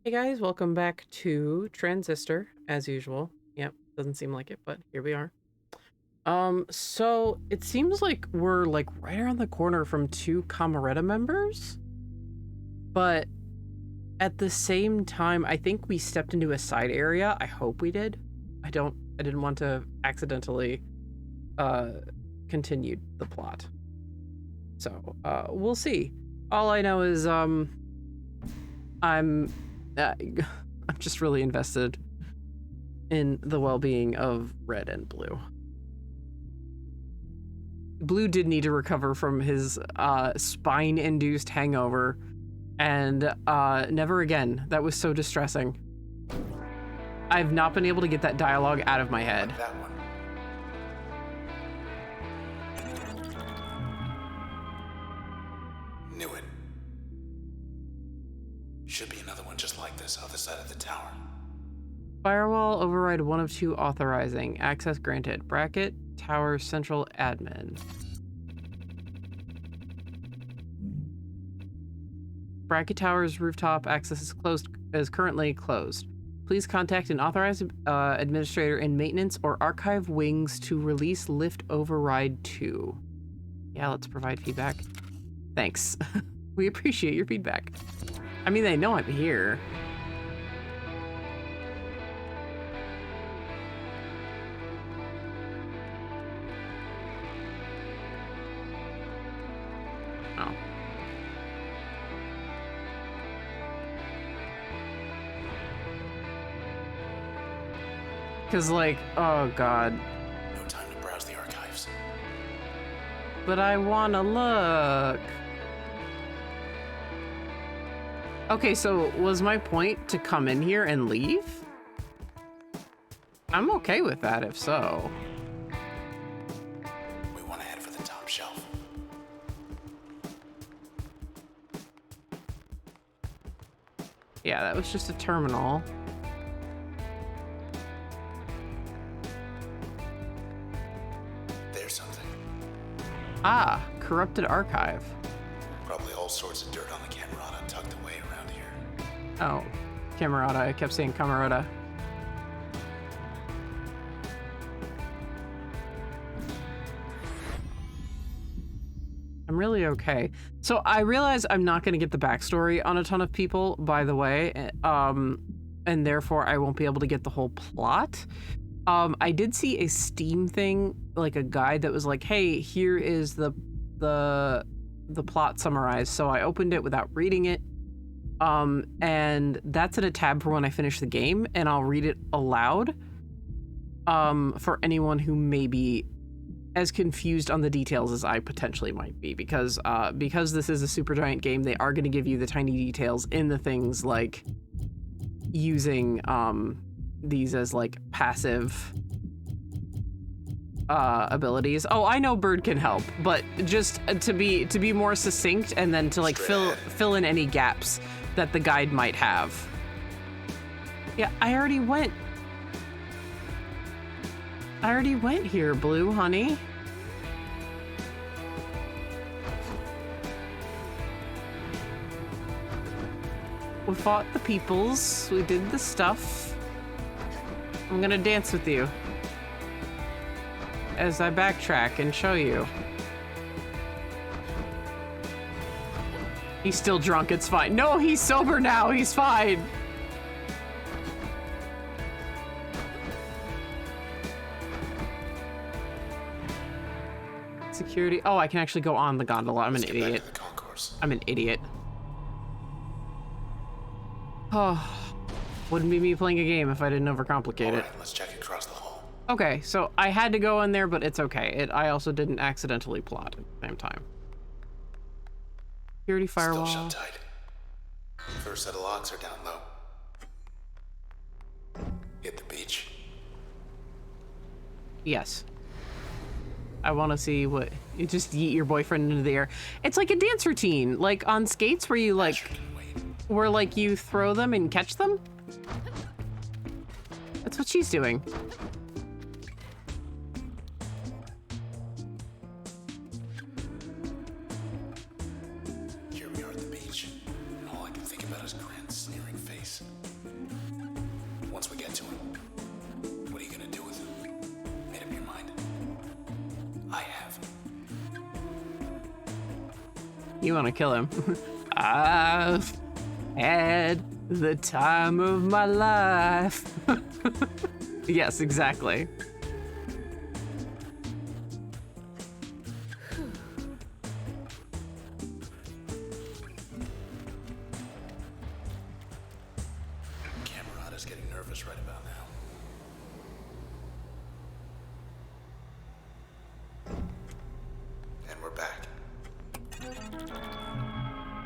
Hey guys, welcome back to Transistor, as usual. Yep, doesn't seem like it, but here we are. So it seems like we're like right around the corner from two Camerata members, but at the same time, I think we stepped into a side area. I hope we did. I didn't want to accidentally, continue the plot. So, we'll see. All I know is, I'm just really invested in the well-being of Red and Blue. Blue did need to recover from his spine-induced hangover, and never again. That was so distressing. I've not been able to get that dialogue out of my head. Like that one. Knew it. Should be another one just like this, other side of the tower. Firewall override one of two authorizing. Access granted. Bracket tower central admin. Bracket tower's rooftop access is currently closed. Please contact an authorized administrator in maintenance or archive wings to release lift override 2. Yeah, let's provide feedback. Thanks. We appreciate your feedback. I mean, they know I'm here. Oh. Because, like, oh god. No time to browse the archives. But I wanna look. Okay, so was my point to come in here and leave? I'm okay with that if so. We want to head for the top shelf. Yeah, that was just a terminal. There's something. Ah, corrupted archive. Probably all sorts of dirt on the Camerata tucked away around here. Oh, Camerata. I kept saying Camerata. I'm really okay. So I realize I'm not going to get the backstory on a ton of people, by the way, and therefore I won't be able to get the whole plot. I did see a Steam thing, like a guide that was like, hey, here is the plot summarized. So I opened it without reading it. And that's in a tab for when I finish the game, and I'll read it aloud for anyone who may be as confused on the details as I potentially might be, because this is a Supergiant game, they are going to give you the tiny details in the things like using these as like passive abilities. Oh, I know Bird can help, but just to be more succinct and then to like fill in any gaps that the guide might have. Yeah, I already went here, Blue, honey. We fought the peoples. We did the stuff. I'm gonna dance with you as I backtrack and show you. He's still drunk, it's fine. No, he's sober now, he's fine. Security. Oh, I can actually go on the gondola. I'm an idiot. I'm an idiot. Oh, wouldn't be me playing a game if I didn't overcomplicate it. Let's check across the hall. Okay, so I had to go in there, but it's okay. I also didn't accidentally plot at the same time. Security firewall. Still shut tight. First set of locks are down low. Hit the beach. Yes. I want to see what you just yeet your boyfriend into the air. It's like a dance routine, like on skates where you like, where like you throw them and catch them. That's what she's doing. Here we are at the beach. And all I can think about his grin, sneering face. Once we get to him, what are you gonna do with him? Made up your mind? I have. You want to kill him? I've had the time of my life. Yes, exactly. Camerata's getting nervous right about now. And we're back.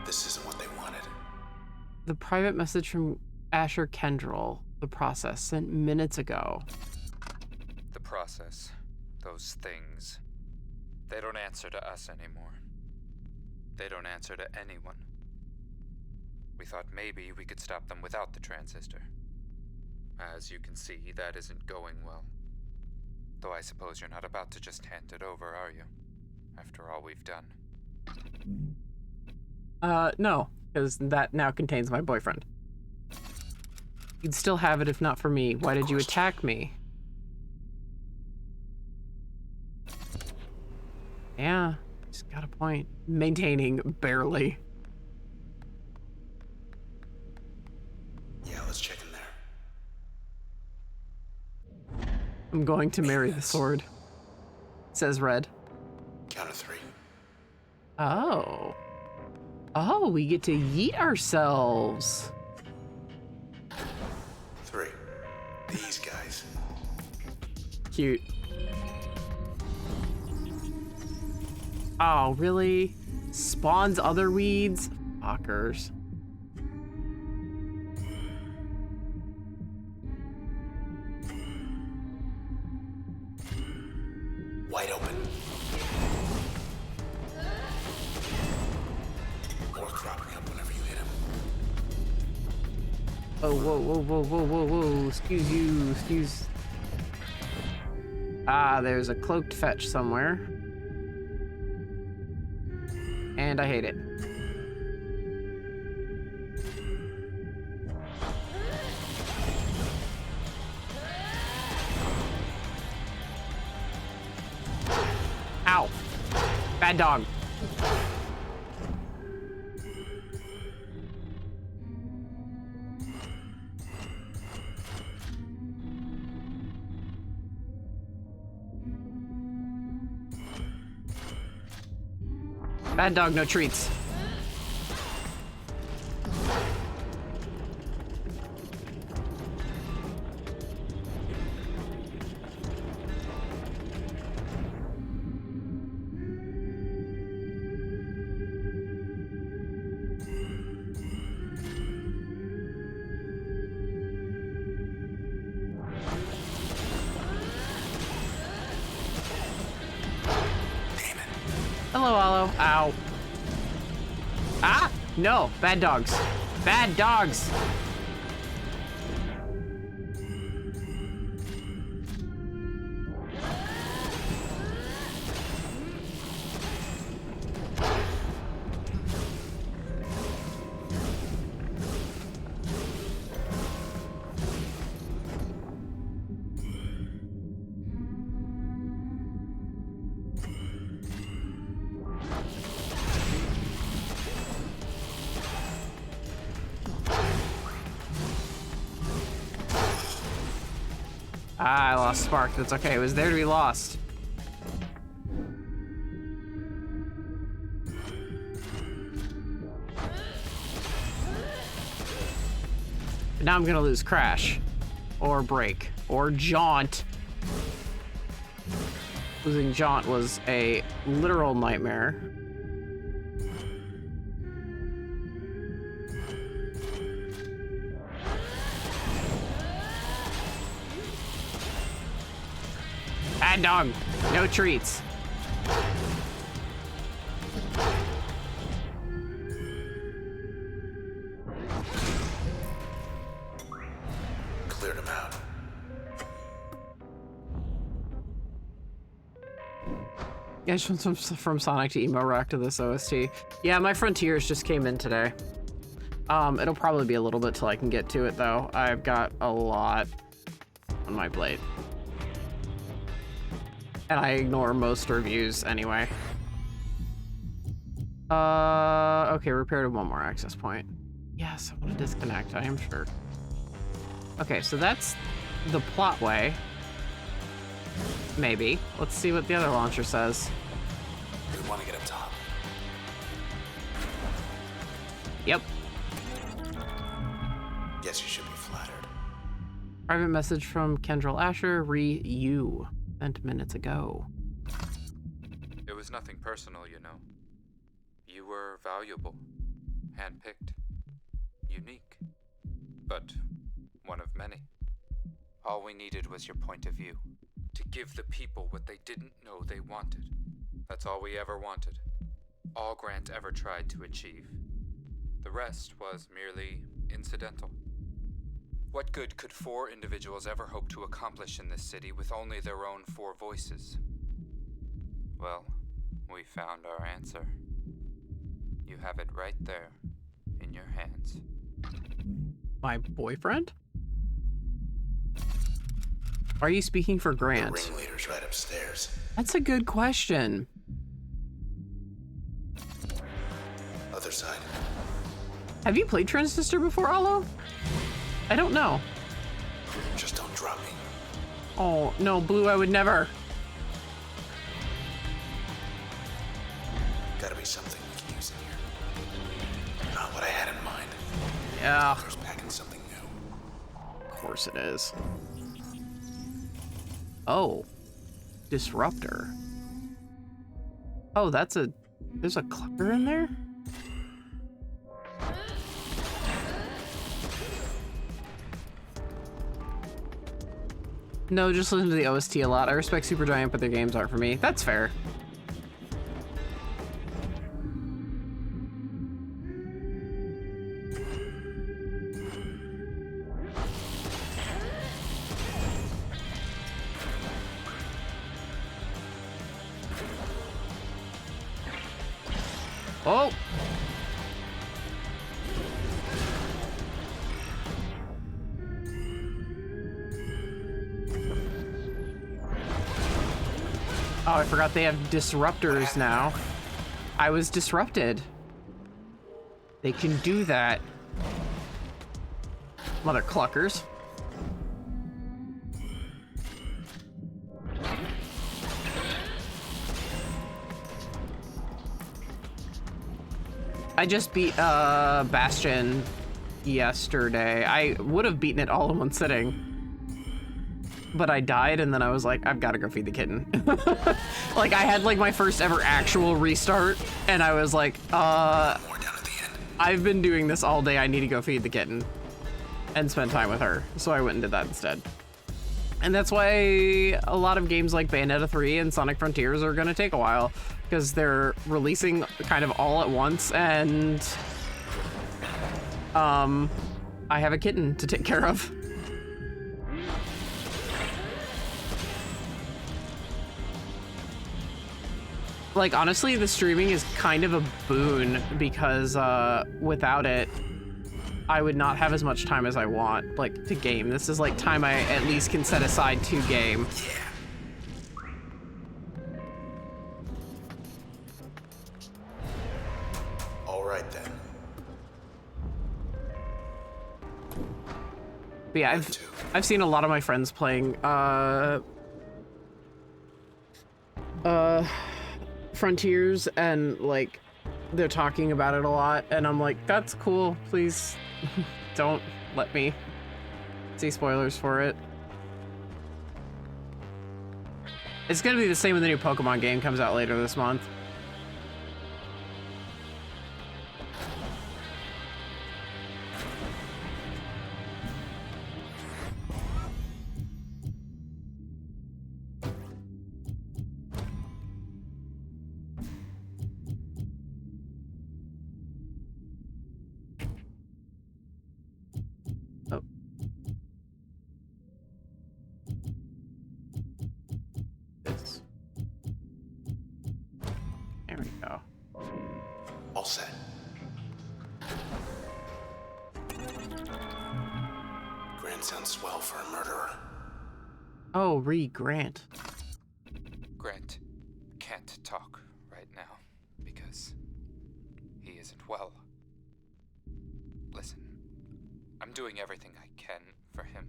This isn't what they wanted. The private message from Asher Kendrell, the process, sent minutes ago. The process, those things, they don't answer to us anymore. They don't answer to anyone. We thought maybe we could stop them without the transistor. As you can see, that isn't going well. Though I suppose you're not about to just hand it over, are you? After all we've done. No, because that now contains my boyfriend. You'd still have it if not for me. Why did you attack me? Yeah, he's got a point. Maintaining, barely. Yeah, let's check in there. I'm going to marry the sword. Says Red. Count of 3. Oh. Oh, we get to yeet ourselves. 3. These guys. Cute. Oh, really? Spawns other weeds? Fuckers. Wide open. More cropping up whenever you hit him. Oh, whoa, whoa, whoa, whoa, whoa, whoa. Excuse you, excuse. Ah, there's a cloaked fetch somewhere. And I hate it. Ow. Bad dog. Bad dog, no treats. Hello, Aloe. Ow. Ah! No, bad dogs. Bad dogs! Ah, I lost Spark. That's okay. It was there to be lost. But now I'm gonna lose Crash. Or Break. Or Jaunt. Losing Jaunt was a literal nightmare. Bad dog. No treats. Cleared him out. Yeah, just from Sonic to Emo Rock to this OST. Yeah, my Frontiers just came in today. It'll probably be a little bit till I can get to it, though. I've got a lot on my plate. And I ignore most reviews anyway. Okay, repair to one more access point. Yes, I want to disconnect, I am sure. Okay, so that's the plot way. Maybe. Let's see what the other launcher says. We want to get up top. Yep. Guess you should be flattered. Private message from Kendrell Asher, you sent minutes ago. It was nothing personal, you know. You were valuable, handpicked, unique, but one of many. All we needed was your point of view, to give the people what they didn't know they wanted. That's all we ever wanted, all Grant ever tried to achieve. The rest was merely incidental. What good could 4 individuals ever hope to accomplish in this city with only their own 4 voices? Well, we found our answer. You have it right there, in your hands. My boyfriend? Are you speaking for Grant? The ringleader's right upstairs. That's a good question. Other side. Have you played Transistor before, Alo? I don't know. Just don't drop me. Oh, no, Blue, I would never. Gotta be something we can use in here. Not what I had in mind. Yeah, There's packing something new. of course it is. Oh, disruptor. Oh, there's a clucker in there? No, just listen to the OST a lot. I respect Supergiant, but their games aren't for me. That's fair. Oh! Oh, I forgot they have disruptors now. I was disrupted. They can do that. Mother cluckers. I just beat Bastion yesterday. I would have beaten it all in one sitting. But I died, and then I was like, I've got to go feed the kitten. Like, I had like my first ever actual restart, and I was like, More down at the end. I've been doing this all day. I need to go feed the kitten and spend time with her. So I went and did that instead. And that's why a lot of games like Bayonetta 3 and Sonic Frontiers are going to take a while, because they're releasing kind of all at once, and I have a kitten to take care of. Like, honestly, the streaming is kind of a boon, because without it, I would not have as much time as I want, like, to game. This is like time I at least can set aside to game. Yeah. All right then. But yeah, I've seen a lot of my friends playing Frontiers, and like they're talking about it a lot, and I'm like, that's cool, please don't let me see spoilers for it. It's gonna be the same when the new Pokemon game comes out later this month. Oh. This. There we go. All set. Grant sounds swell for a murderer. Oh, Grant. Grant can't talk right now because he isn't well. Listen, I'm doing everything I can for him.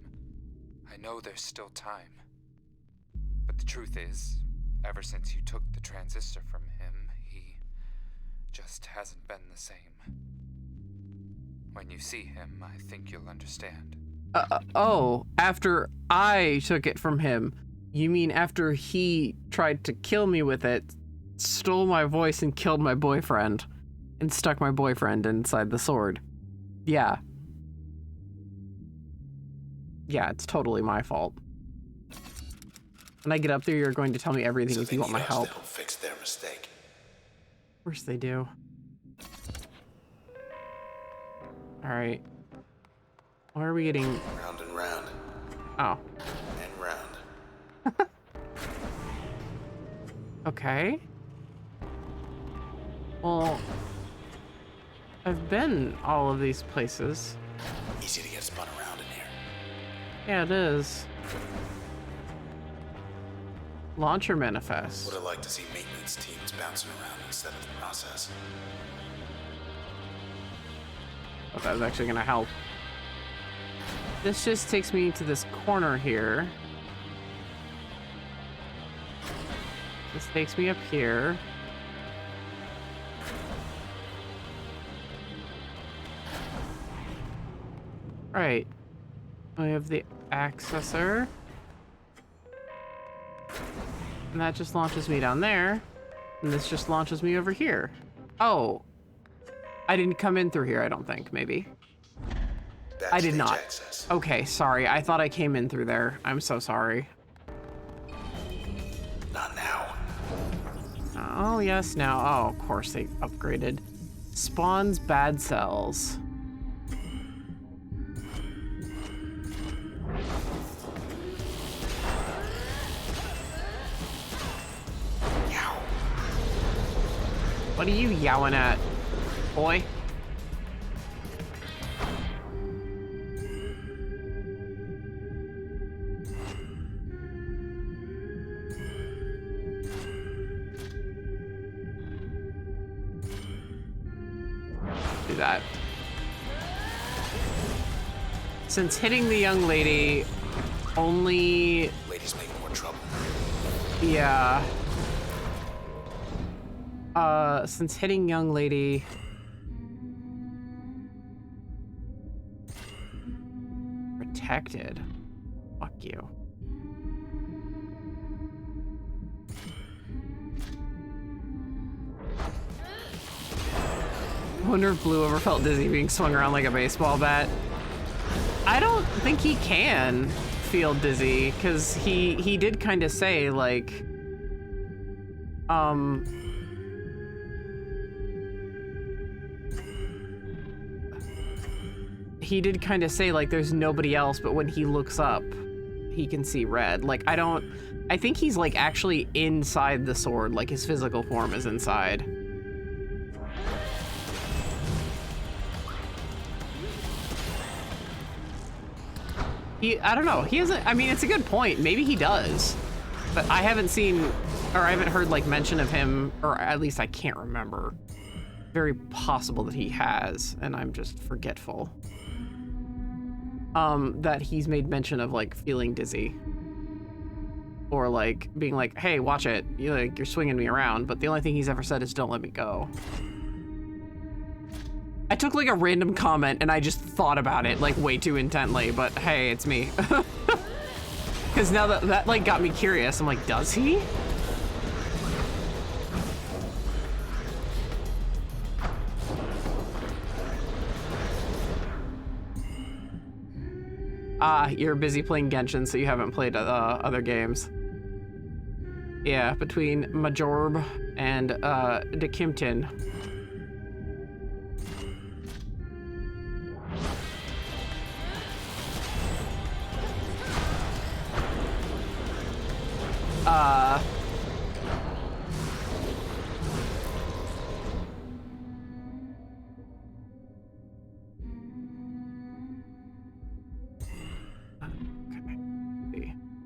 I know there's still time. But the truth is, ever since you took the transistor from him, he just hasn't been the same. When you see him, I think you'll understand. Oh, after I took it from him. You mean after he tried to kill me with it, stole my voice and killed my boyfriend, and stuck my boyfriend inside the sword? Yeah. Yeah, it's totally my fault. When I get up there, you're going to tell me everything So if you want my help. They'll fix their mistake. Of course they do. Alright. Why are we getting... Round and round. Oh. And round. Okay. Well, I've been all of these places. Easy to get spun around in here. Yeah, it is. Launcher manifest. Would have liked to see maintenance teams bouncing around instead of the process. Thought that was actually gonna help. This just takes me to this corner here. This takes me up here. Right. We have the accessor. And that just launches me down there. And this just launches me over here. Oh. I didn't come in through here, I don't think, maybe. Backstage I did not. Access. Okay, sorry. I thought I came in through there. I'm so sorry. Not now. Oh, yes, now. Oh, of course they upgraded. Spawns bad cells. Yow. What are you yowling at, boy? Do that. Since hitting the young lady only... Ladies make more trouble. Yeah. Since hitting young lady... Protected. Fuck you. I wonder if Blue ever felt dizzy being swung around like a baseball bat. I don't think he can feel dizzy, because he did kind of say, like, he did kind of say, like, there's nobody else, but when he looks up, he can see red. Like, I think he's, like, actually inside the sword, like, his physical form is inside. I don't know. He hasn't. I mean, it's a good point. Maybe he does, but I haven't seen, or I haven't heard like mention of him, or at least I can't remember. Very possible that he has, and I'm just forgetful. That he's made mention of like feeling dizzy, or like being like, "Hey, watch it! You're swinging me around." But the only thing he's ever said is, "Don't let me go." I took like a random comment and I just thought about it like way too intently, but hey, it's me. Because now that like got me curious. I'm like, does he? You're busy playing Genshin, so you haven't played other games. Yeah, between Majorb and Dekimton.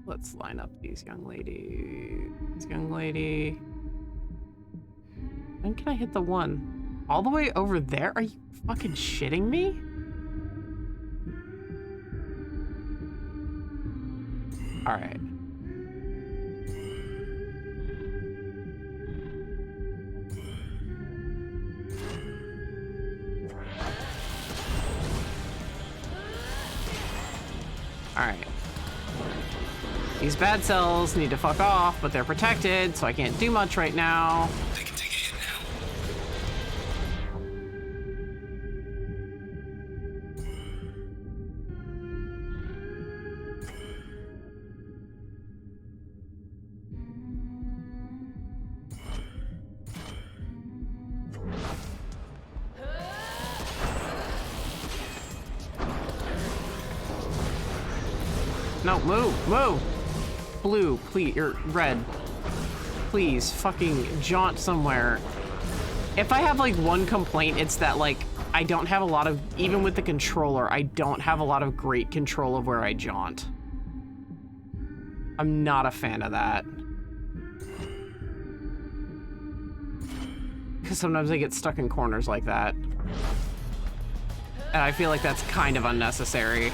Let's line up these young ladies. This young lady. When can I hit the one? All the way over there? Are you fucking shitting me? All right. All right. These bad cells need to fuck off, but they're protected, so I can't do much right now. They can take a hit now. No, move. Blue, please, or red. Please, fucking jaunt somewhere. If I have like one complaint, it's that like I don't have a lot of, even with the controller, I don't have a lot of great control of where I jaunt. I'm not a fan of that. Because sometimes I get stuck in corners like that. And I feel like that's kind of unnecessary.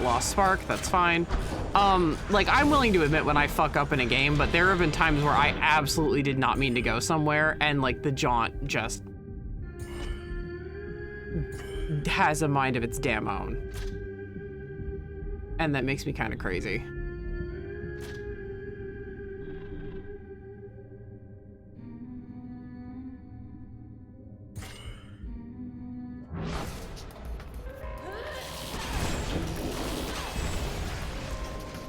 Lost spark, that's fine. Like, I'm willing to admit when I fuck up in a game, but there have been times where I absolutely did not mean to go somewhere, and like the jaunt just has a mind of its damn own. And that makes me kind of crazy.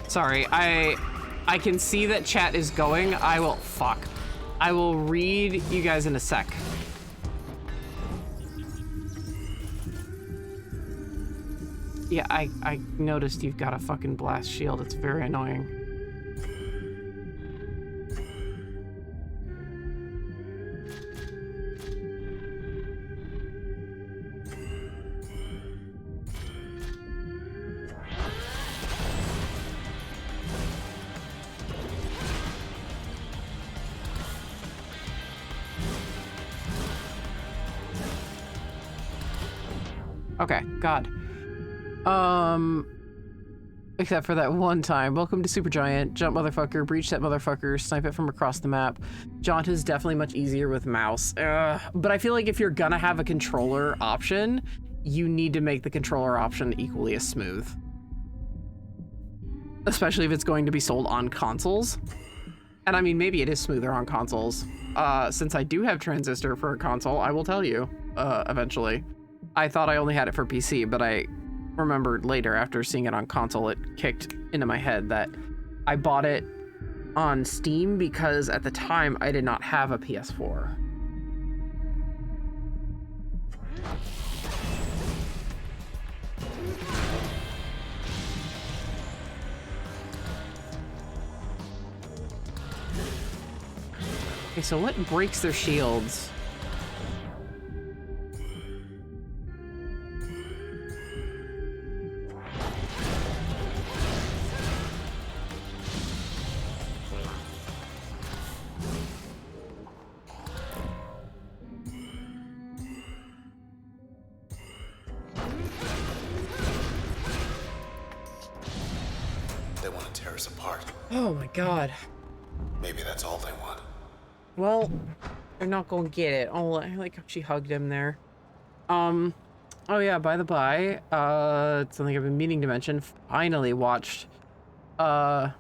Sorry, I can see that chat is going. I will read you guys in a sec. Yeah, I noticed you've got a fucking blast shield. It's very annoying. Okay, God. Except for that one time. Welcome to Supergiant. Jump motherfucker, breach that motherfucker, snipe it from across the map. Jaunt is definitely much easier with mouse. But I feel like if you're gonna have a controller option, you need to make the controller option equally as smooth. Especially if it's going to be sold on consoles. And I mean, maybe it is smoother on consoles. Since I do have Transistor for a console, I will tell you, eventually. I thought I only had it for PC, but I remembered later after seeing it on console, it kicked into my head that I bought it on Steam because at the time I did not have a PS4. Okay, so what breaks their shields? Oh my God. Maybe that's all they want. Well, they're not gonna get it. Oh, I like how she hugged him there. Oh yeah, by the by, it's something I've been meaning to mention. Finally watched, Every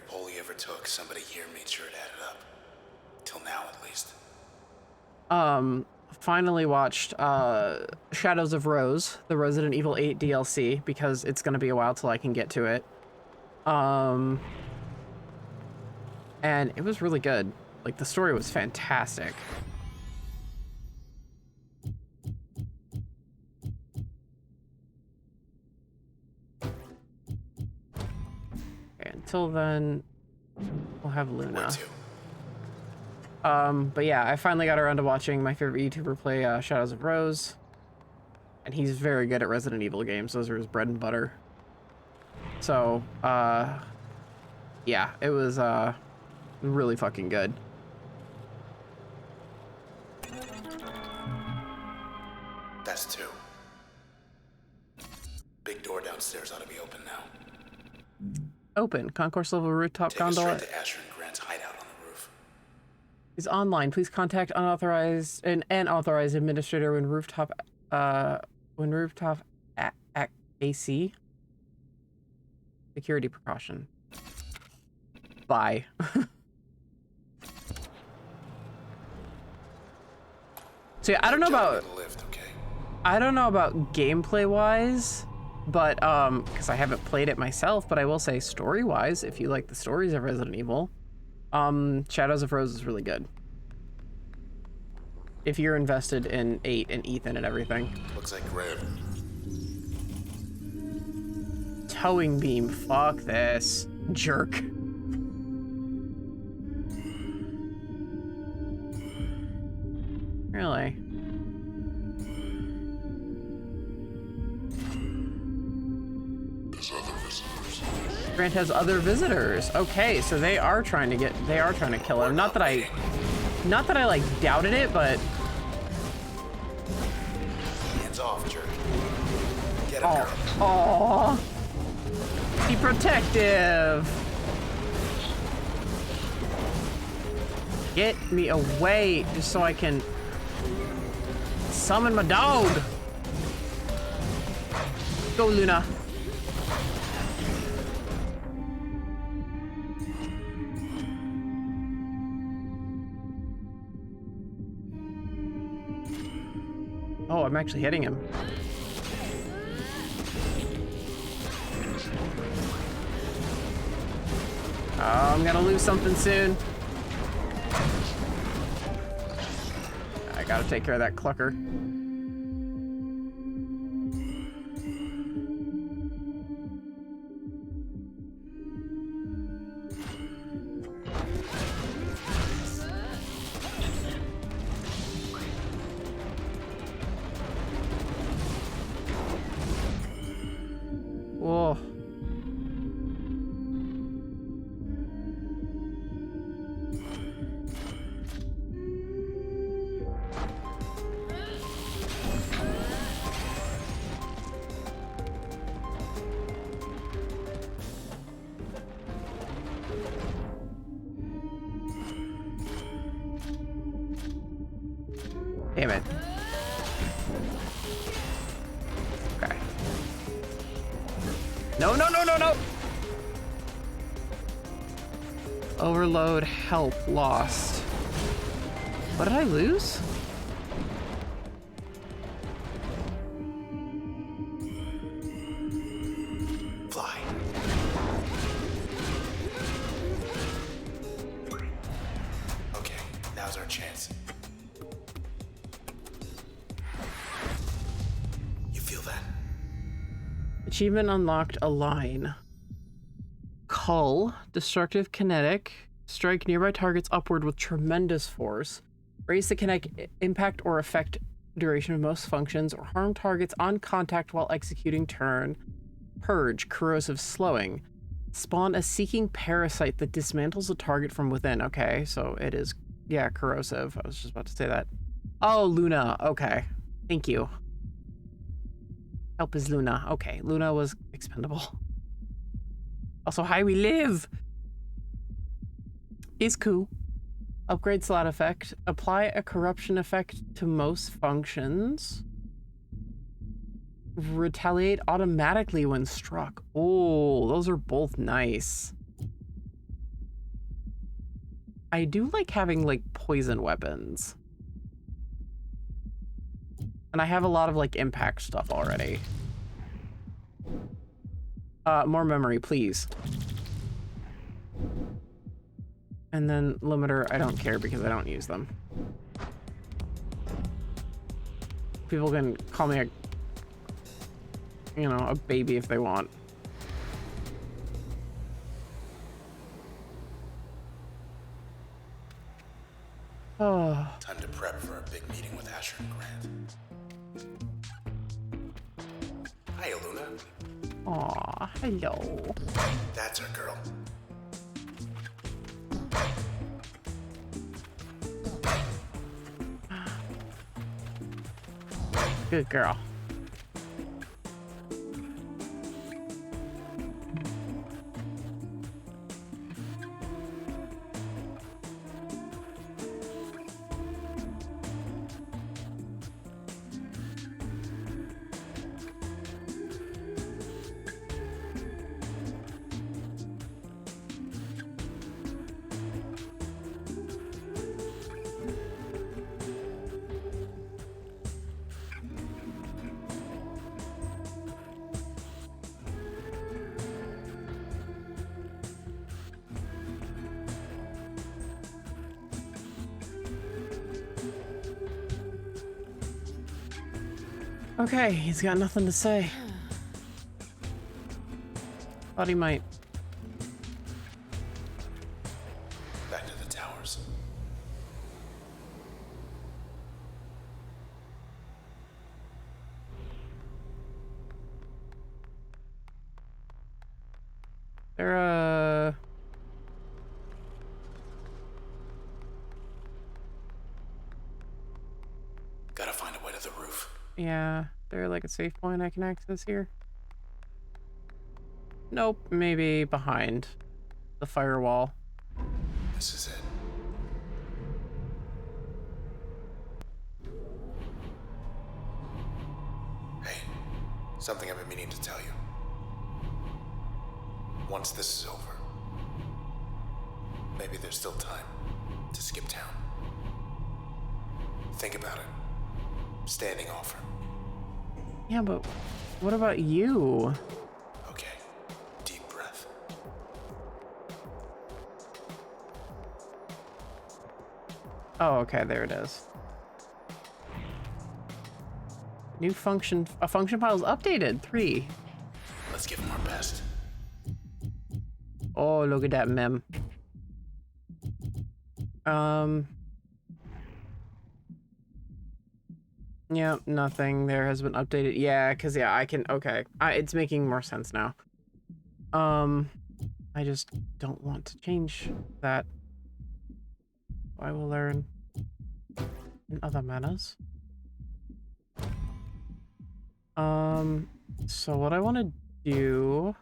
poll he ever took, somebody here made sure it added up. Till now, at least. Finally watched, Shadows of Rose, the Resident Evil 8 DLC, because it's gonna be a while till I can get to it. And it was really good. Like, the story was fantastic. Okay, until then, we'll have Luna. But yeah, I finally got around to watching my favorite YouTuber play, Shadows of Rose. and he's very good at Resident Evil games. Those are his bread and butter. So, yeah, it was really fucking good. That's 2. Big door downstairs ought to be open now. Open. Concourse level rooftop Take us gondola. straight to Asher and Grant's hideout on the roof. Is online. Please contact unauthorized and authorized administrator when rooftop AC. Security precaution. Bye. So yeah, I don't know about Lift, okay? I don't know about gameplay wise, but because I haven't played it myself, but I will say story wise, if you like the stories of Resident Evil, Shadows of Rose is really good. If you're invested in 8 and Ethan and everything. Looks like Grant. Towing beam, fuck this. Jerk. Really? Grant has other visitors. Okay, so they are trying to kill him. Not that I like doubted it, but Hands off, jerk. Get him, Grant. oh, be protective. Get me away just so I can summon my dog. Go, Luna. Oh, I'm actually hitting him. Oh, I'm gonna lose something soon. I gotta take care of that clucker. Whoa. Damn it. Okay. No, no, no, no, no! Overload, help, lost. What did I lose? Fly. Okay, now's our chance. You feel that? Achievement unlocked, a line. Cull, destructive kinetic. Strike nearby targets upward with tremendous force. Raise the kinetic impact or effect duration of most functions, or harm targets on contact while executing turn. Purge, corrosive slowing. Spawn a seeking parasite that dismantles a target from within. Okay, so it is, yeah, corrosive. I was just about to say that. Oh, Luna. Okay. Thank you. Help is Luna. Okay, Luna was expendable. Also, Hi We Live is cool. Upgrade slot effect. Apply a corruption effect to most functions. Retaliate automatically when struck. Oh, those are both nice. I do like having like poison weapons. And I have a lot of like impact stuff already. More memory, please. And then limiter, I don't care because I don't use them. People can call me a, you know, a baby if they want. Oh. Time to prep for a big meeting with Asher and Grant. Aw, hello. That's our girl. Good girl. Okay, he's got nothing to say. Thought he might. Back to the towers. They're, Gotta find a way to the roof. yeah, they're like a safe point I can access here. Nope, maybe behind the firewall. This is it. Hey, something I've been meaning to tell you. Once this is over, maybe there's still time to skip town. Think about it. Standing offer. Yeah, but what about you? Okay. Deep breath. Oh, okay, there it is. New function, a function file is updated. 3. Let's give him our best. Oh, look at that mem. Yeah, nothing there has been updated. Yeah, because yeah, I can, okay. It's making more sense now. I just don't want to change that. I will learn in other manners. So what I want to do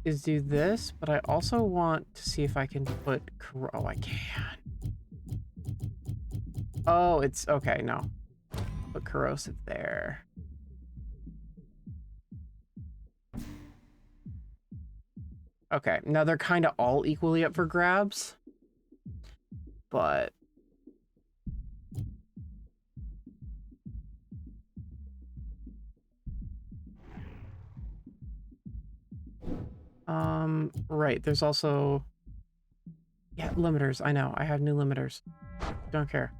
is do this, but I also want to see if I can put, oh, I can. Oh, it's, okay, no. Put corrosive there. Okay, now they're kind of all equally up for grabs, but right, there's also, yeah, limiters. I know, I have new limiters. Don't care.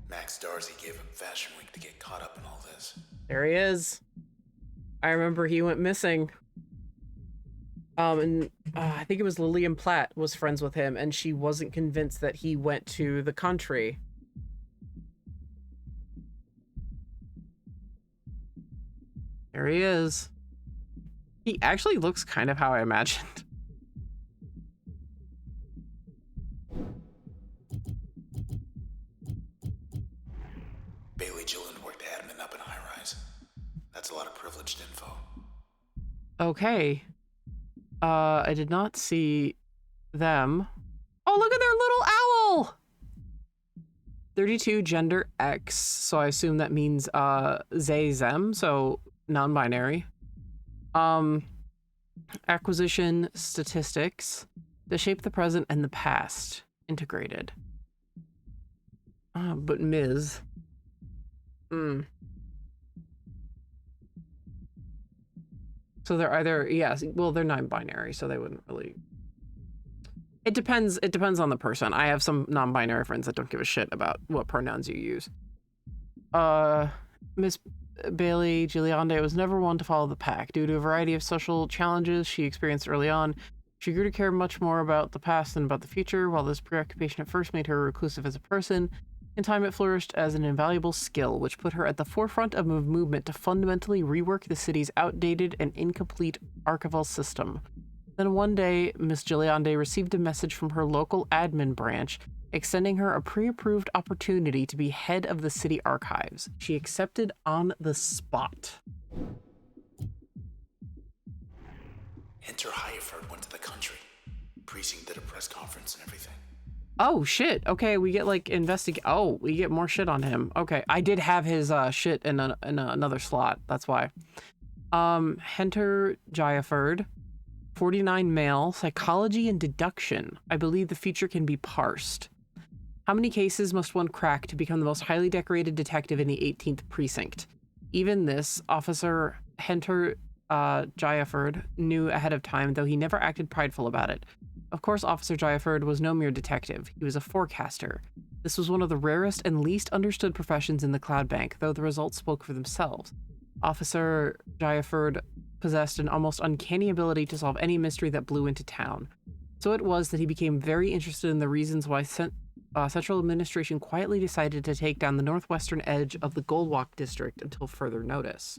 Max Darcy gave up Fashion Week to get caught up in all this. There he is. I remember he went missing. And I think it was Lillian Platt was friends with him, and she wasn't convinced that he went to the country. There he is. He actually looks kind of how I imagined. Bailey Gilland worked admin up in high rise. That's a lot of privileged info. Okay. I did not see them. Oh, look at their little owl! 32 gender X, so I assume that means they, them, so non-binary. Acquisition statistics to shape the present and the past integrated. But Ms. So they're either, yes, well, they're non-binary, so they wouldn't really. It depends on the person. I have some non-binary friends that don't give a shit about what pronouns you use. Miss Bailey Giglionde was never one to follow the pack. Due to a variety of social challenges she experienced early on, she grew to care much more about the past than about the future. While this preoccupation at first made her reclusive as a person, In time, it flourished as an invaluable skill, which put her at the forefront of a movement to fundamentally rework the city's outdated and incomplete archival system. Then one day, Miss Gilliande received a message from her local admin branch extending her a pre-approved opportunity to be head of the city archives. She accepted on the spot. Enter Hyaford went to the country. Precinct did a press conference and everything. Oh, shit. Okay, we get, like, Oh, we get more shit on him. Okay, I did have his shit in another slot. That's why. Henter Jayaford, 49 male, psychology and deduction. I believe the feature can be parsed. How many cases must one crack to become the most highly decorated detective in the 18th precinct? Even this, Officer Henter Jayaford knew ahead of time, though he never acted prideful about it. Of course, Officer Jayaford was no mere detective. He was a forecaster. This was one of the rarest and least understood professions in the Cloud Bank, though the results spoke for themselves. Officer Jayaford possessed an almost uncanny ability to solve any mystery that blew into town. So it was that he became very interested in the reasons why Central Administration quietly decided to take down the northwestern edge of the Goldwalk district until further notice.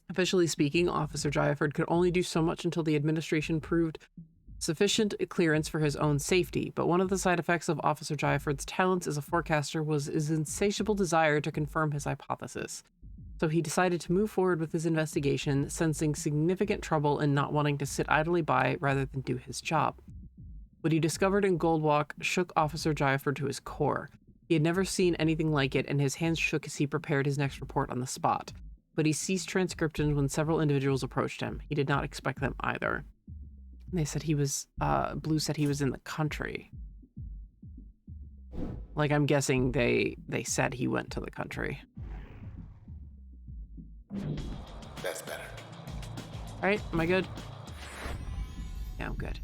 Officially speaking, Officer Jayaford could only do so much until the administration proved sufficient clearance for his own safety, but one of the side effects of Officer Jayaford's talents as a forecaster was his insatiable desire to confirm his hypothesis. So he decided to move forward with his investigation, sensing significant trouble in not wanting to sit idly by rather than do his job. What he discovered in Goldwalk shook Officer Jayaford to his core. He had never seen anything like it, and his hands shook as he prepared his next report on the spot. But he ceased transcription when several individuals approached him. He did not expect them either. They said he was, Blue said he was in the country. Like, I'm guessing they said he went to the country. That's better. All right, am I good? Yeah, I'm good.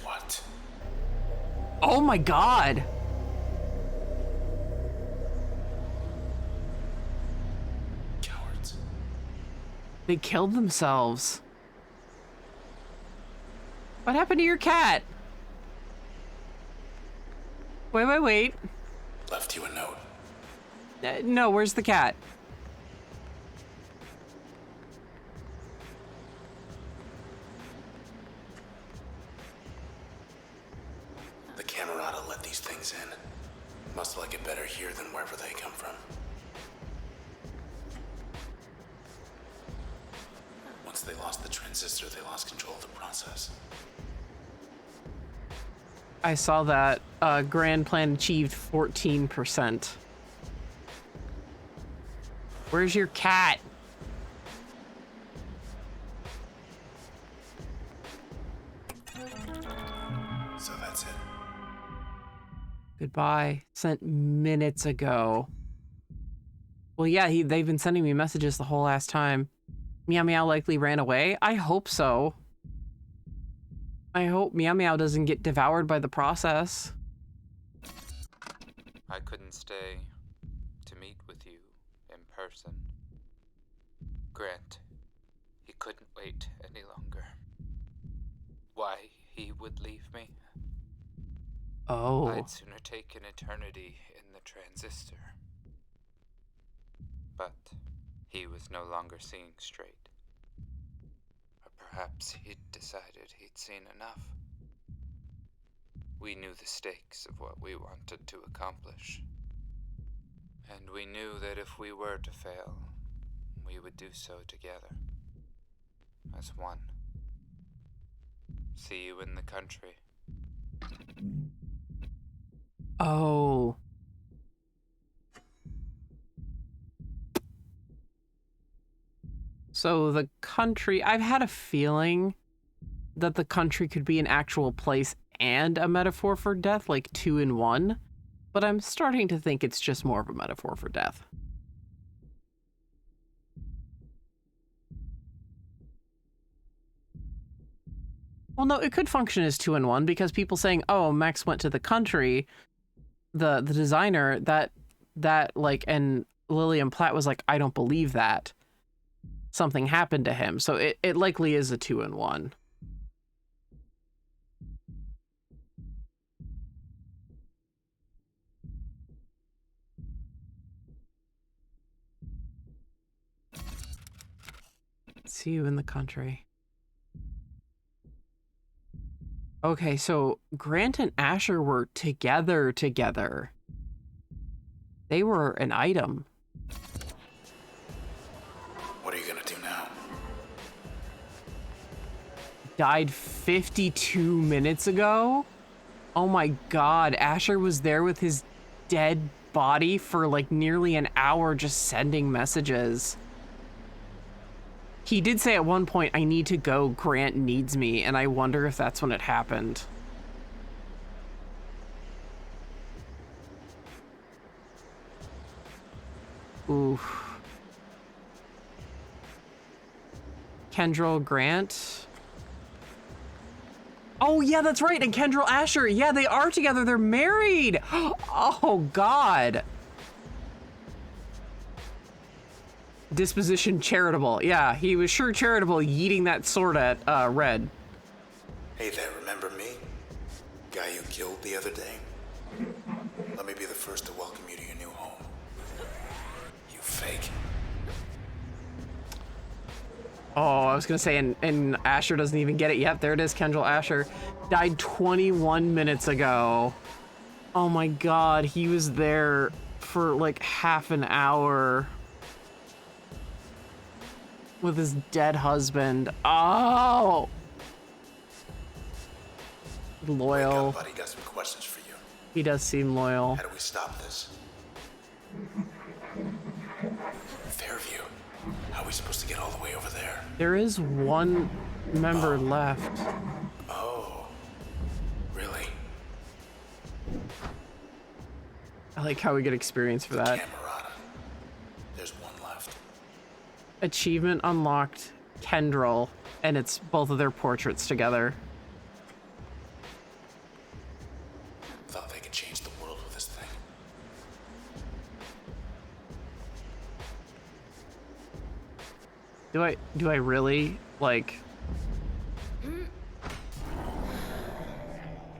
What? Oh my God! Cowards. They killed themselves. What happened to your cat? Wait. Left you a note. No, where's the cat? The Camerata let these things in. Must like it better here than wherever they come from. Once they lost the transistor, they lost control of the process. I saw that. Grand plan achieved 14%. Where's your cat? So that's it. Goodbye. Sent minutes ago. Well, yeah, they've been sending me messages the whole last time. Meow Meow likely ran away. I hope so. I hope Meow Meow doesn't get devoured by the process. I couldn't stay to meet with you in person. Grant, he couldn't wait any longer. Why he would leave me? Oh. I'd sooner take an eternity in the Transistor. But he was no longer seeing straight. Or perhaps he'd decided he'd seen enough. We knew the stakes of what we wanted to accomplish. And we knew that if we were to fail, we would do so together. As one. See you in the country. Oh. So the country, I've had a feeling that the country could be an actual place and a metaphor for death, like 2 in 1, but I'm starting to think it's just more of a metaphor for death. Well, no, it could function as 2-in-1 because people saying, "Oh, Max went to the country," the designer that like, and Lillian Platt was like, "I don't believe that. Something happened to him." So it likely is a 2-in-1. See you in the country. Okay, so Grant and Asher were together. They were an item. What are you gonna do now? Died 52 minutes ago? Oh my god, Asher was there with his dead body for like nearly an hour just sending messages. He did say at one point, "I need to go, Grant needs me," and I wonder if that's when it happened. Ooh. Kendrell Grant. Oh yeah, that's right, and Kendrell Asher. Yeah, they are together, they're married. Oh god. Disposition charitable. Yeah, he was sure charitable yeeting that sword at Red. Hey there, remember me? Guy you killed the other day? Let me be the first to welcome you to your new home. You fake. Oh, I was gonna say, and Asher doesn't even get it. Yep, there it is, Kendrell Asher. Died 21 minutes ago. Oh my god, he was there for like half an hour with his dead husband. Oh! Loyal. Wake up, buddy. Got some questions for you. He does seem loyal. How do we stop this? Fairview. How are we supposed to get all the way over there? There is one member left. Oh. Really? I like how we get experience for that. Camerata. There's one left. Achievement unlocked, Kendrell, and it's both of their portraits together. Thought they could change the world with this thing. Do I really, like...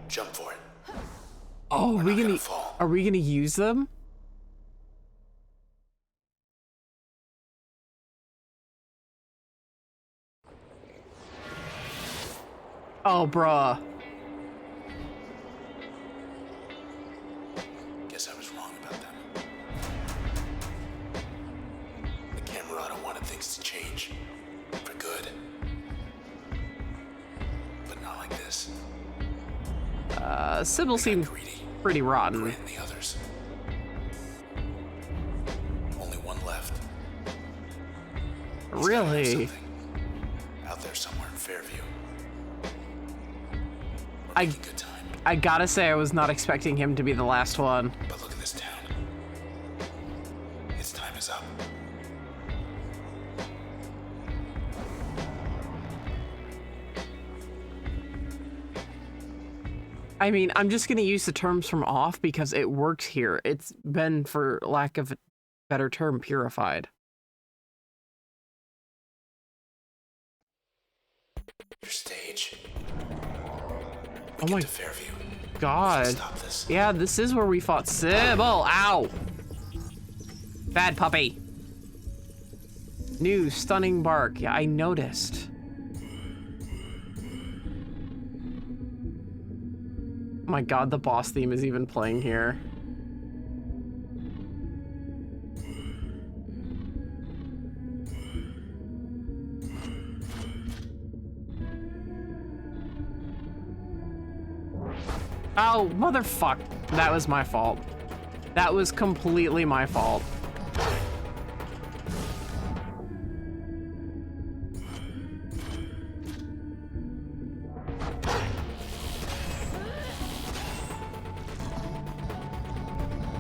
Jump for it. Oh, We're not gonna fall. are we gonna use them? Oh, bruh. Guess I was wrong about them. The Camerata wanted things to change. For good. But not like this. Sybil seemed Greedy. pretty rotten. Grant and the others. Only one left. He's gotta have Really? something. Out there somewhere in Fairview. We're I- making good time. I gotta say, I was not expecting him to be the last one. But look at this town. Its time is up. I mean, I'm just gonna use the terms from off because it works here. It's been, for lack of a better term, purified. Your stage. Oh my To Fairview. god. Stop this. Yeah, this is where we fought Sybil. Ow! Bad puppy. New stunning bark. Yeah, I noticed. Oh my god, the boss theme is even playing here. Oh, motherfuck. That was my fault. That was completely my fault.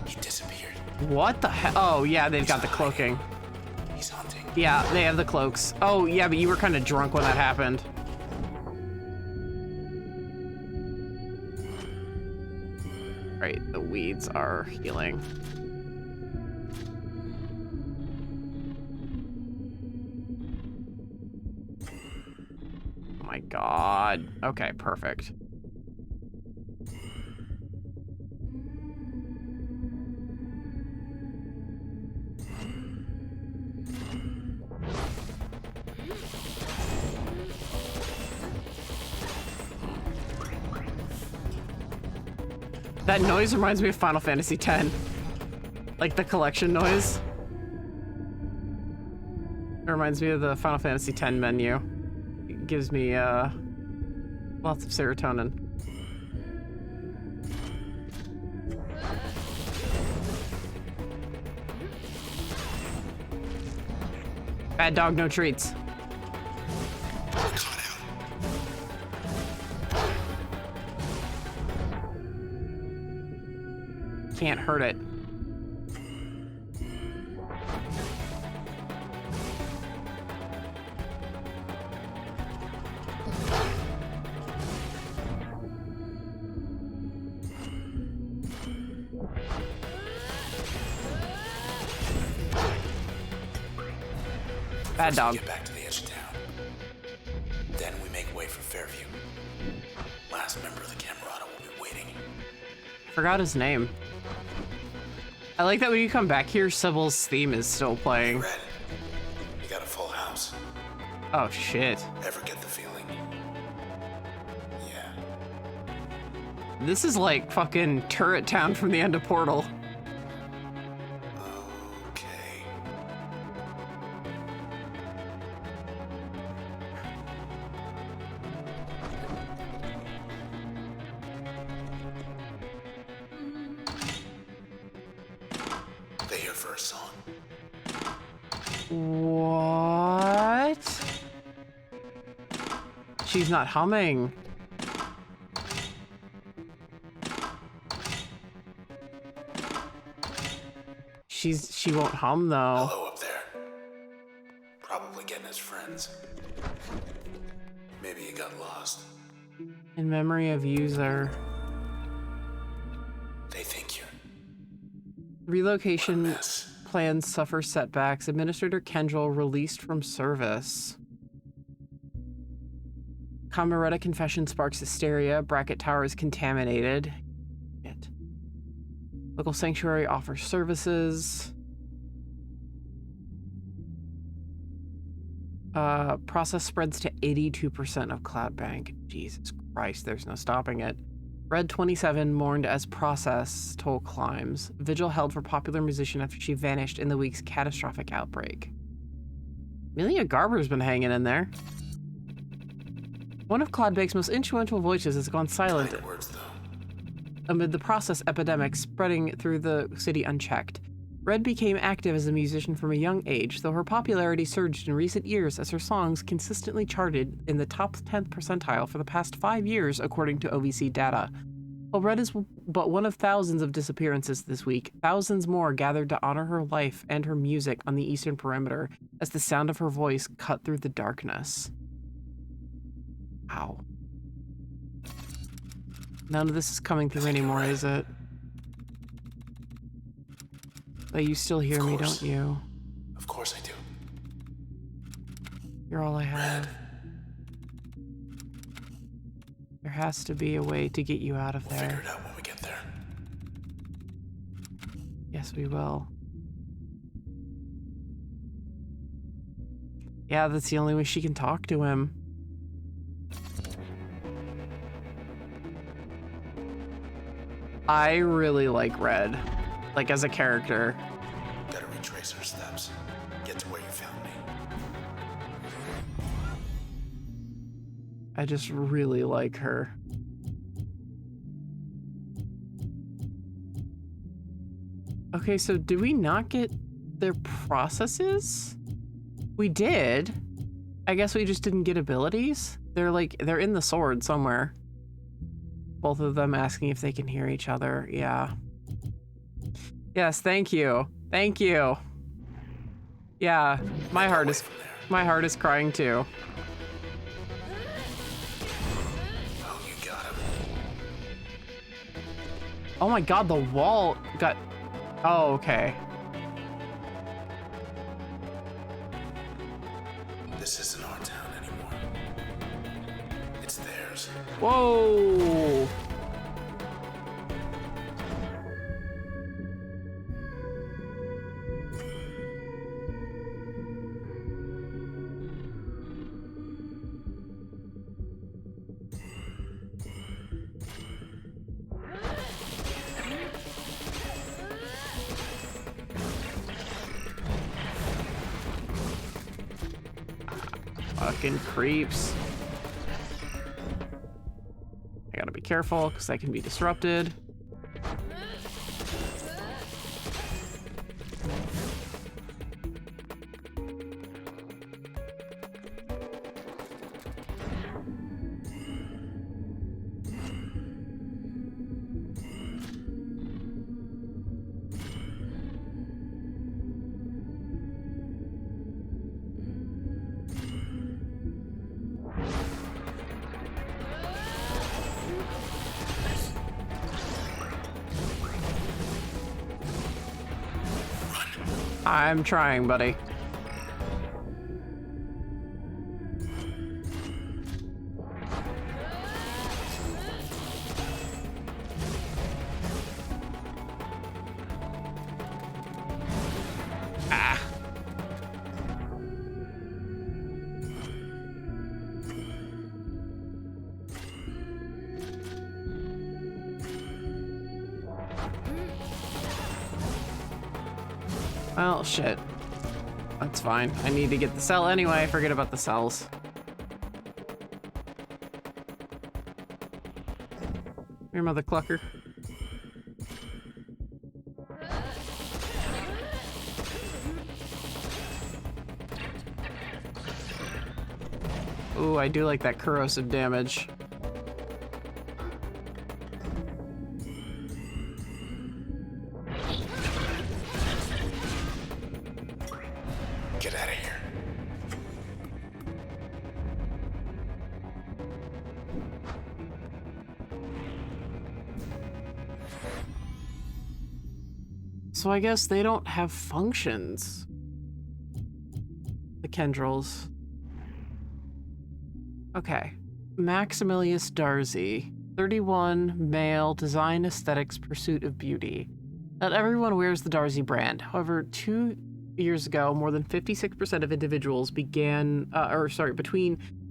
He disappeared. What the hell? Oh, yeah, they've got the cloaking. He's hunting. Yeah, they have the cloaks. Oh, yeah, but you were kind of drunk when that happened. Right, the weeds are healing. Oh my god. Okay, perfect. That noise reminds me of Final Fantasy X. Like the collection noise. It reminds me of the Final Fantasy X menu. It gives me lots of serotonin. Bad dog, no treats. Can't hurt it. Bad dog. Get back to the edge of town. Then we make way for Fairview. Last member of the Camerata will be waiting. Forgot his name. I like that when you come back here, Sybil's theme is still playing. Red, you got a full house. Oh shit. Ever get the feeling? Yeah. This is like fucking Turret Town from the end of Portal. Okay. They here for a song. What? She's not humming. She won't hum though. Hello up there. Probably getting his friends. Maybe he got lost. In memory of user. They think you're Relocation mess. plans suffer setbacks. Administrator Kendrell released from service. Camerata confession sparks hysteria. Bracket tower is contaminated. Shit. Local sanctuary offers services. Process spreads to 82% of Cloud Bank. Jesus Christ, there's no stopping it. Red 27 mourned as process toll climbs. Vigil held for popular musician after she vanished in the week's catastrophic outbreak. Amelia Garber's been hanging in there. One of Cloudbake's most influential voices has gone silent Kind words, though. amid the process epidemic spreading through the city unchecked. Red became active as a musician from a young age, though her popularity surged in recent years as her songs consistently charted in the top 10th percentile for the past 5 years, according to OVC data. While Red is but one of thousands of disappearances this week, thousands more gathered to honor her life and her music on the eastern perimeter as the sound of her voice cut through the darkness. Wow. None of this is coming through anymore, is it? But you still hear me, don't you? Of course I do. You're all I have. There has to be a way to get you out of We'll there. figure it out when we get there. Yes, we will. Yeah, that's the only way she can talk to him. I really like Red, like as a character. Better retrace our steps. Get to where you found me. I just really like her. Okay, so did we not get their processes? We did. I guess we just didn't get abilities. They're in the sword somewhere. Both of them asking if they can hear each other. Yeah. Yes, thank you. Thank you. Yeah, my heart is crying too. Oh, you got him. Oh my god, the wall got... Oh, okay. This isn't our town anymore. It's theirs. Whoa! Fucking creeps. I gotta be careful because I can be disrupted. I'm trying, buddy. Ah. Well, shit. That's fine. I need to get the cell anyway. Forget about the cells. Your mother clucker. Ooh, I do like that corrosive damage. Get out of here. So I guess they don't have functions. The Kendrils. Okay. Maximilius Darcy. 31, male, design, aesthetics, pursuit of beauty. Not everyone wears the Darcy brand. However, 2 years ago, more than 56% of individuals between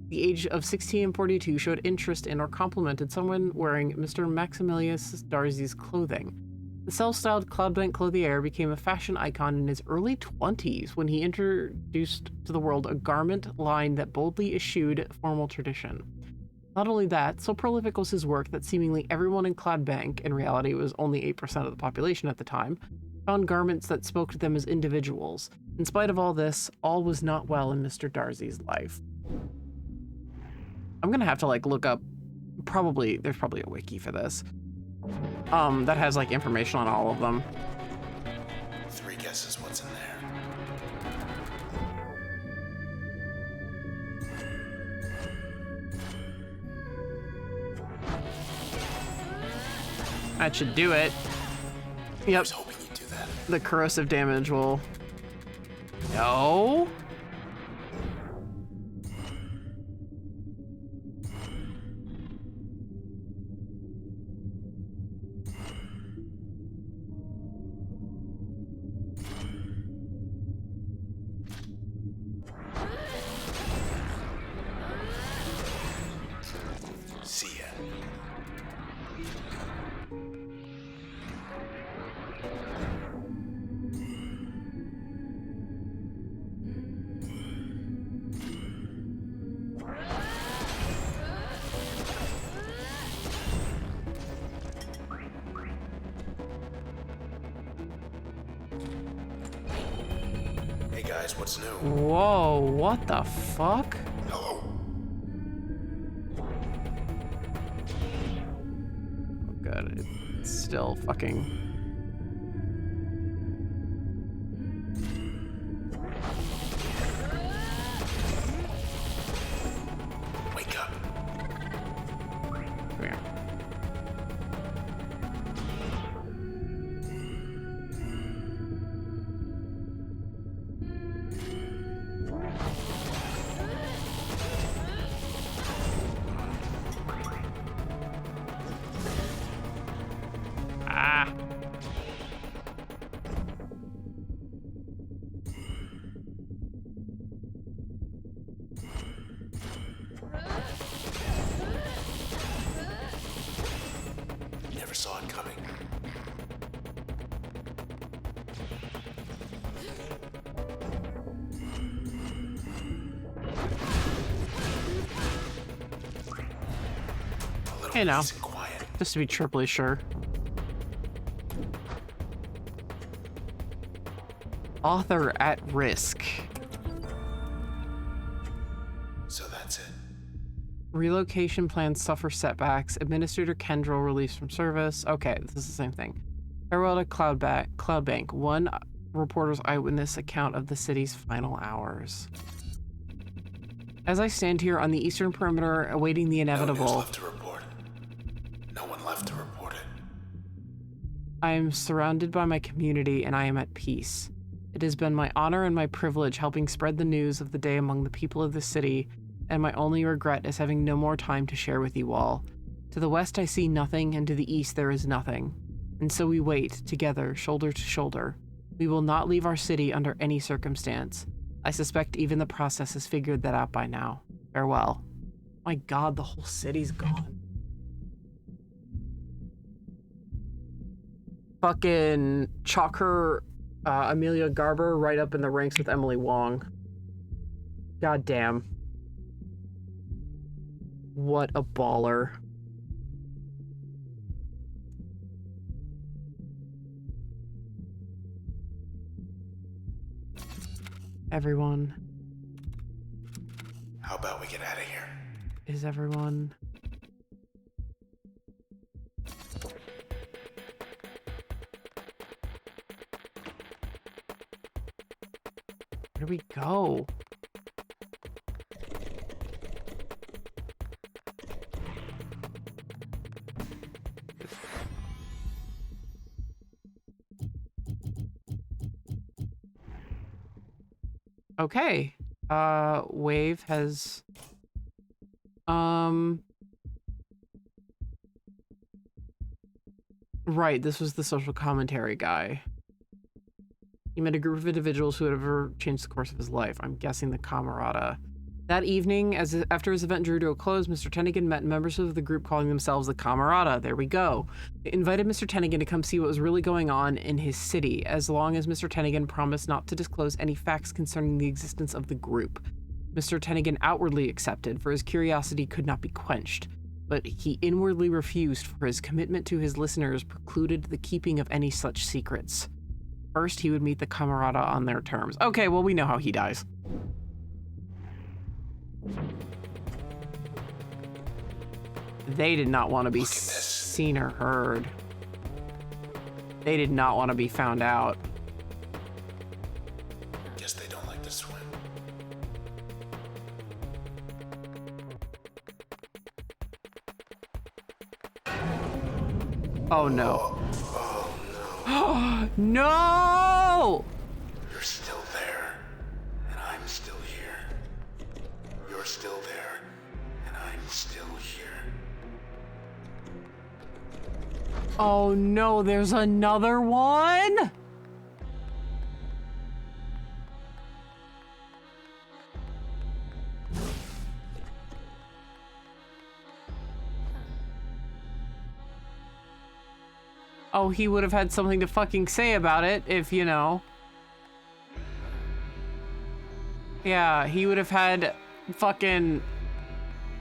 the age of 16 and 42 showed interest in or complimented someone wearing Mr. Maximilius Darcy's clothing. The self-styled Cloudbank clothier became a fashion icon in his early 20s when he introduced to the world a garment line that boldly eschewed formal tradition. Not only that, so prolific was his work that seemingly everyone in Cloudbank, in reality it was only 8% of the population at the time, found garments that spoke to them as individuals. In spite of all this, all was not well in Mr. Darcy's life. I'm gonna have to look up, there's probably a wiki for this, that has information on all of them. 3 guesses what's in there. That should do it. I Yep, was hoping you'd do that. the corrosive damage will... No? See ya. Hey guys, what's new? Whoa, what the fuck? Hello? Oh god, it's still fucking... Wake up. Come here. never saw it coming. A little You know, peace and quiet. just to be triply sure. Author at risk. So that's it. Relocation plans suffer setbacks. Administrator Kendrill released from service. Okay, this is the same thing. Farewell to Cloudbank. One reporter's eyewitness account of the city's final hours. As I stand here on the eastern perimeter awaiting the No news inevitable, left to report. No one left to report it. I am surrounded by my community and I am at peace. It has been my honor and my privilege helping spread the news of the day among the people of the city, and my only regret is having no more time to share with you all. To the west I see nothing, and to the east there is nothing. And so we wait, together, shoulder to shoulder. We will not leave our city under any circumstance. I suspect even the process has figured that out by now. Farewell. My god, the whole city's gone. Fucking chalk her Amelia Garber right up in the ranks with Emily Wong. God damn. What a baller. Everyone. How about we get out of here? Is everyone? Where do we go? Okay. Wave has right, this was the social commentary guy. He met a group of individuals who had ever changed the course of his life. I'm guessing the Camerata. That evening, after his event drew to a close, Mr. Tennigan met members of the group calling themselves the Camerata. There we go. They invited Mr. Tennigan to come see what was really going on in his city, as long as Mr. Tennigan promised not to disclose any facts concerning the existence of the group. Mr. Tennigan outwardly accepted, for his curiosity could not be quenched, but he inwardly refused, for his commitment to his listeners precluded the keeping of any such secrets. First, he would meet the Camerata on their terms. Okay, well, we know how he dies. They did not want to be seen or heard. They did not want to be found out. Guess they don't like to swim. Oh no. Oh no! No! You're still there, and I'm still here. You're still there, and I'm still here. Oh no, there's another one? Oh, he would have had something to fucking say about it if, you know. Yeah, he would have had fucking...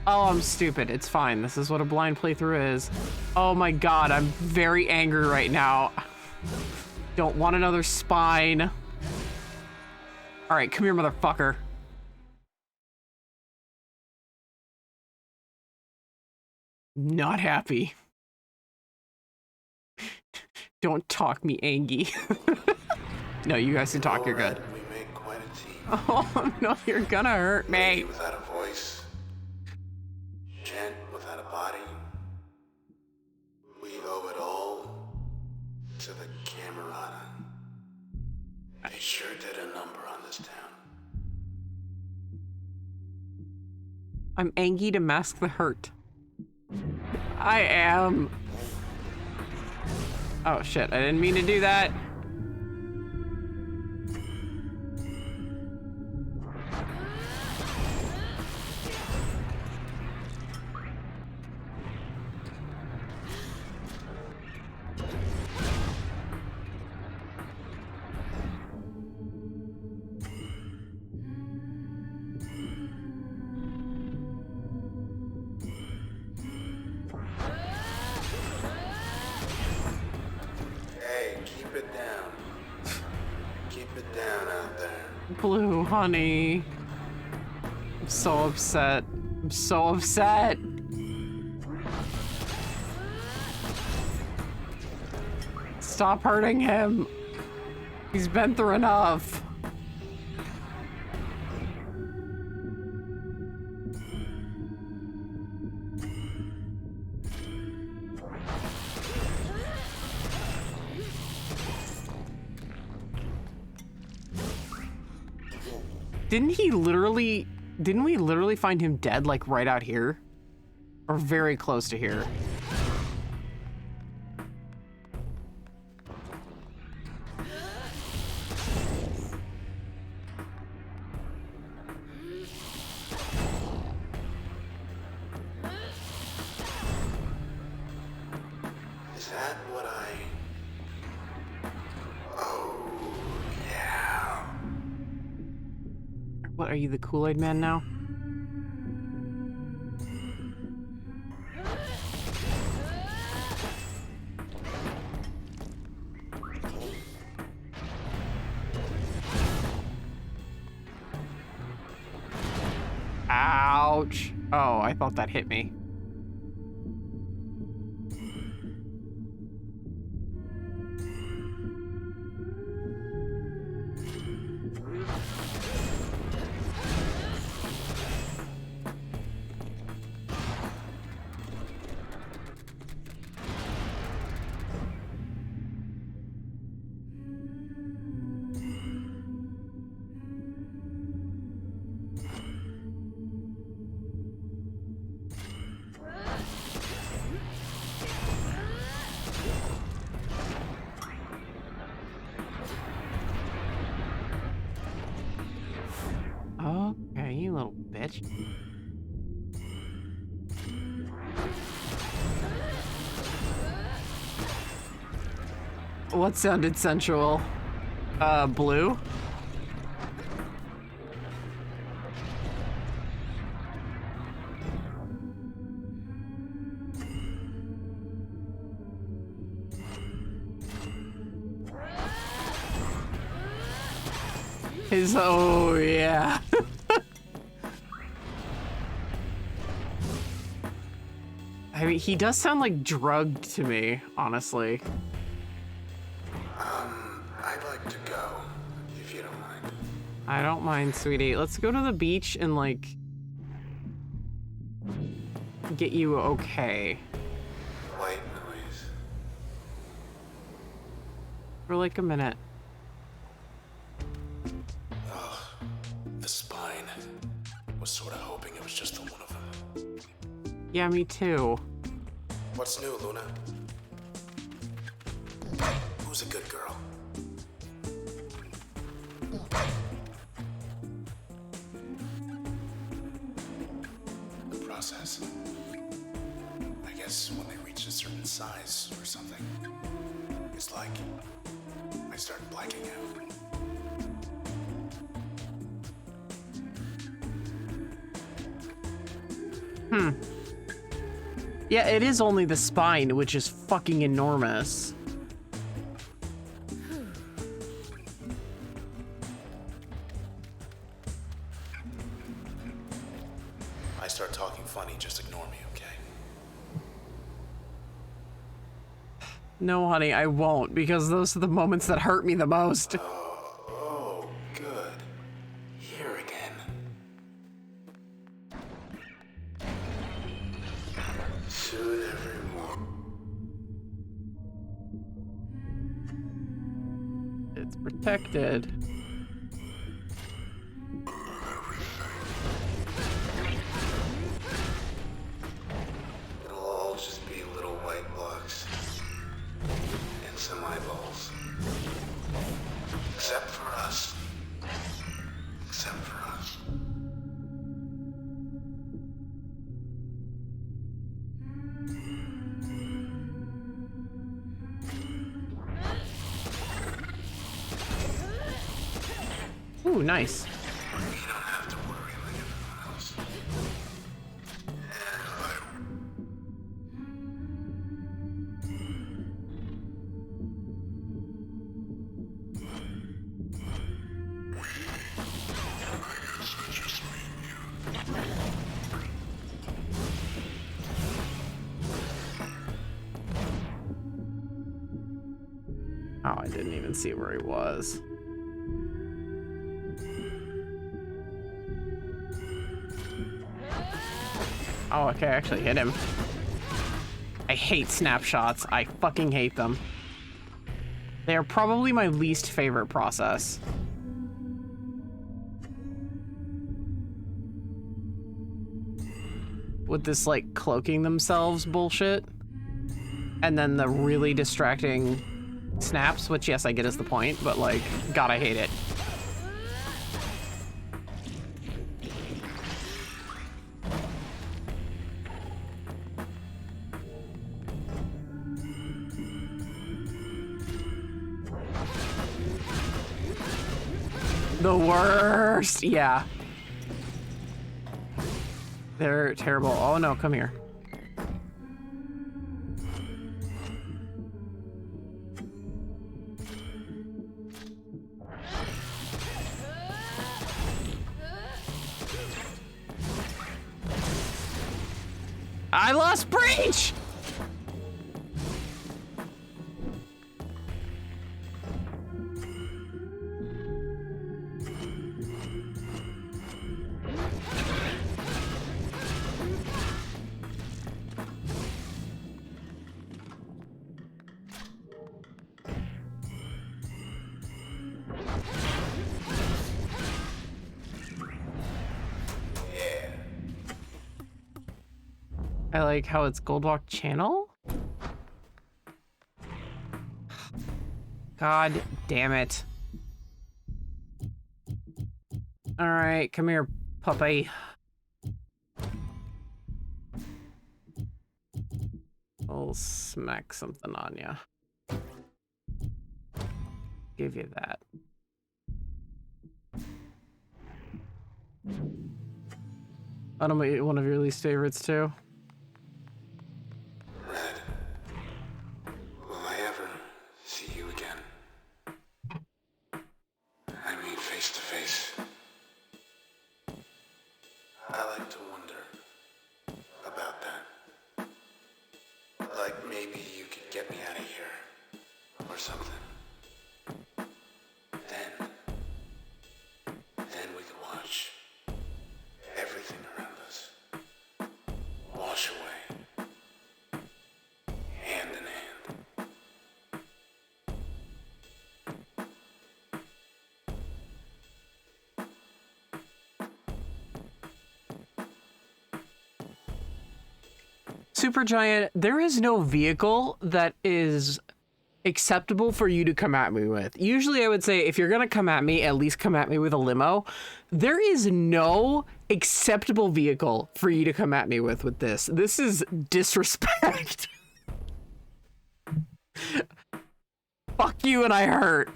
Oh, I'm stupid. It's fine. This is what a blind playthrough is. Oh my god, I'm very angry right now. Don't want another spine. Alright, come here, motherfucker. Not happy. Don't talk me, Angie. No, you guys can talk, you're good. We make quite a team. Oh, no, you're gonna hurt me. Lady without a voice. Gent without a body. We owe it all to the Camerata. They sure did a number on this town. I'm Angie to mask the hurt. I am. Oh shit, I didn't mean to do that. Blue, honey. I'm so upset. I'm so upset. Stop hurting him. He's been through enough. Didn't we literally find him dead, like, right out here? Or very close to here? Is that what Oh, yeah. What, are you the Kool-Aid man now? Ouch. Oh, I thought that hit me. Okay, you little bitch. What sounded sensual? Blue? Oh yeah. I mean, he does sound like drugged to me, honestly. I'd like to go, if you don't mind. I don't mind, sweetie. Let's go to the beach and, like, get you okay. White noise. For like a minute. The spine. Was sort of hoping it was just the one of them. Yeah, me too. What's new, Luna? Who's a good girl? The process. I guess when they reach a certain size or something, it's like I start blacking out. Yeah, it is only the spine, which is fucking enormous. I start talking funny, just ignore me, okay? No, honey, I won't, because those are the moments that hurt me the most. Oh, good. Here again. Soon everyone. It's protected. It'll all just be little white blocks. And some eyeballs. Except for us. Except for us. Ooh, nice. You don't have to worry like everyone else. Oh, I didn't even see where he was. Oh, okay, I actually hit him. I hate snapshots. I fucking hate them. They are probably my least favorite process. With this, like, cloaking themselves bullshit. And then the really distracting snaps, which, yes, I get is the point, but, like, God, I hate it. The worst, yeah. They're terrible. Oh no, come here. I lost breach! I like how it's Goldwalk channel. God damn it. All right, come here, puppy. I'll smack something on ya. Give you that. One of your least favorites too. Red, will I ever see you again? I mean, face to face. I like to wonder about that. Like maybe you could get me out of here or something. Then we could watch everything around us wash away, hand in hand. Supergiant, there is no vehicle that is acceptable for you to come at me with. Usually I would say if you're gonna come at me, at least come at me with a limo. There is no acceptable vehicle for you to come at me with this. This is disrespect. Fuck you and I hurt.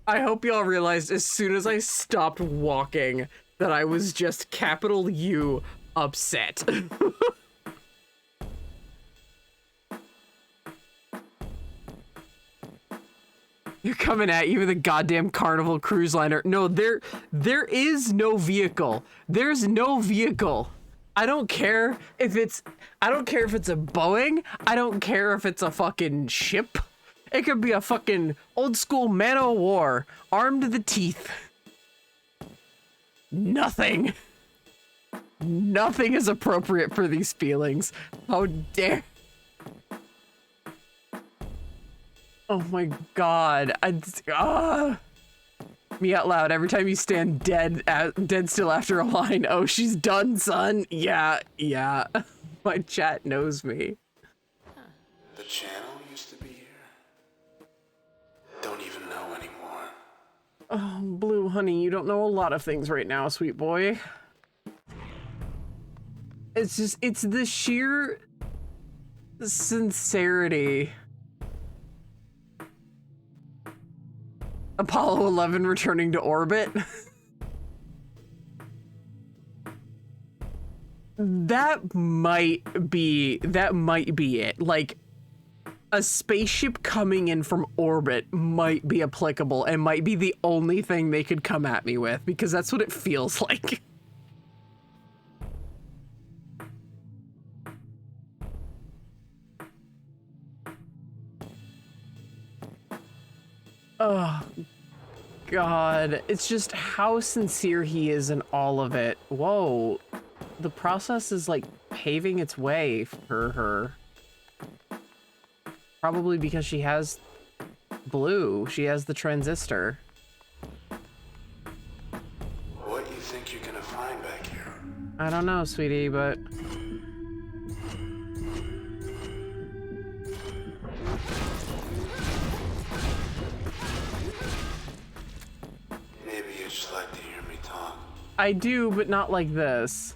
I hope y'all realized as soon as I stopped walking that I was just capital U upset. You're coming at you with a goddamn Carnival cruise liner. No, there is no vehicle. There's no vehicle. I don't care if it's a Boeing. I don't care if it's a fucking ship. It could be a fucking old school man o' war, armed to the teeth. Nothing is appropriate for these feelings. How dare. Oh my god. Me out loud every time you stand dead still after a line. Oh, she's done, son. Yeah. My chat knows me. The channel used to be here. Don't even know anymore. Oh, Blue, honey, you don't know a lot of things right now, sweet boy. It's the sheer sincerity. Apollo 11 returning to orbit. That might be it. Like, a spaceship coming in from orbit might be applicable and might be the only thing they could come at me with, because that's what it feels like. Oh, God. It's just how sincere he is in all of it. Whoa. The process is like paving its way for her. Probably because she has blue. She has the transistor. What you think you're gonna find back here? I don't know, sweetie, but... Maybe you'd just like to hear me talk. I do, but not like this.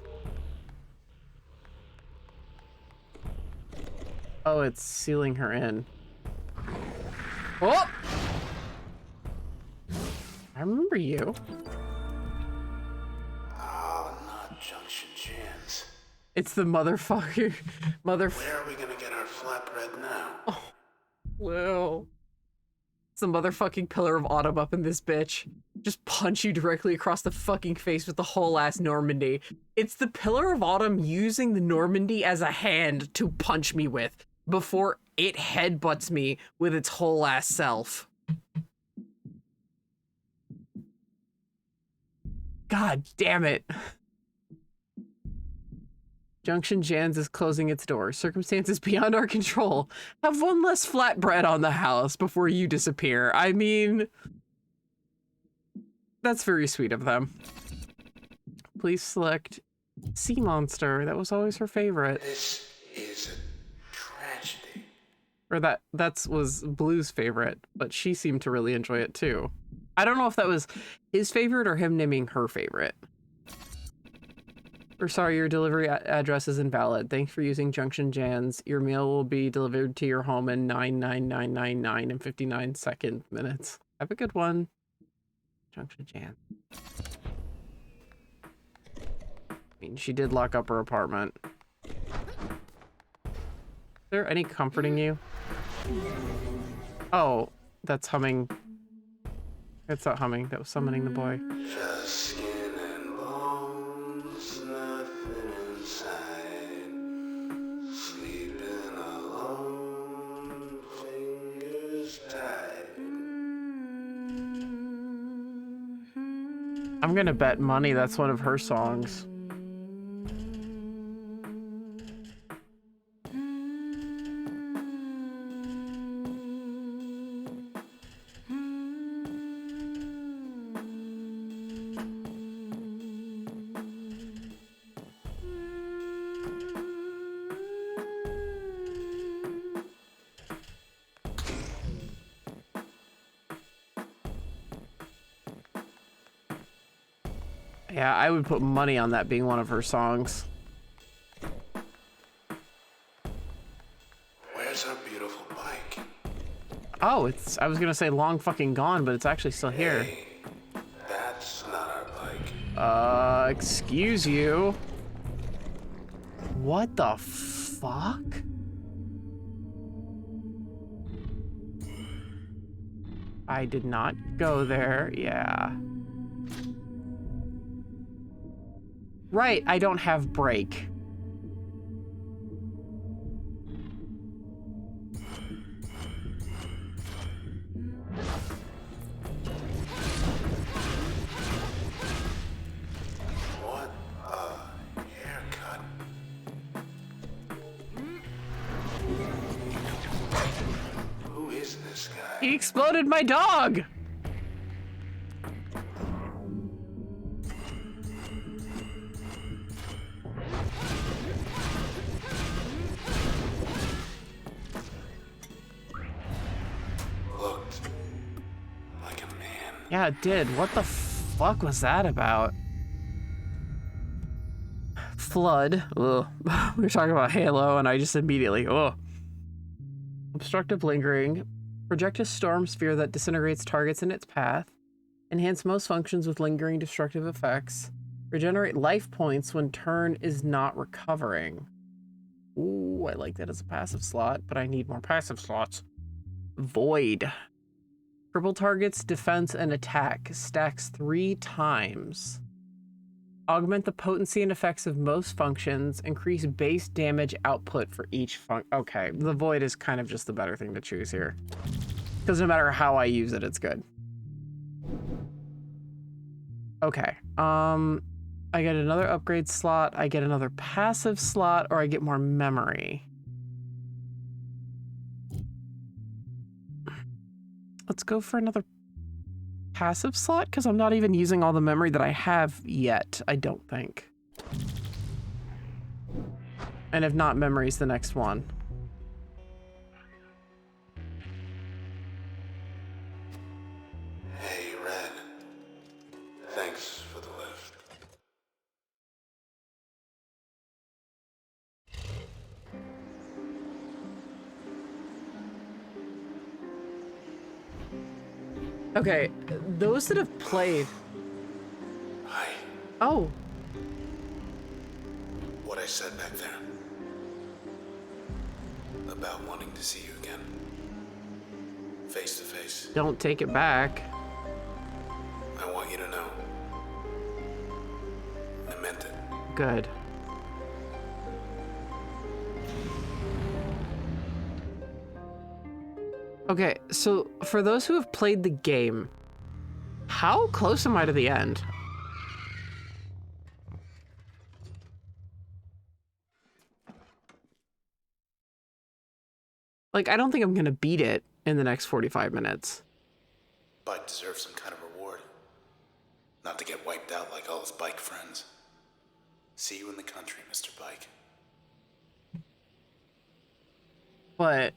Oh, it's sealing her in. Oh! I remember you. Oh, not Junction Jans. It's the motherfucker. Where are we gonna get our flatbread now? Well, it's the motherfucking Pillar of Autumn up in this bitch. Just punch you directly across the fucking face with the whole ass Normandy. It's the Pillar of Autumn using the Normandy as a hand to punch me with before it headbutts me with its whole ass self. God damn it. Junction Jan's is closing its doors. Circumstances beyond our control. Have one less flatbread on the house before you disappear. I mean, that's very sweet of them. Please select Sea Monster. That was always her favorite. This is a tragedy. Or that was Blue's favorite, but she seemed to really enjoy it too. I don't know if that was his favorite or him naming her favorite. We're sorry, your delivery address is invalid. Thanks for using Junction Jan's. Your meal will be delivered to your home in 99999 and 59 minutes. Have a good one. Junction Jan. I mean, she did lock up her apartment. Is there any comforting you? Oh, that's humming. That's not humming. That was summoning the boy. Just skin and bones, nothing inside. Sleeping alone, fingers tied. I'm gonna bet money that's one of her songs. Yeah, I would put money on that being one of her songs. Where's our beautiful bike? Oh, I was gonna say long fucking gone, but it's actually still here. Hey, that's not our bike. Excuse you. What the fuck? I did not go there, yeah. Right, I don't have brake. What a haircut. Who is this guy? He exploded my dog! Looked like a man. Yeah, it did. What the fuck was that about? Flood. Ugh. We were talking about Halo, and I just immediately, ugh. Obstructive lingering. Project a storm sphere that disintegrates targets in its path. Enhance most functions with lingering destructive effects. Regenerate life points when turn is not recovering. Ooh, I like that as a passive slot, but I need more passive slots. Void. Cripple targets, defense, and attack. Stacks 3 times. Augment the potency and effects of most functions. Increase base damage output for each Okay, the Void is kind of just the better thing to choose here. Because no matter how I use it, it's good. Okay. I get another upgrade slot, I get another passive slot, or I get more memory. Let's go for another passive slot, because I'm not even using all the memory that I have yet, I don't think. And if not, memory's the next one. Hey, Red. Thanks for the lift. Okay, those that have played... Hi. Oh, What I said back there. About wanting to see you again. Face to face. don't take it back. I want you to know. I meant it. Good. Okay, so for those who have played the game, how close am I to the end? Like, I don't think I'm gonna beat it in the next 45 minutes. Bike deserves some kind of reward. Not to get wiped out like all his bike friends. See you in the country, Mr. Bike. But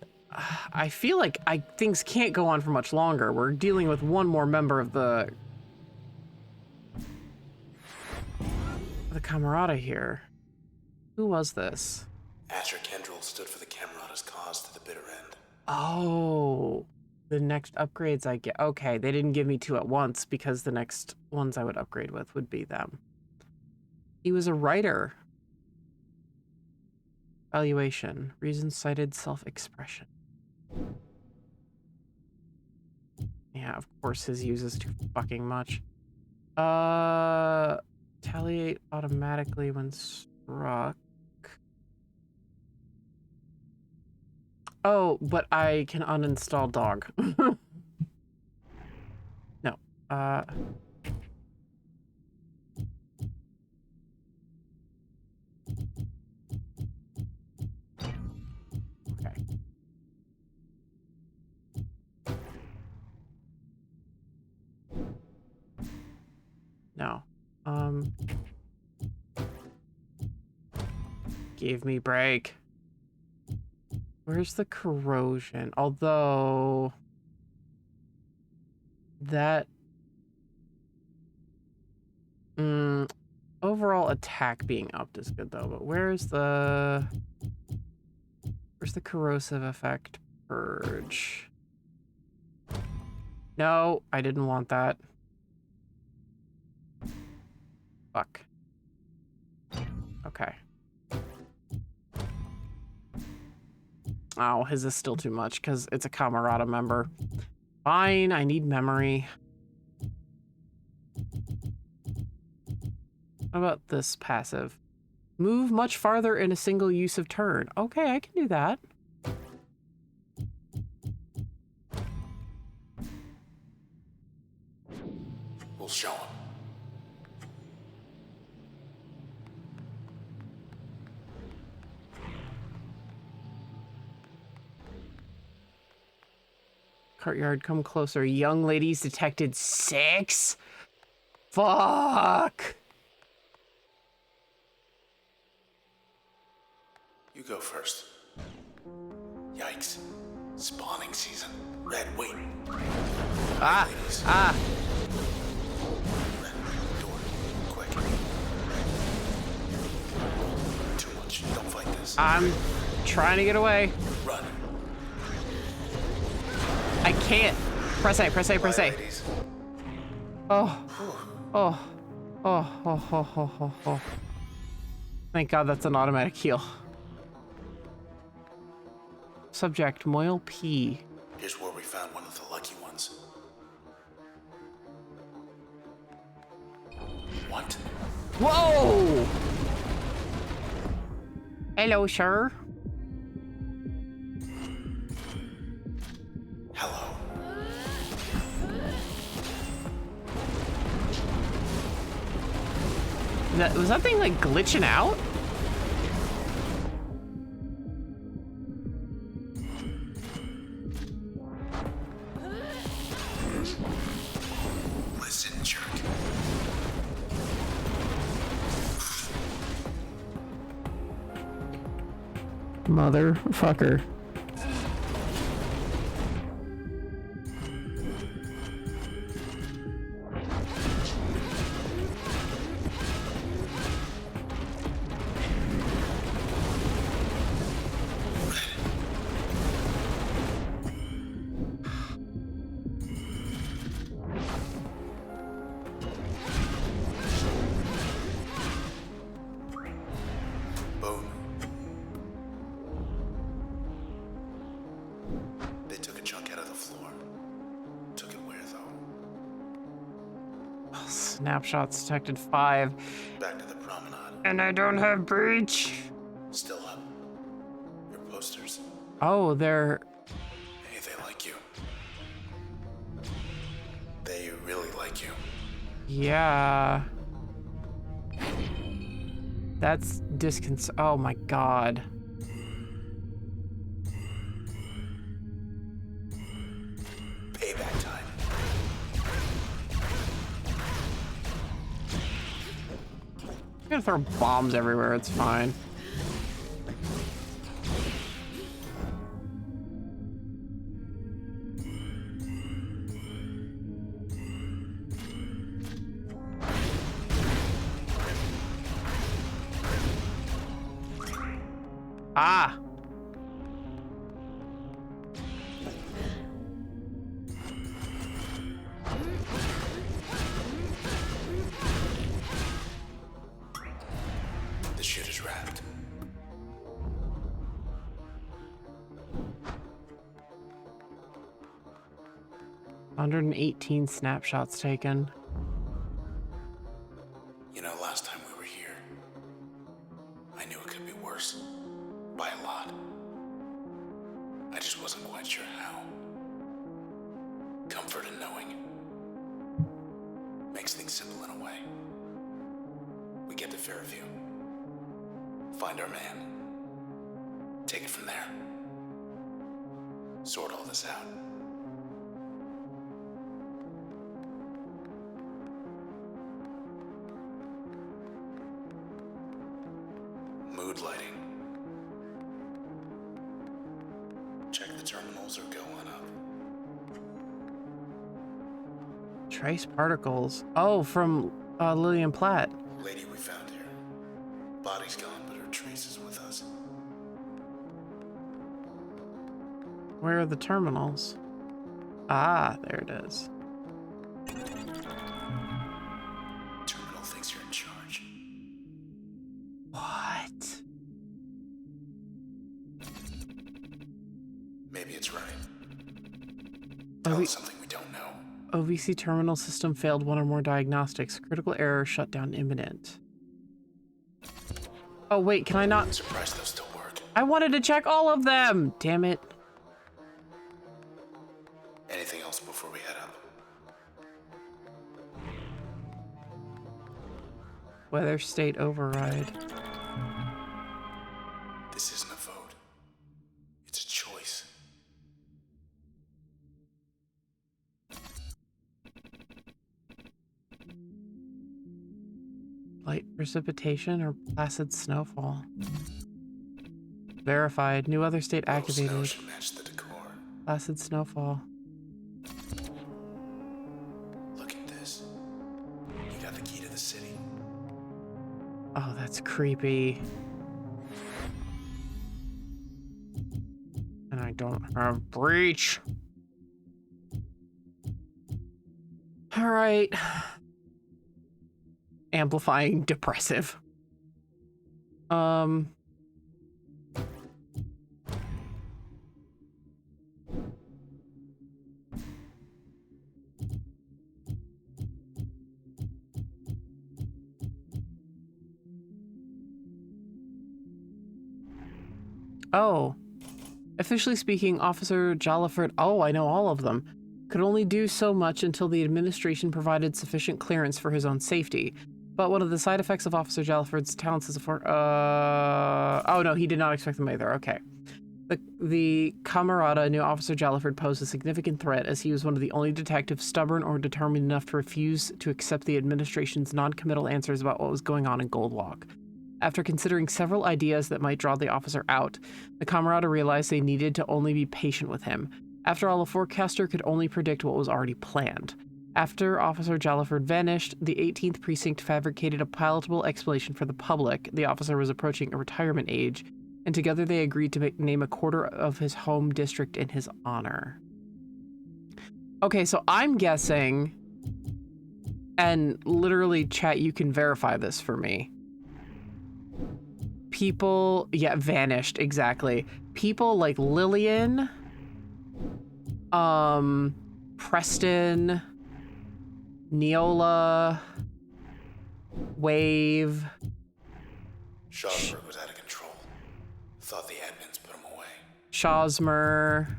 I feel like things can't go on for much longer. We're dealing with one more member of the Camarada here. Who was this? Asher Kendrill stood for the Camarada's cause to the bitter end. Oh, the next upgrades I get. Okay, they didn't give me two at once because the next ones I would upgrade with would be them. He was a writer. Evaluation. Reasons cited, self-expression. Yeah, of course his use is too fucking much. Retaliate automatically when struck. Oh, but I can uninstall dog. No. Okay. No. Give me break. Where's the corrosion? Although that overall attack being upped is good though, but where's the corrosive effect purge? No, I didn't want that. Fuck. Okay. Oh, his is still too much because it's a Camarada member. Fine, I need memory. How about this passive? Move much farther in a single use of turn. Okay, I can do that. We'll show him. Courtyard, come closer. Young ladies detected 6? Fuck! You go first. Yikes. Spawning season. Red, wait. Ah! Ladies. Ah! Red, door. Quick. Too much. Don't fight this. I'm trying to get away. Run. I can't. Press A, press A, press Bye, A. ladies. Oh. Oh. Oh, oh, oh, oh, oh, oh. Thank God that's an automatic heal. Subject, Moyle P. Here's where we found one of the lucky ones. What? Whoa! Hello, sir. Hello. Was that thing like glitching out? Listen, jerk. Motherfucker. Boom. They took a chunk out of the floor. Took it where, though? Snapshots detected 5. Back to the promenade. And I don't have breach. Still up. Your posters. Oh, they're... Hey, they like you. They really like you. Yeah. That's oh my god. Payback time. I'm gonna throw bombs everywhere, it's fine. Ah! The shit is wrapped. $118 snapshots taken. You know, last time we were here, I knew it could be worse. By a lot. I just wasn't quite sure how. Comfort in knowing. Makes things simple in a way. We get to Fairview. Find our man. Take it from there. Sort all this out. Mood lighting. Check the terminals or go on up. Trace particles. Oh, from Lillian Platt. Lady we found here. Body's gone, but her trace is with us. Where are the terminals? Ah, there it is. Terminal thinks you're in charge. What? Maybe it's right. Tell us something we don't know. OVC terminal system failed one or more diagnostics. Critical error, shutdown imminent. Oh wait, can I not? Surprised those still work. I wanted to check all of them! Damn it. Anything else before we head up? Weather state override. This isn't a vote. It's a choice. Light precipitation or placid snowfall. Verified. New weather state Snow activated. should match the decor. Placid snowfall. Look at this. You got the key to the city. Oh, that's creepy. And I don't have breach. All right. Amplifying depressive. Oh. Officially speaking, Officer Jolliford, oh, I know all of them, could only do so much until the administration provided sufficient clearance for his own safety. But one of the side effects of Officer Jalaford's talents as a oh no, he did not expect them either. Okay. The Camerata knew Officer Jalaford posed a significant threat, as he was one of the only detectives stubborn or determined enough to refuse to accept the administration's non-committal answers about what was going on in Goldwalk. After considering several ideas that might draw the officer out, the Camerata realized they needed to only be patient with him. After all, a forecaster could only predict what was already planned. After Officer Jalaford vanished, the 18th Precinct fabricated a palatable explanation for the public. The officer was approaching a retirement age, and together they agreed to name a quarter of his home district in his honor. Okay, so I'm guessing, and literally, chat, you can verify this for me. People, yeah, vanished, exactly. People like Lillian, Preston, Neola, Wave. Strasburg was out of control. Thought the admins put him away. Shosmer,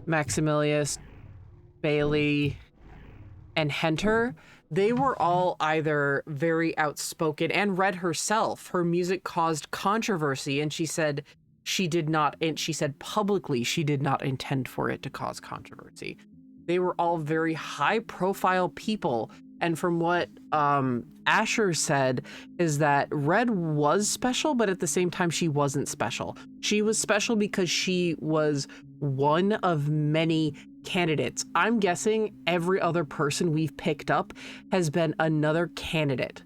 Maximilius, Bailey, and Henter, they were all either very outspoken, and Red herself, her music caused controversy, and she said publicly she did not intend for it to cause controversy. They were all very high profile people. And from what Asher said is that Red was special, but at the same time, she wasn't special. She was special because she was one of many candidates. I'm guessing every other person we've picked up has been another candidate.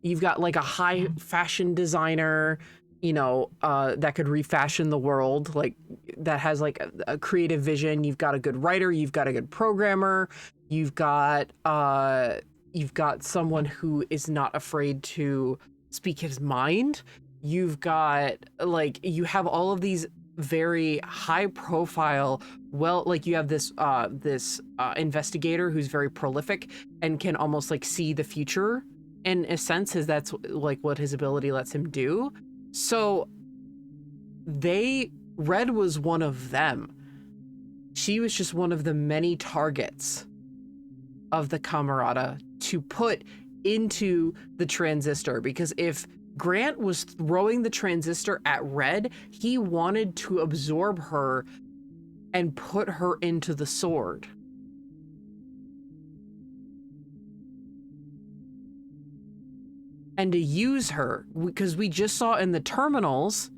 You've got like a high fashion designer, you know, that could refashion the world, like that has like a creative vision. You've got a good writer. You've got a good programmer. You've got someone who is not afraid to speak his mind. You've got like, you have all of these very high profile, well, like you have this investigator who's very prolific and can almost like see the future in a sense, as that's like what his ability lets him do. So Red was one of them. She was just one of the many targets of the Camerata to put into the Transistor, because if Grant was throwing the Transistor at Red, he wanted to absorb her and put her into the Sword. And to use her, because we just saw in the terminals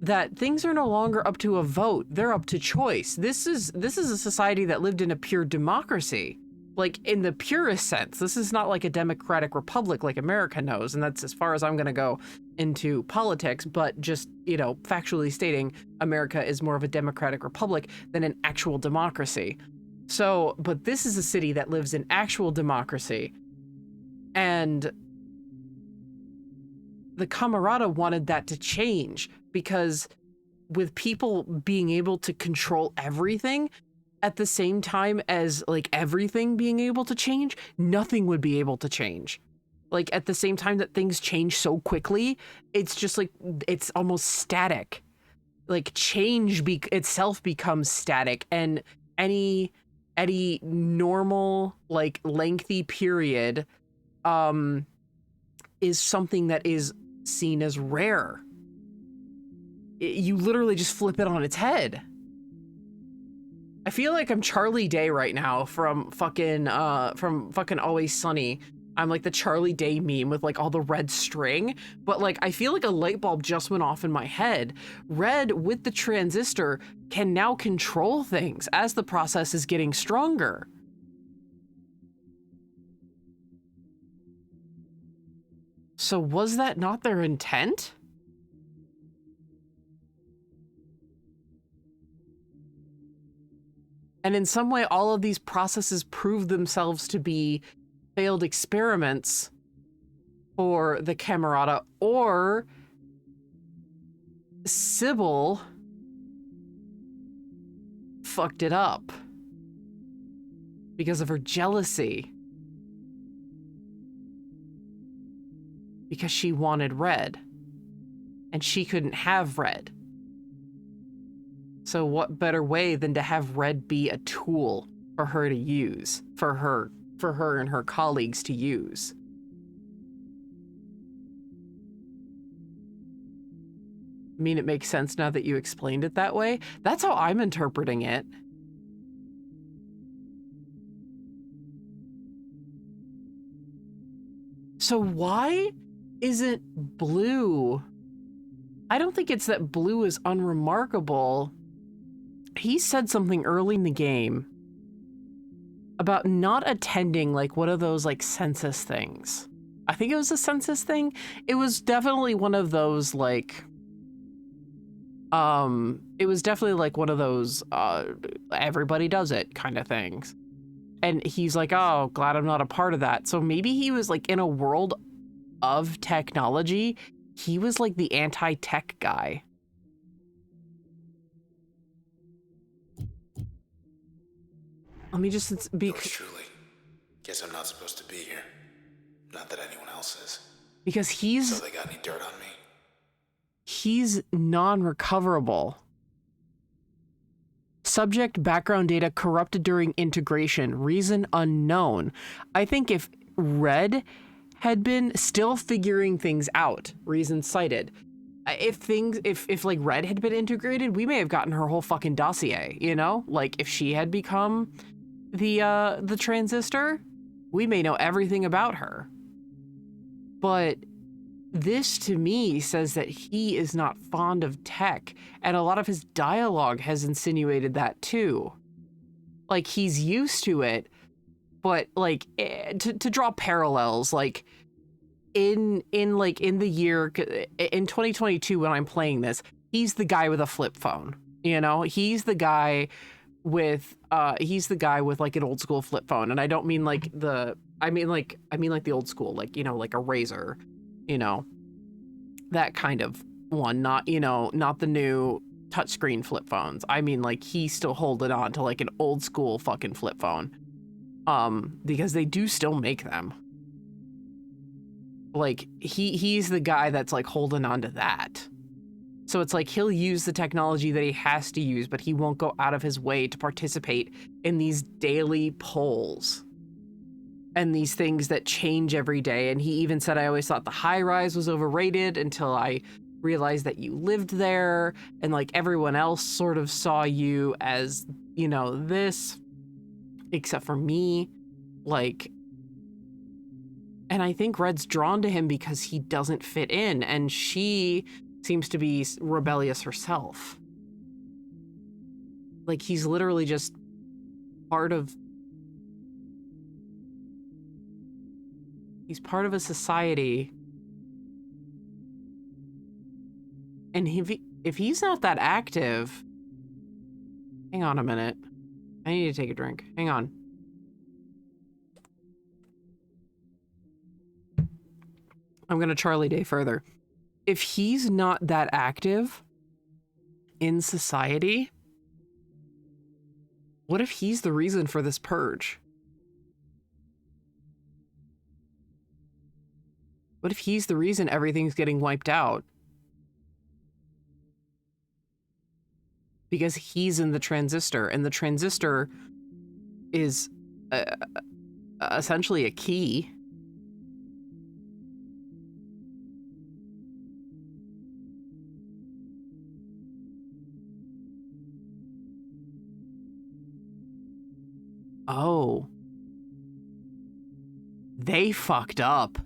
that things are no longer up to a vote, they're up to choice. This is a society that lived in a pure democracy. Like, in the purest sense. This is not like a democratic republic like America knows, and that's as far as I'm going to go into politics, but just, you know, factually stating America is more of a democratic republic than an actual democracy. So, but this is a city that lives in actual democracy, and the Camerata wanted that to change, because with people being able to control everything, at the same time as like everything being able to change, nothing would be able to change. Like at the same time that things change so quickly, it's just like, it's almost static. Like change itself becomes static, and any normal like lengthy period is something that is seen as rare. You literally just flip it on its head. I feel like I'm Charlie Day right now from fucking Always Sunny. I'm like the Charlie Day meme with like all the red string, but like I feel like a light bulb just went off in my head. Red with the Transistor can now control things as the process is getting stronger. So was that not their intent? And in some way, all of these processes prove themselves to be failed experiments for the Camerata, or Sybil fucked it up because of her jealousy. Because she wanted Red, and she couldn't have Red. So what better way than to have Red be a tool for her to use, for her and her colleagues to use. I mean, it makes sense now that you explained it that way. That's how I'm interpreting it. So why isn't Blue? I don't think it's that Blue is unremarkable. He said something early in the game about not attending like one of those like census things. I think it was a census thing. It was definitely one of those like, it was definitely like one of those, everybody does it kind of things. And he's like, oh, glad I'm not a part of that. So maybe he was like in a world of technology. He was like the anti-tech guy. Let me just be. Yours truly. Guess I'm not supposed to be here. Not that anyone else is. Because he's. So they got any dirt on me? He's non-recoverable. Subject background data corrupted during integration. Reason unknown. I think if Red had been still figuring things out, reason cited. If like Red had been integrated, we may have gotten her whole fucking dossier, you know? Like if she had become the transistor, we may know everything about her. But this to me says that he is not fond of tech, and a lot of his dialogue has insinuated that too. Like he's used to it, but like to draw parallels, like in the year in 2022 when I'm playing this, he's the guy with a flip phone. You know, he's the guy with like an old school flip phone, and I don't mean like I mean like the old school, like, you know, like a Razor. You know, that kind of one, not, you know, not the new touchscreen flip phones. I mean, like, he's still holding on to like an old school fucking flip phone. Because they do still make them. Like, he's the guy that's like holding on to that. So it's like he'll use the technology that he has to use, but he won't go out of his way to participate in these daily polls. And these things that change every day. And he even said, I always thought the high rise was overrated until I realized that you lived there. And like everyone else sort of saw you as, you know, this, except for me. Like, and I think Red's drawn to him because he doesn't fit in. And she seems to be rebellious herself. Like he's literally just part of. He's part of a society. And if he's not that active... Hang on a minute. I need to take a drink. Hang on. I'm going to Charlie Day further. If he's not that active in society, what if he's the reason for this purge? What if he's the reason everything's getting wiped out? Because he's in the transistor, and the transistor is essentially a key. Oh. They fucked up.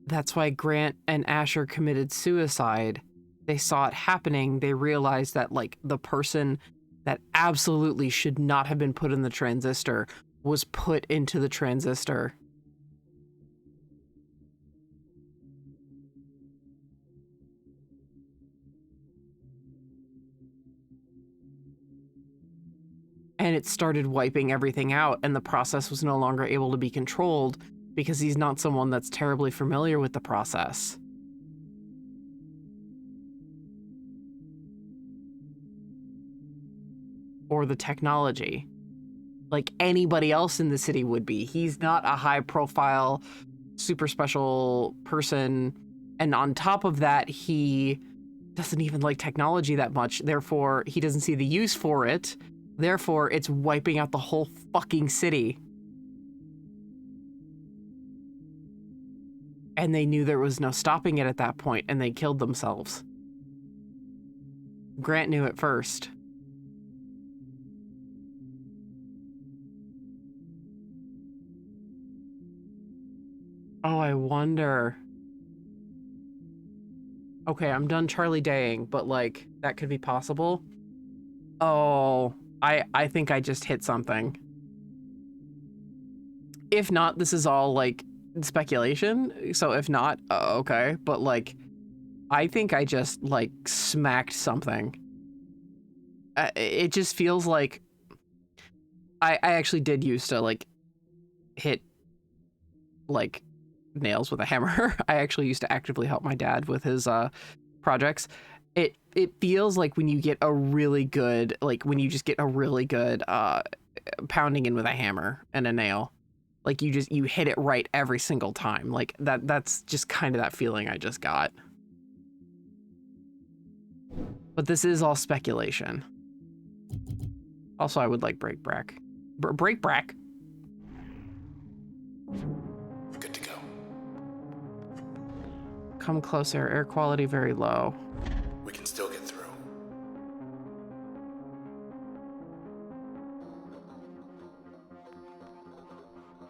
That's why Grant and Asher committed suicide. They saw it happening. They realized that, like, the person that absolutely should not have been put in the transistor was put into the transistor. And it started wiping everything out, and the process was no longer able to be controlled because he's not someone that's terribly familiar with the process. Or the technology. Like anybody else in the city would be. He's not a high-profile, super special person. And on top of that, he doesn't even like technology that much. Therefore, he doesn't see the use for it. Therefore, it's wiping out the whole fucking city. And they knew there was no stopping it at that point, and they killed themselves. Grant knew it first. Oh, I wonder. Okay, I'm done Charlie Daying, but like, that could be possible. Oh, I think I just hit something. If not, this is all like speculation. So if not, okay. But like, I think I just like smacked something. It just feels like I actually did used to like hit like nails with a hammer. I actually used to actively help my dad with his projects. It feels like when you get a really good, like when you just get a really good pounding in with a hammer and a nail, like you hit it right every single time. Like that's just kind of that feeling I just got. But this is all speculation. Also, I would like break brack. Break brack. Good to go. Come closer. Air quality very low. We can still get through.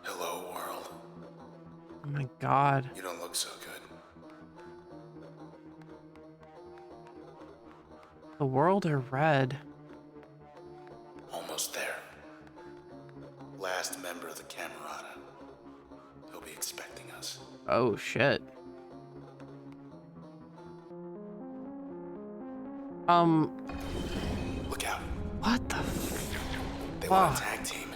Hello, world. Oh my god. You don't look so good. The world are red. Almost there. Last member of the Camerata. He'll be expecting us. Oh shit. Look out. What the They want fuck? a tag team.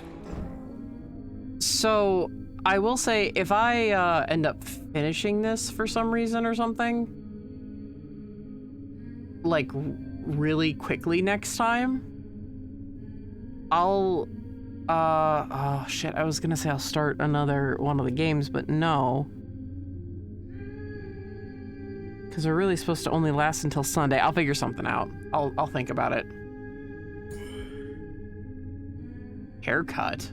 So, I will say, if I end up finishing this for some reason or something, like really quickly next time, I'll, oh shit, I was gonna say I'll start another one of the games, but no. Because they're really supposed to only last until Sunday. I'll figure something out. I'll think about it. Haircut.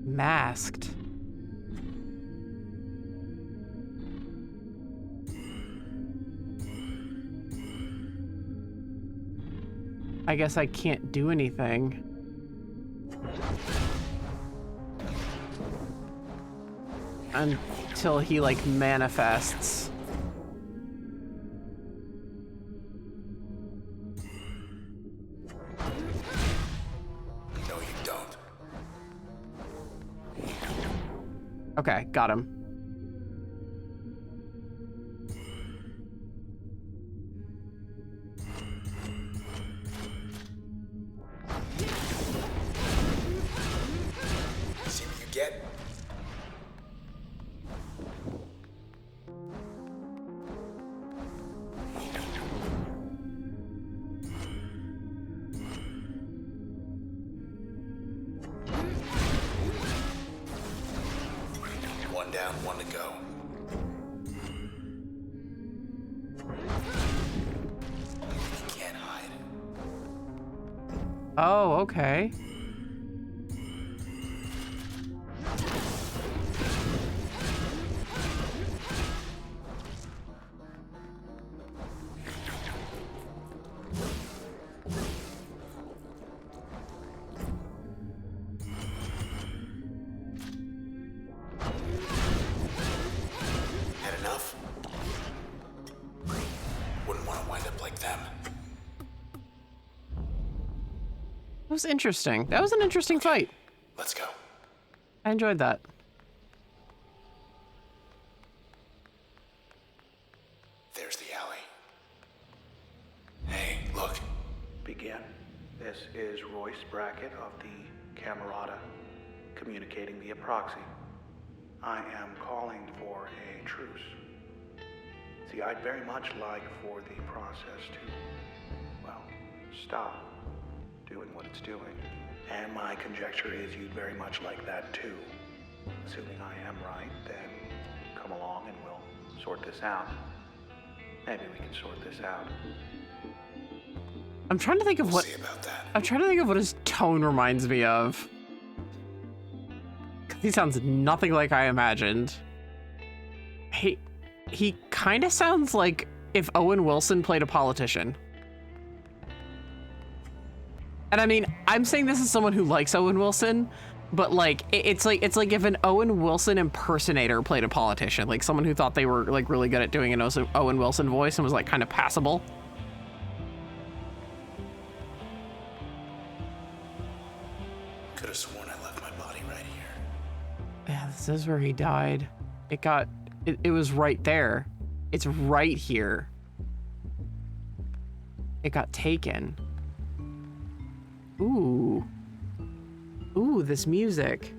Masked. I guess I can't do anything. Until he, like, manifests. No, you don't. Okay, got him. See what you get? One down, one to go. You can't hide. Oh, okay. Had enough? Wouldn't want to wind up like them. That was interesting. That was an interesting fight. Let's go. I enjoyed that. There's the alley. Hey, look. Begin. This is Royce Brackett of the Camerata, communicating via proxy. I am calling for a truce. See, I'd very much like for the process to, well, stop doing what it's doing. And my conjecture is you'd very much like that too. Assuming I am right, then come along and we'll sort this out. Maybe we can sort this out. I'm trying to think of We'll what see about that. I'm trying to think of what his tone reminds me of. 'Cause he sounds nothing like I imagined. He kind of sounds like if Owen Wilson played a politician. And I mean, I'm saying this as someone who likes Owen Wilson, but like it's like if an Owen Wilson impersonator played a politician, like someone who thought they were like really good at doing an Owen Wilson voice and was like kind of passable. Could have sworn I left my body right here. Yeah, this is where he died. It was right there. It's right here. It got taken. Ooh. Ooh, this music.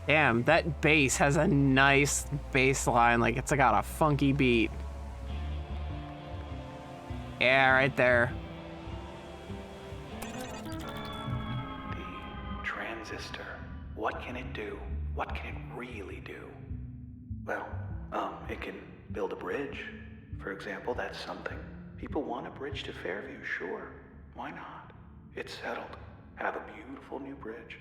Damn, that bass has a nice bass line, like it's got a funky beat. Yeah, right there. The transistor. What can it do? What can it really do? Well, it can build a bridge. For example, that's something. People want a bridge to Fairview, sure. Why not? It's settled. Have a beautiful new bridge.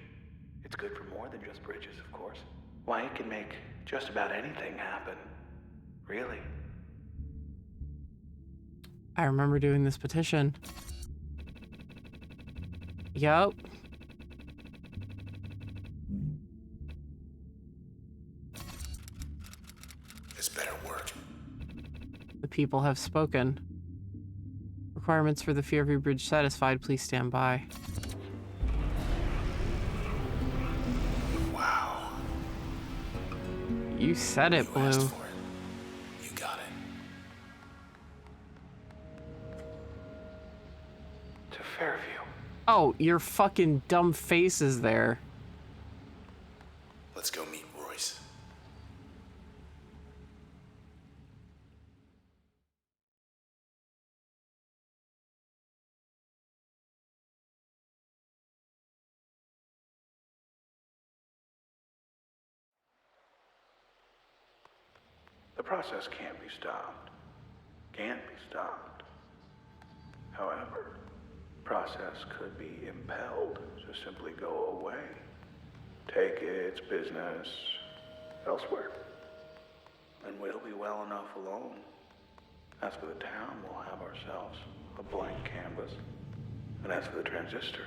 It's good for more than just bridges, of course. Why, it can make just about anything happen. Really. I remember doing this petition. Yup. This better work. The people have spoken. Requirements for the Fairview Bridge satisfied. Please stand by. Wow. You said it, You asked Blue. for it. You got it. To Fairview. Oh, your fucking dumb face is there. Let's go meet Royce. The process can't be stopped. Can't be stopped. However, process could be impelled to simply go away. Take its business elsewhere. And we'll be well enough alone. As for the town, we'll have ourselves a blank canvas. And as for the transistor,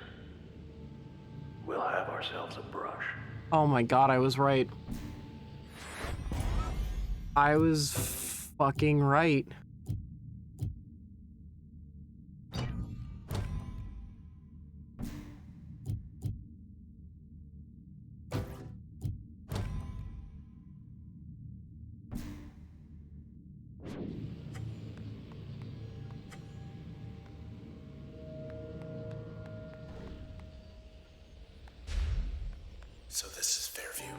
we'll have ourselves a brush. Oh my god, I was right. I was fucking right. So this is Fairview.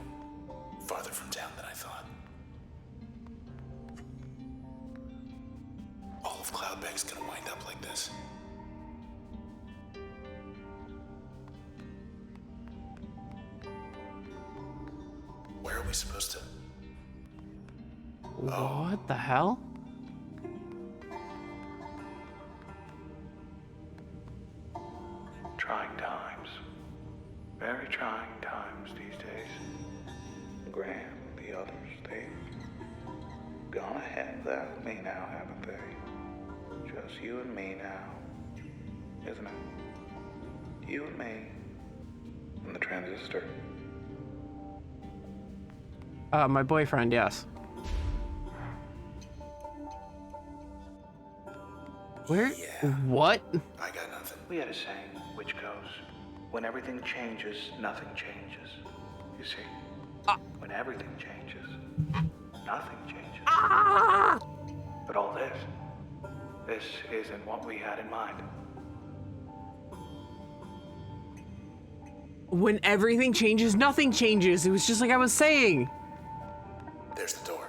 Farther from town than I thought. All of Cloudbank's gonna wind up like this. Where are we supposed to? What the hell? Trying times. Very trying times these days. Graham, the others, they've gone ahead without me now, haven't they? Just you and me now, isn't it? You and me. And the transistor. My boyfriend, yes. Where? Yeah. What? I got nothing. We had a saying, which goes, When everything changes, nothing changes. You see? When everything changes, nothing changes. But all this isn't what we had in mind. When everything changes, nothing changes. It was just like I was saying. There's the door.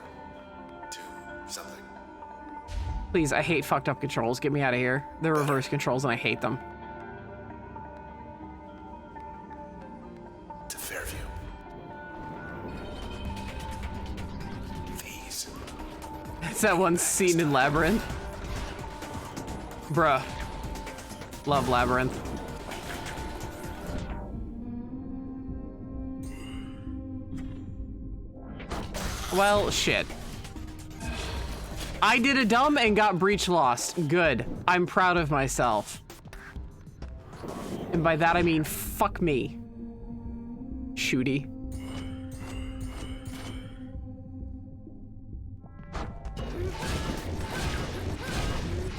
To something. Please, I hate fucked up controls. Get me out of here. They're reverse controls and I hate them. To Fairview. These. It's that one scene in Labyrinth. Bruh. Love Labyrinth. Well, shit. I did a dumb and got breach lost. Good. I'm proud of myself. And by that I mean fuck me. Shooty.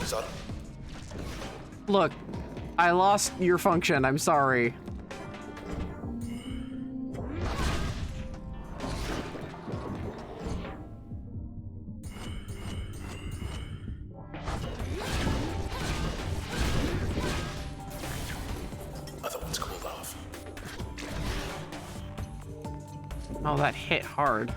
Son. Look, I lost your function. I'm sorry. Other one's cooled off. Oh, that hit hard.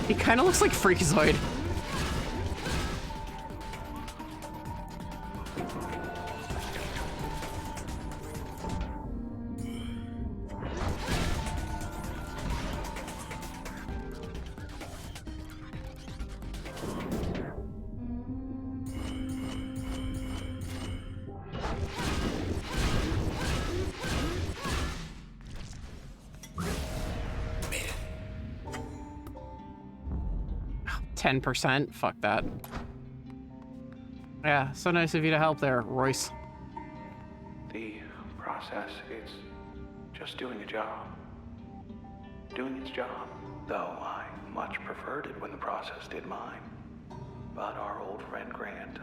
He kind of looks like Freakazoid. Made it. 10%. Fuck that. Yeah, so nice of you to help there, Royce. The process is just doing a job. Doing its job. Though I much preferred it when the process did mine. But our old friend Grant,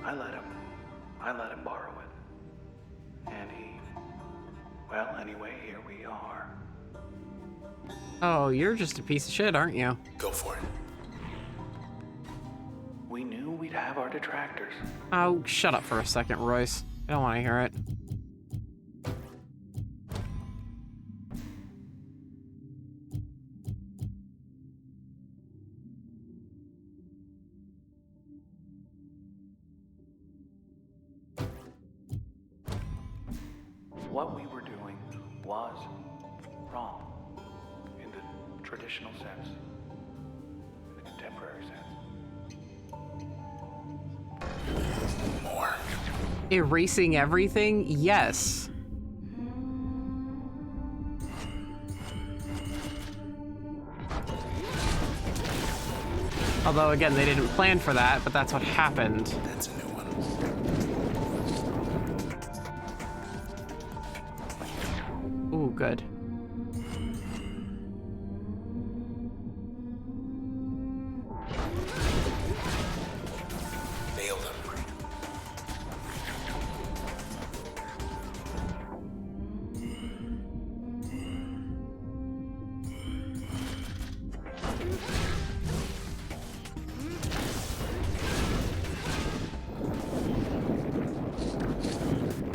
I let him borrow it. And well, anyway, here we are. Oh, you're just a piece of shit, aren't you? Go for it. We knew we'd have our detractors. Oh, shut up for a second, Royce. I don't want to hear it. What we were doing was wrong in the traditional sense, in the contemporary sense. More. Erasing everything? Yes. Although, again, they didn't plan for that, but that's what happened. That's a new one. Ooh, good. Nailed him.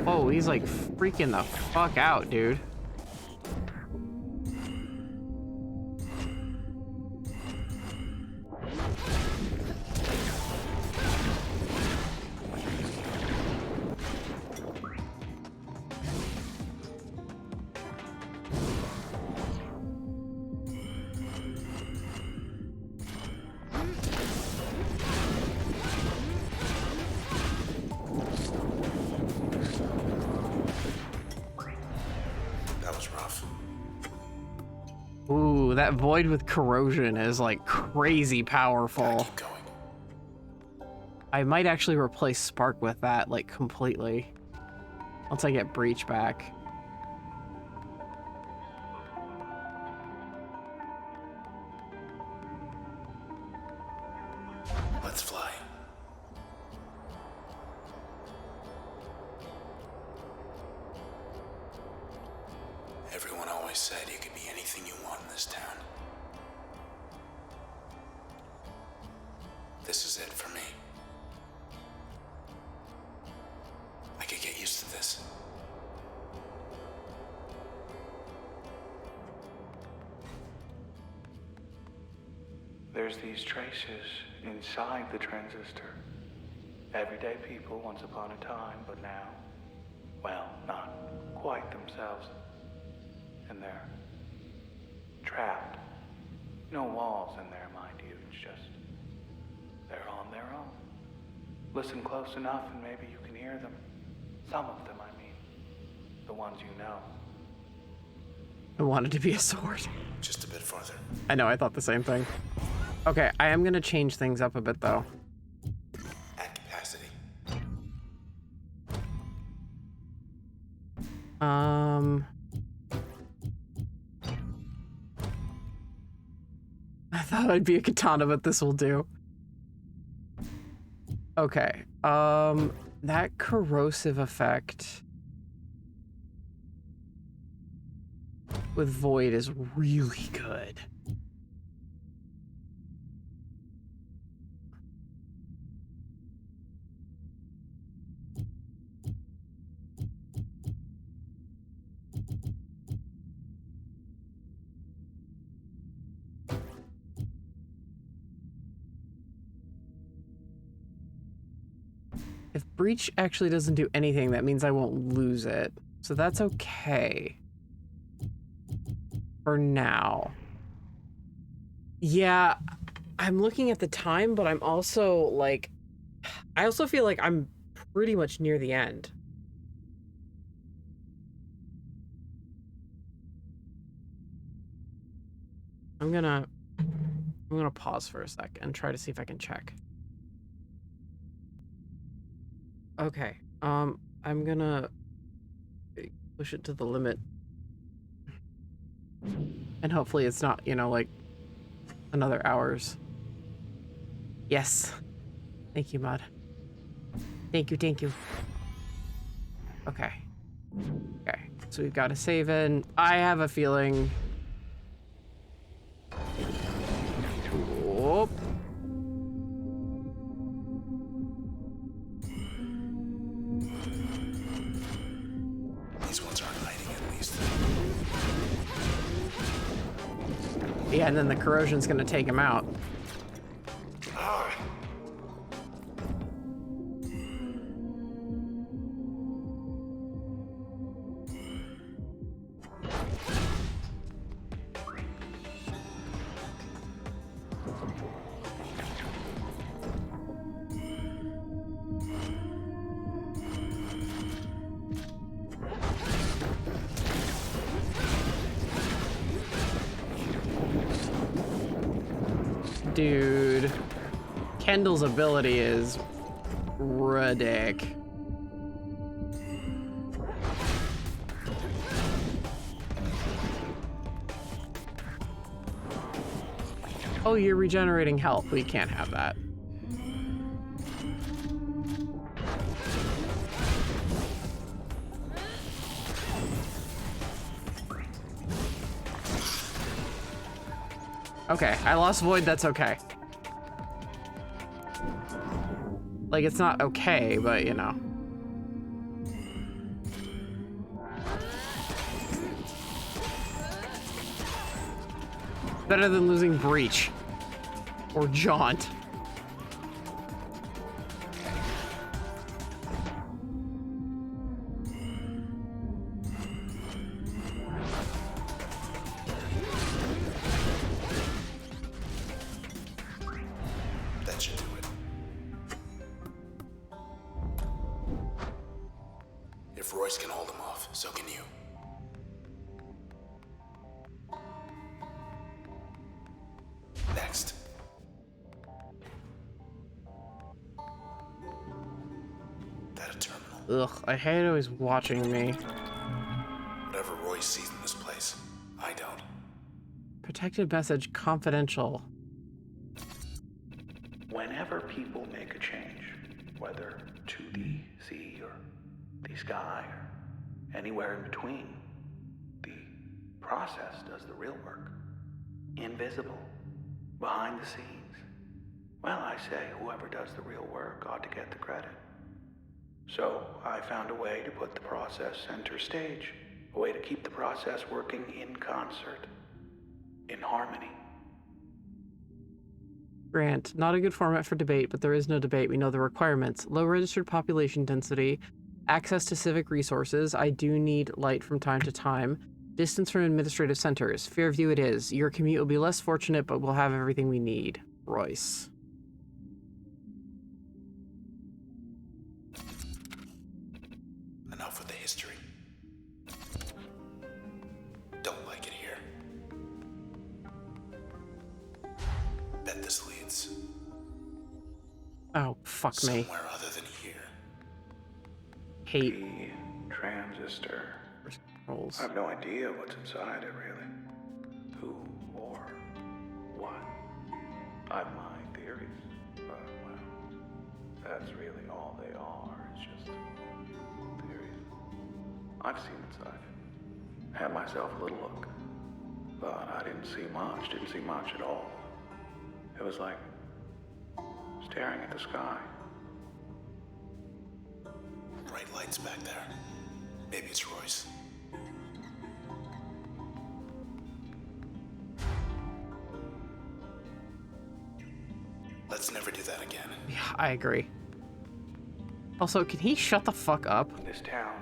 Whoa, he's like freaking the fuck out, dude. Ooh, that void with corrosion is like crazy Gotta powerful. keep going. I might actually replace Spark with that, like, completely. Once I get Breach back. Let's fly. Everyone always said you could be anything you want in this town. This is it for me. I could get used to this. There's these traces inside the transistor. Everyday people once upon a time, but now, well, not quite themselves. And they're trapped. No walls in there, mind you. It's just, they're on their own. Listen close enough and maybe you can hear them. Some of them, I mean. The ones you know. I wanted to be a sword. Just a bit farther. I know, I thought the same thing. Okay, I am gonna change things up a bit though. At capacity. I thought I'd be a katana, but this will do. Okay, that corrosive effect with Void is really good. If Breach actually doesn't do anything, that means I won't lose it. So that's okay. For now. Yeah, I'm looking at the time, but I'm also like... I also feel like I'm pretty much near the end. I'm gonna pause for a sec and try to see if I can check. Okay, I'm gonna push it to the limit. And hopefully it's not, you know, like another hours. Yes. Thank you, Mud. Thank you, thank you. Okay. Okay, so we've got to save in. I have a feeling... Whoop. These ones aren't hiding at least. Yeah, and then the corrosion's gonna take him out. Ah! Dude, Kendall's ability is ridiculous. Oh, you're regenerating health. We can't have that. Okay, I lost Void, that's okay. Like, it's not okay, but, you know. Better than losing Breach. Or Jaunt. That should do it. If Royce can hold him off, so can you. Ugh, I hate always watching me. Whatever Roy sees in this place, I don't. Protected message confidential. Whenever people make a change, whether to the sea or the sky or anywhere in between, the process does the real work. Invisible, behind the scenes. Well, I say whoever does the real work ought to get the credit. So I found a way to put the process center stage, a way to keep the process working in concert, in harmony. Grant, not a good format for debate, but there is no debate. We know the requirements. Low registered population density, access to civic resources. I do need light from time to time. Distance from administrative centers. Fairview it is. Your commute will be less fortunate, but we'll have everything we need. Royce. Enough with the history. Don't like it here. Bet this leads Oh, fuck me. somewhere other than here. Hate The transistor. rolls. I have no idea what's inside it, really. Who or what. I have my theories, but, well, that's really all they are. It's just theories. I've seen inside it. Had myself a little look. But I didn't see much at all. It was like staring at the sky. Bright lights back there. Maybe it's Royce. Let's never do that again. Yeah, I agree. Also, can he shut the fuck up? This town,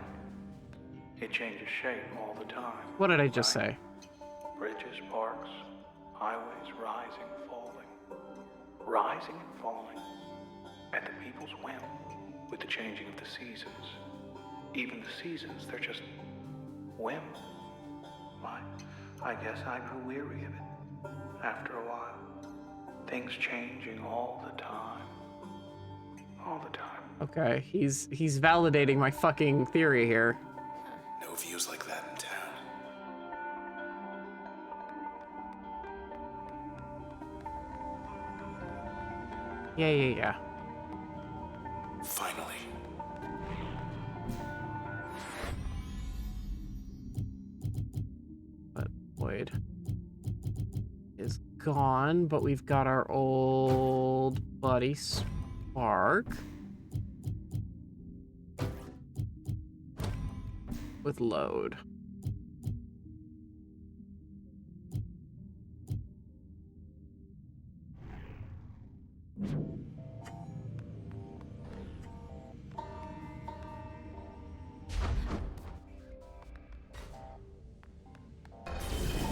it changes shape all the time. What did I just right? say? Bridges, parks, highways rising, falling. Rising and falling. At the people's whim, with the changing of the seasons. Even the seasons, they're just whim. I guess I grew weary of it. After a while. Things changing all the time. All the time. Okay, he's validating my fucking theory here. No views like that in town. Yeah. Finally. But Boyd is gone, but we've got our old buddy Spark with load.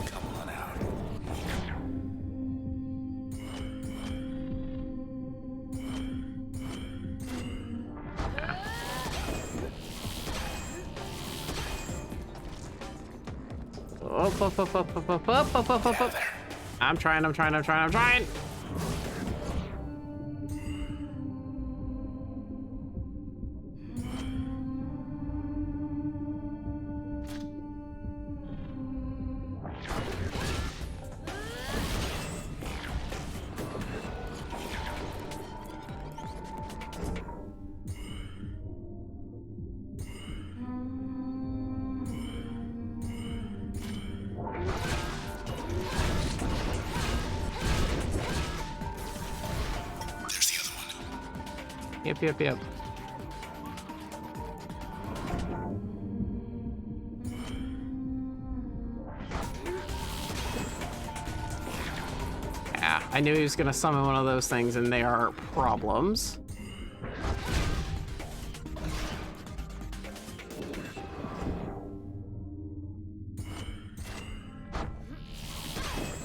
Come on out. Up. I'm trying. There's the other one. Yep. Yeah, I knew he was gonna summon one of those things, and they are problems.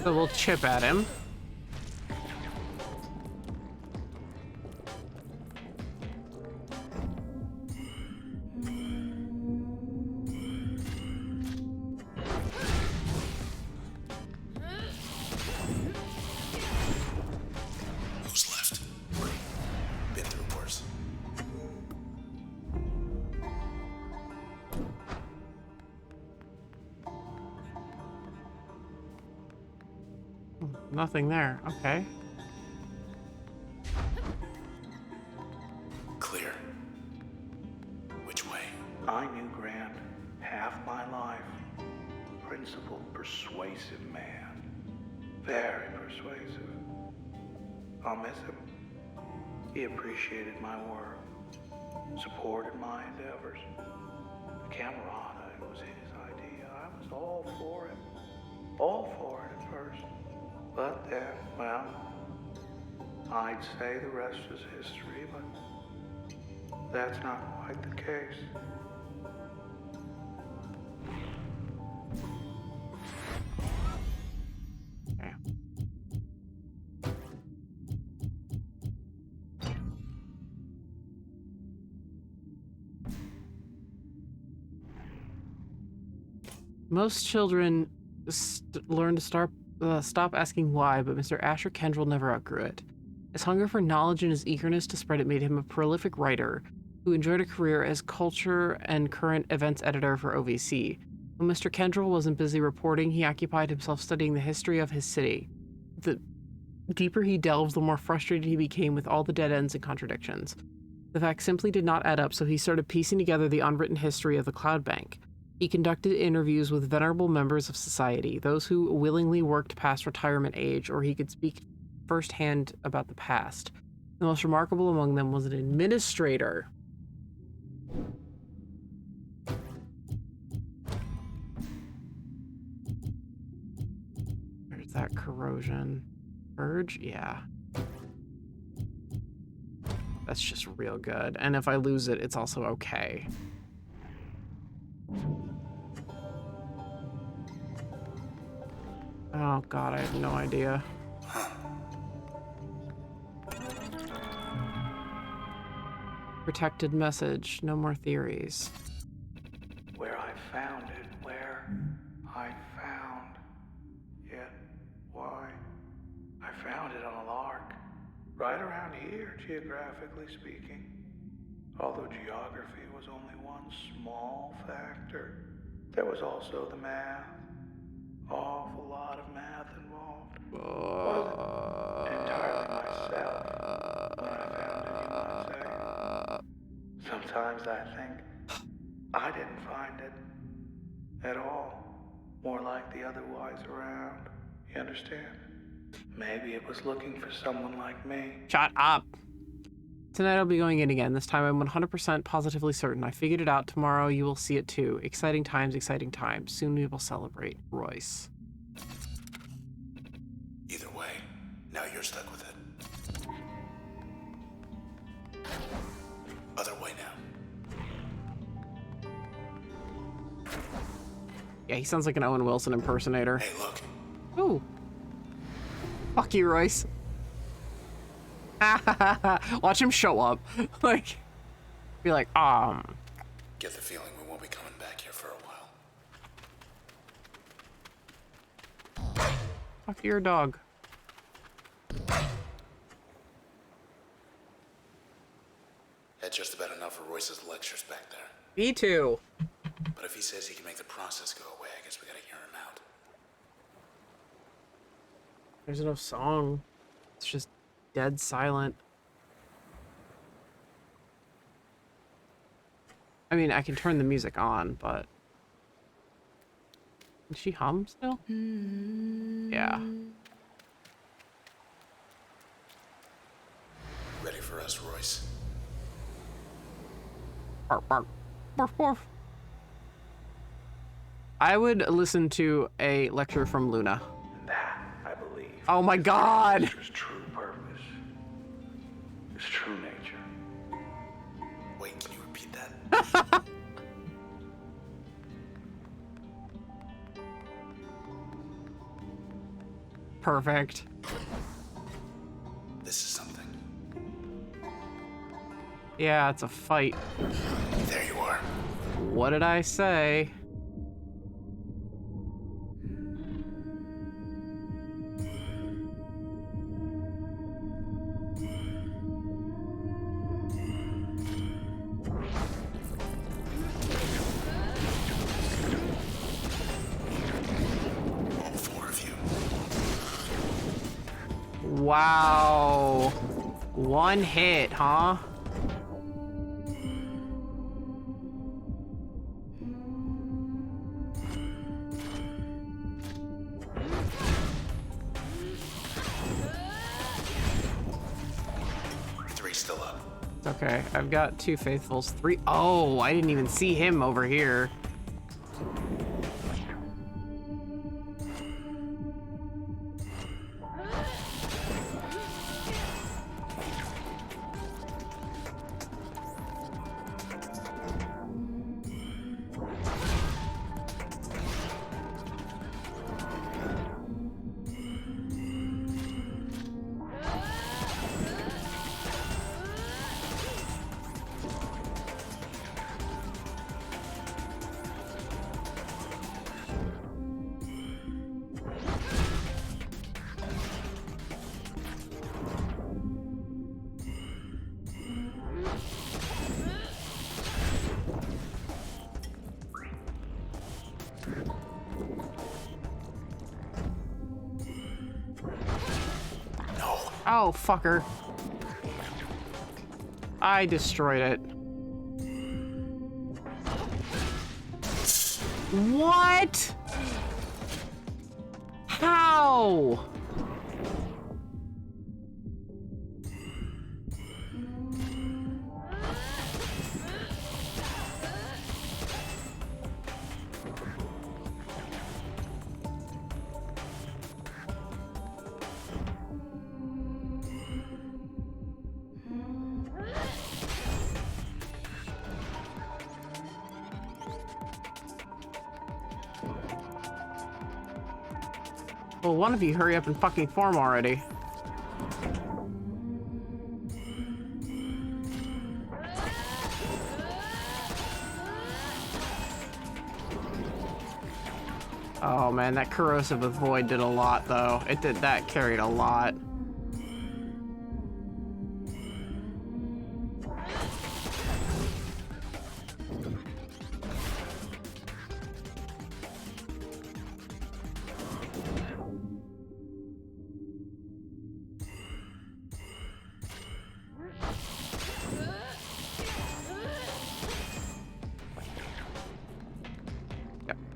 So we'll chip at him. Who's left? Been through worse. Nothing there. Okay. Clear. Which way? I knew Grant half my life. Principled, persuasive man. Very persuasive. I'll miss him. He appreciated my work, supported my endeavors. The Camerata, it was his idea. I was all for it. All for it at first. But then, well, I'd say the rest is history, but that's not quite the case. Okay. Most children learn to stop asking why, but Mr. Asher Kendrell never outgrew it. His hunger for knowledge and his eagerness to spread it made him a prolific writer who enjoyed a career as culture and current events editor for OVC. When Mr. Kendrell wasn't busy reporting, he occupied himself studying the history of his city. The deeper he delved, the more frustrated he became with all the dead ends and contradictions. The facts simply did not add up, so he started piecing together the unwritten history of the Cloud Bank. He conducted interviews with venerable members of society, those who willingly worked past retirement age, or he could speak firsthand about the past. The most remarkable among them was an administrator. There's that corrosion. Purge? Yeah. That's just real good. And if I lose it, it's also okay. Oh god, I have no idea. Protected message, no more theories. Where I found it, where I found it, why? I found it on a lark, right around here, geographically speaking. Although geography was only one small factor, there was also the math. Awful lot of math involved. Wasn't entirely myself when I found it, you might say. Sometimes I think I didn't find it at all. More like the otherwise around. You understand? Maybe it was looking for someone like me. Shut up. Tonight I'll be going in again. This time I'm 100% positively certain. I figured it out. Tomorrow you will see it too. Exciting times, exciting times. Soon we will celebrate. Royce. Either way, now you're stuck with it. Other way now. Yeah, he sounds like an Owen Wilson impersonator. Hey, look. Ooh. Fuck you, Royce. Watch him show up. Like, be like, Get the feeling we won't be coming back here for a while. fuck your dog. Had just about enough of Royce's lectures back there. Me too. But if he says he can make the process go away, I guess we gotta hear him out. There's no song. It's just dead silent. I mean, I can turn the music on, but... Can she hum still? Yeah. Ready for us, Royce? Bark, bark. Bark, bark. I would listen to a lecture from Luna. That, I believe, Oh my god! is his true purpose. His true nature. Wait, can you repeat that? Perfect. This is something. Yeah, it's a fight. There you are. What did I say? All four of you. wow. One hit, huh? Three still up. It's okay. I've got 2 faithfuls. 3. Oh, I didn't even see him over here. Oh, fucker. I destroyed it. What? How? Well, one of you hurry up and fucking form already. Oh man, that corrosive with void did a lot though. That carried a lot.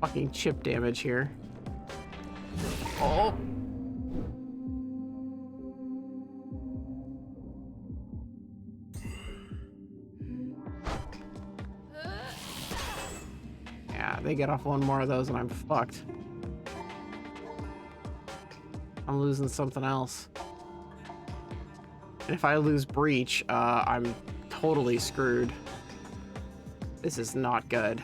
Fucking chip damage here. Oh. Yeah, they get off one more of those and I'm fucked. I'm losing something else. And if I lose breach, I'm totally screwed. This is not good.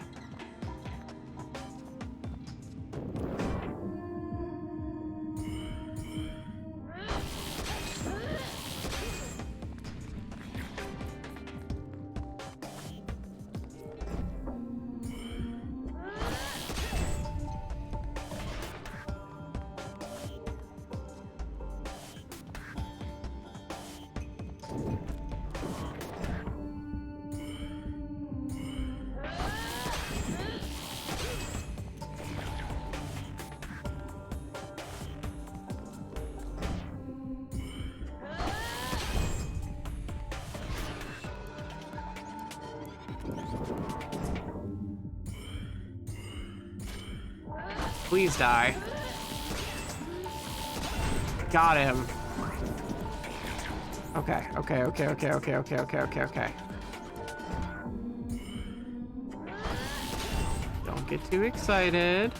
Please die. Got him. Okay. Don't get too excited.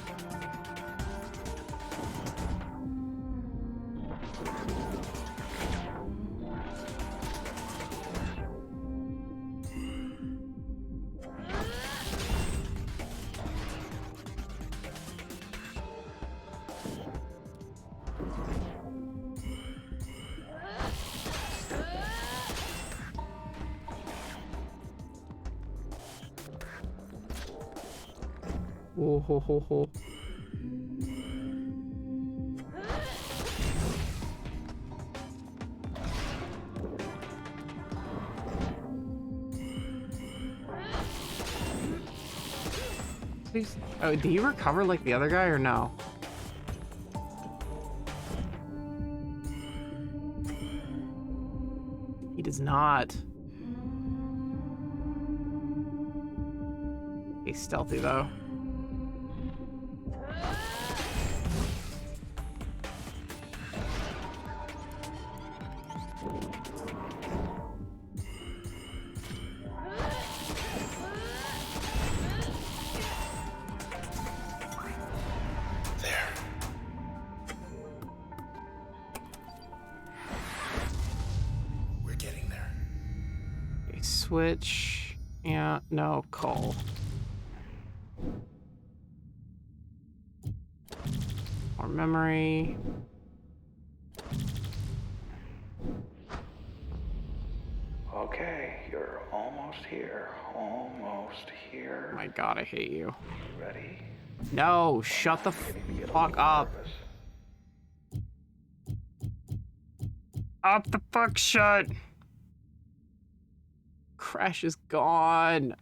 Oh, ho, ho, ho. Please. Oh, do you recover like the other guy or no? He does not. He's stealthy, though. Switch. Yeah, no, coal. More memory. Okay, you're almost here. Almost here. Oh my god, I hate you. Ready? No, shut the fuck up. Up the fuck shut. Crash is gone.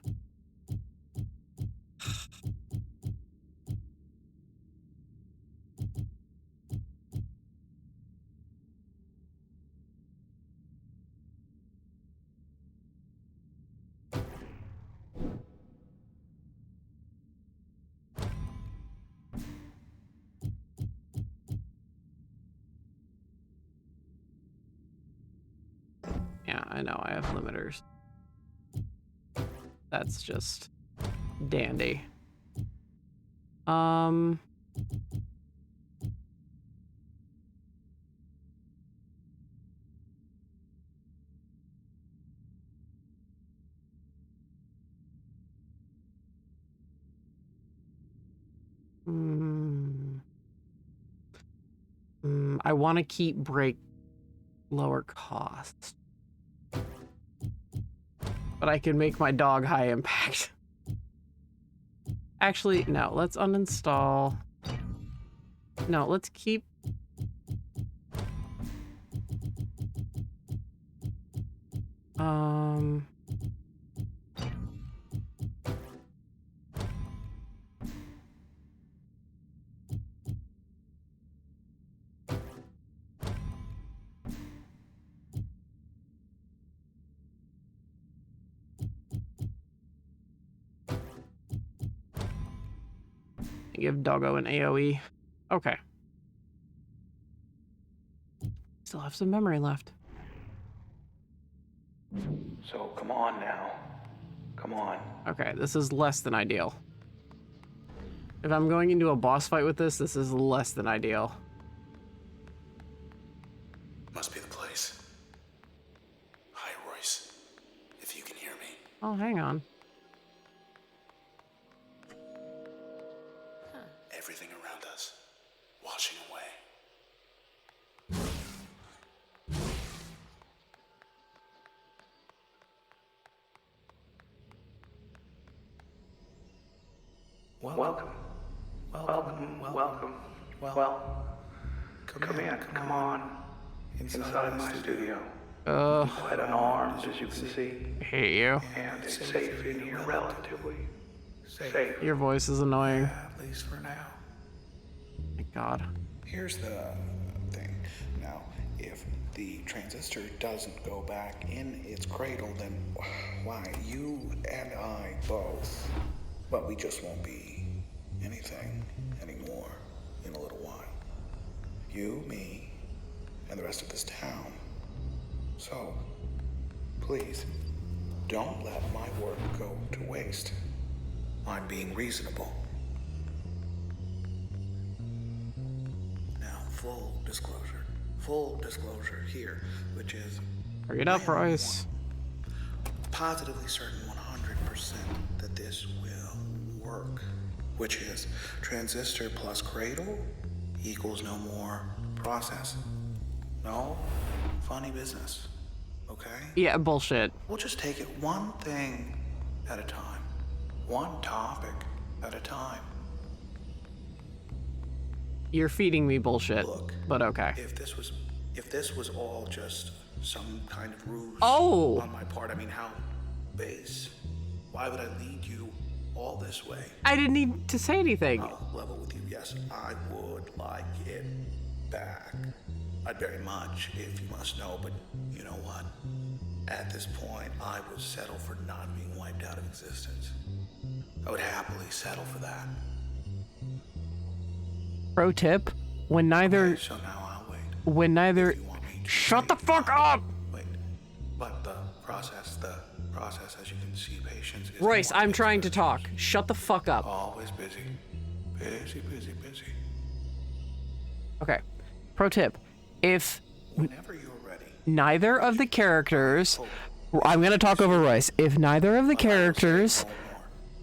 Yeah, I know, I have limiters. That's just dandy. I want to keep break lower cost. But I can make my dog high impact. Actually, no, let's uninstall. No, let's keep. Give Doggo an AoE. Okay. Still have some memory left. So come on now. Come on. Okay, this is less than ideal. If I'm going into a boss fight with this is less than ideal. Must be the place. Hi, Royce. If you can hear me. Oh, hang on. Everything around us, washing away. Welcome. Well, come in. Come on. Inside my studio. Quite unarmed, as you can see. I hate you. And it's safe in here, relatively. Safe. Your voice is annoying. At least for now. My God. Here's the thing. Now, if the transistor doesn't go back in its cradle, then why, you and I both, but we just won't be anything anymore in a little while. You, me, and the rest of this town. So, please, don't let my work go to waste. I'm being reasonable. Now, full disclosure here, which is... Hurry it up, Royce. Positively certain 100% that this will work, which is transistor plus cradle equals no more process. No funny business, okay? Yeah, bullshit. We'll just take it one thing at a time, one topic at a time. You're feeding me bullshit. Look, but okay. If this was all just some kind of ruse on my part, I mean, how base? Why would I lead you all this way? I didn't need to say anything. I'll level with you, yes, I would like it back. I'd very much, if you must know, but you know what? At this point, I would settle for not being wiped out of existence. I would happily settle for that. Pro tip, when neither... Okay, so now I'll wait. When neither... If you want me to Shut the wait, fuck I'll up! Wait. But the process, as you can see, patience is... Royce, I'm trying to talk. Shut the fuck up. Always busy. Busy, busy, busy. Okay. Pro tip, if Whenever you're ready. neither of the characters... I'm gonna talk over Royce. If neither of the characters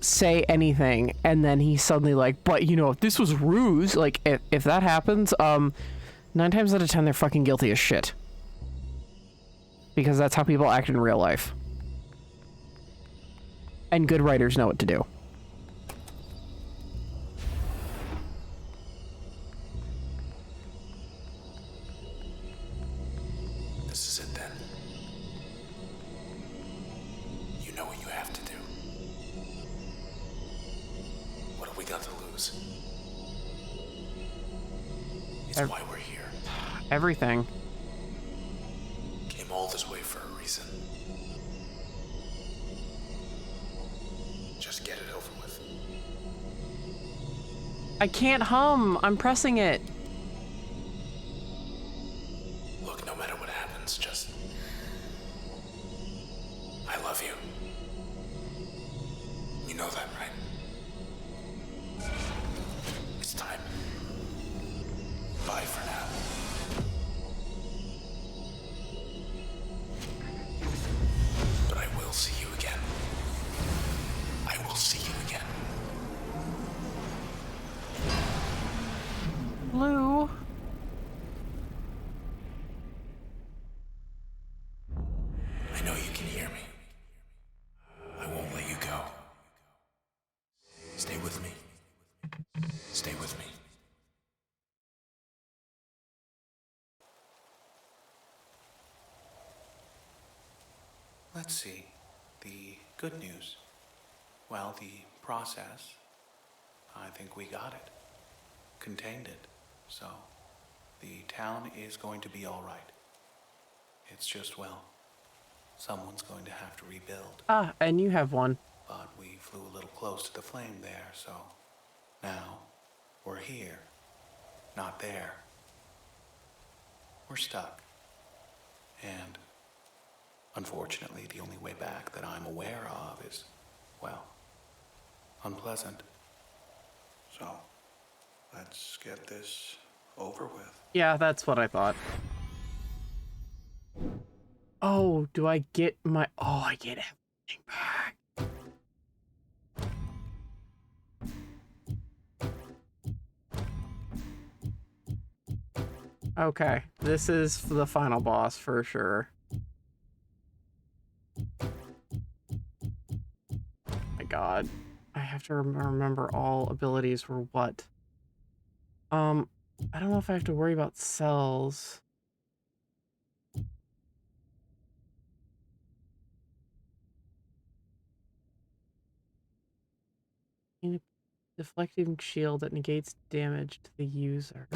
say anything, and then he's suddenly like, but you know, if this was ruse, like, if that happens, 9 times out of 10, they're fucking guilty as shit. Because that's how people act in real life. And good writers know what to do. This is it then. You know what you have to do. What have we got to lose? It's why we're here. Everything. Came all this way for a reason. Just get it over with. I can't hum. I'm pressing it. Look, no matter what happens, just... I love you. You know that, right? It's time. Bye for now. But I will see you again. I will see you again. Blue. I know you can hear me. I won't let you go. Stay with me. Stay with me. Let's see. The good news. Well, the process, I think we got it. Contained it. So, the town is going to be all right. It's just, well, someone's going to have to rebuild. Ah, and you have one. But we flew a little close to the flame there, so now we're here, not there. We're stuck. And unfortunately, the only way back that I'm aware of is, well, unpleasant. So, let's get this over with. Yeah, that's what I thought. Oh, do I get my... Oh, I get everything back. Okay, this is the final boss for sure. My god. I have to remember all abilities were what. I don't know if I have to worry about cells. In a deflecting shield that negates damage to the user.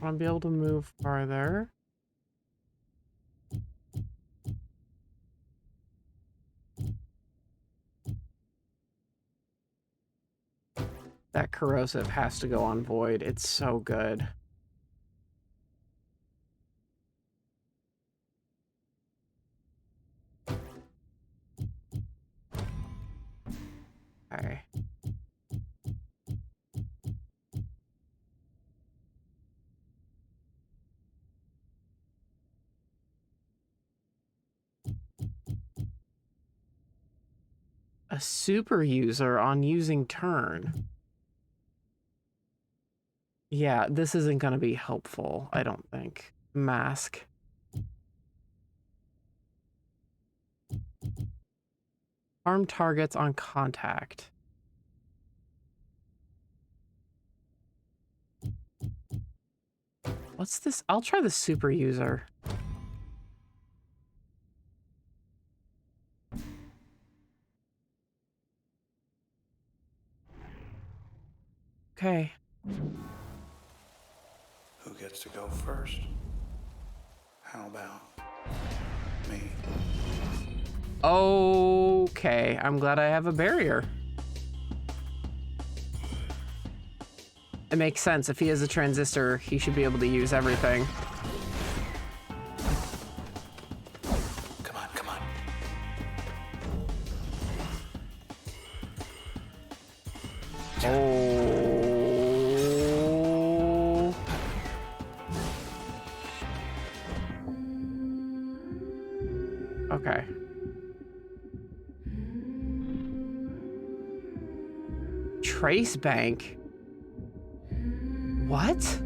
I'll be able to move farther. That corrosive has to go on void. It's so good. Okay. A super user on using turn. Yeah, this isn't going to be helpful, I don't think. Mask. Harm targets on contact. What's this? I'll try the super user. Okay. Who gets to go first? How about me? Okay, I'm glad I have a barrier. It makes sense. If he has a transistor, he should be able to use everything. Come on, come on. Oh. Okay. Trace bank? What?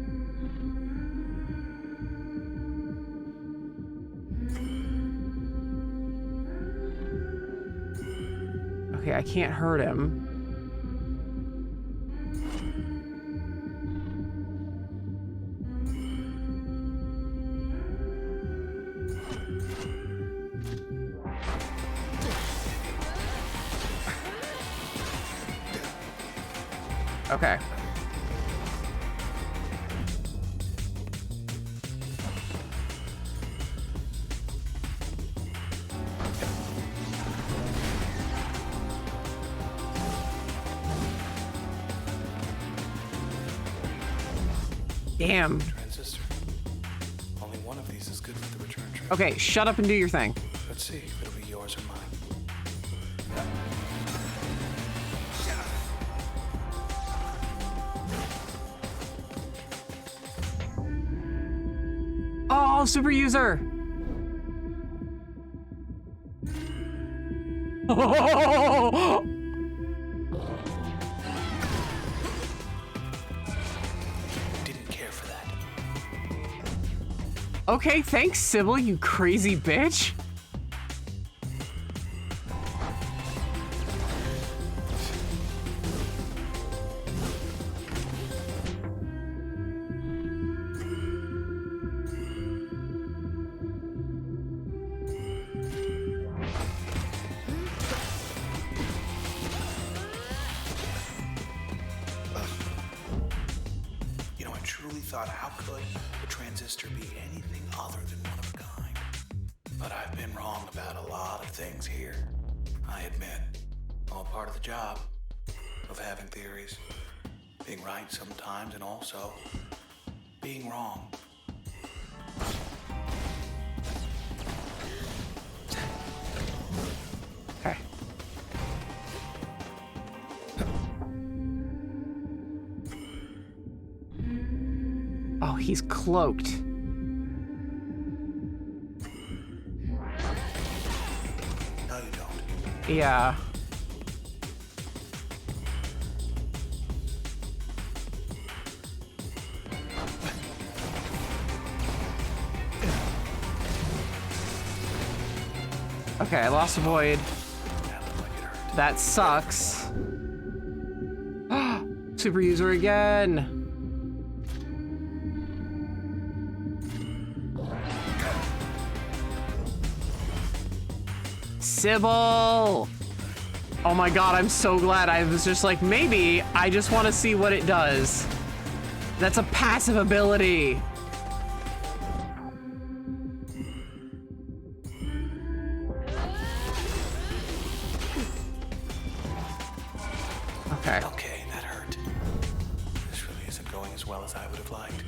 Okay, I can't hurt him. Okay. Damn. Transistor. Only one of these is good for the return trip. Okay, shut up and do your thing. Let's see if it'll be yours or mine. Oh, super user. Didn't care for that. Okay, thanks, Sybil, you crazy bitch. You know, I truly thought, how could a transistor be anything other than one of a kind? But I've been wrong about a lot of things here. I admit. All part of the job. Of having theories. Being right sometimes and also being wrong. Okay. Oh, he's cloaked. No, you don't. Yeah. Okay, I lost a void. That looked like it hurt. That sucks. Super user again. Sybil! Oh my god, I'm so glad. I was just like, maybe I just want to see what it does. That's a passive ability. Okay. Okay, that hurt. This really isn't going as well as I would have liked.